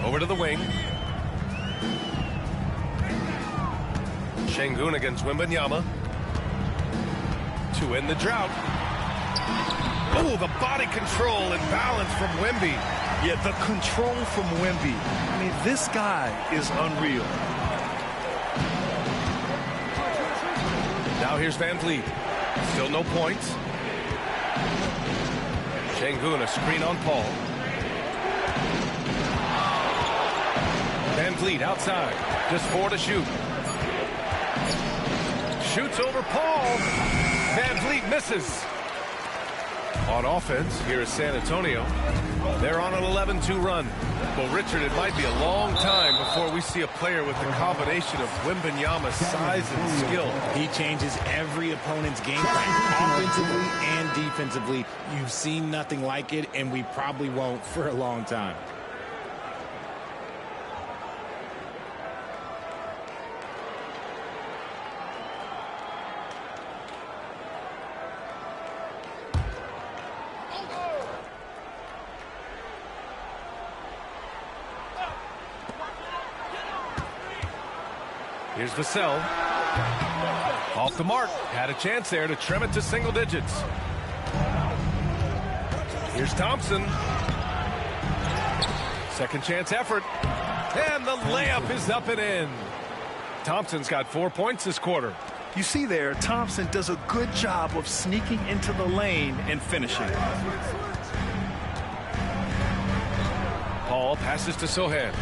Over to the wing. Şengün against Wembanyama. To end the drought. Oh, the body control and balance from Wemby. Yeah, the control from Wemby. I mean, this guy is unreal. Now here's Van Vliet. Still no points. Şengün, a screen on Paul. Van Vliet outside. Just 4 to shoot. Shoots over Paul. Van Vliet misses. On offense, here is San Antonio. They're on an 11-2 run. Well, Richard, it might be a long time before we see a player with the combination of Wembanyama's size and skill. He changes every opponent's game plan, offensively and defensively. You've seen nothing like it, and we probably won't for a long time. Here's Vassell. Off the mark. Had a chance there to trim it to single digits. Here's Thompson. Second chance effort. And the layup is up and in. Thompson's got 4 points this quarter. You see there, Thompson does a good job of sneaking into the lane and finishing. Paul passes to Sochan.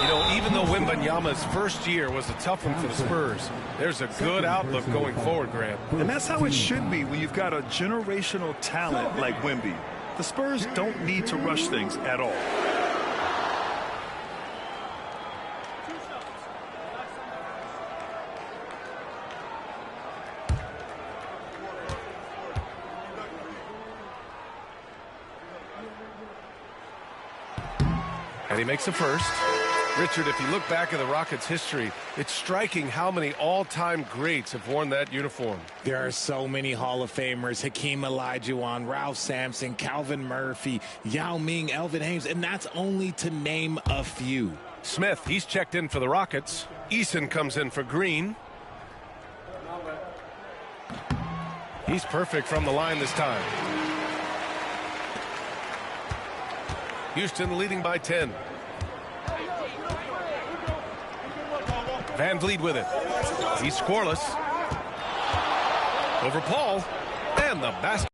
You know, even though Wembanyama's first year was a tough one for the Spurs, there's a good outlook going forward, Graham. And that's how it should be when you've got a generational talent like Wemby. The Spurs don't need to rush things at all. And he makes the first. Richard, if you look back at the Rockets' history, it's striking how many all-time greats have worn that uniform. There are so many Hall of Famers: Hakeem Olajuwon, Ralph Sampson, Calvin Murphy, Yao Ming, Elvin Hayes, and that's only to name a few. Smith, he's checked in for the Rockets. Eason comes in for Green. He's perfect from the line this time. Houston leading by 10. Van Vliet with it. He's scoreless. Over Paul. And the basket.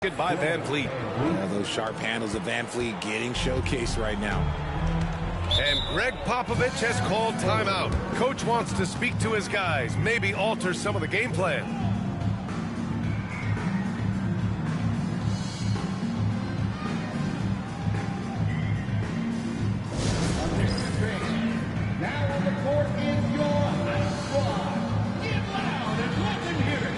By Van Vliet. Yeah, those sharp handles of Van Vliet getting showcased right now. And Greg Popovich has called timeout. Coach wants to speak to his guys, maybe alter some of the game plan. Now on the court is your high squad. Get loud and let them hear it.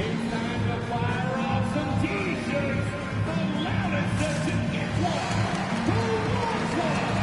It's time to fire off some T-shirts. The loudest doesn't get one. Who wants one?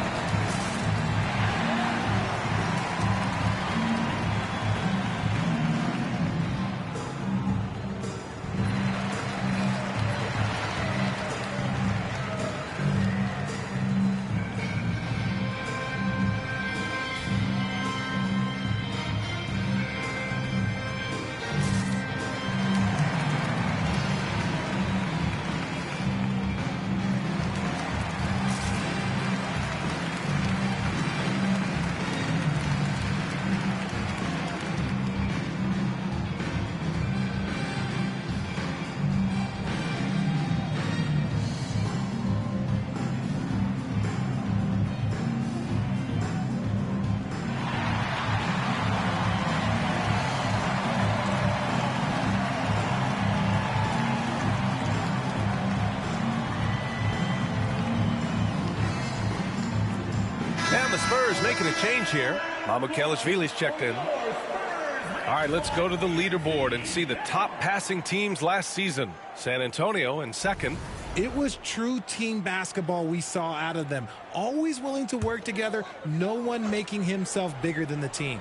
And the Spurs making a change here. Mamukelashvili's checked in. All right, let's go to the leaderboard and see the top passing teams last season. San Antonio in second. It was true team basketball we saw out of them. Always willing to work together, no one making himself bigger than the team.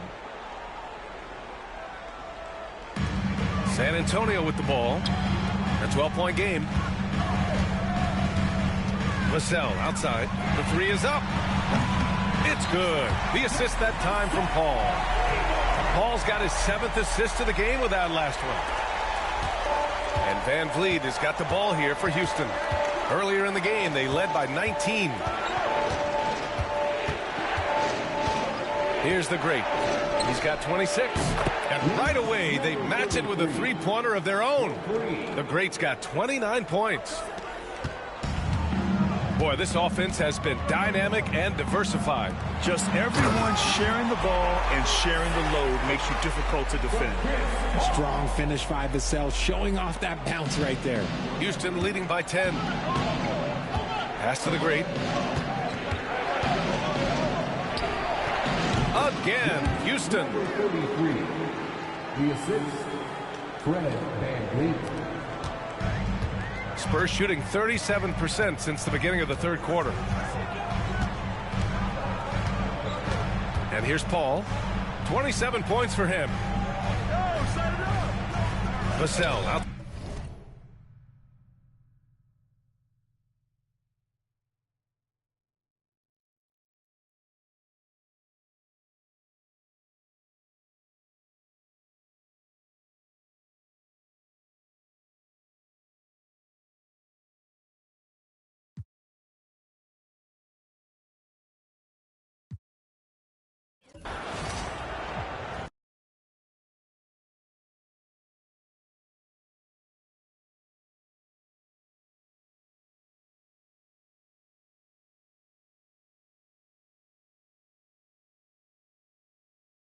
San Antonio with the ball. A 12-point game. Vassell outside. The three is up. It's good. The assist that time from Paul. Paul's got his 7th assist of the game with that last one. And Van Vliet has got the ball here for Houston. Earlier in the game, they led by 19. Here's the great. He's got 26. And right away, they match it with a three-pointer of their own. The great's got 29 points. Boy, this offense has been dynamic and diversified. Just everyone sharing the ball and sharing the load makes you difficult to defend. Strong finish by Vassell, showing off that bounce right there. Houston leading by 10. Pass to the great. Again, Houston. 33. The assist, Fred Van Vliet. Spurs shooting 37% since the beginning of the third quarter. And here's Paul. 27 points for him. Vassell out.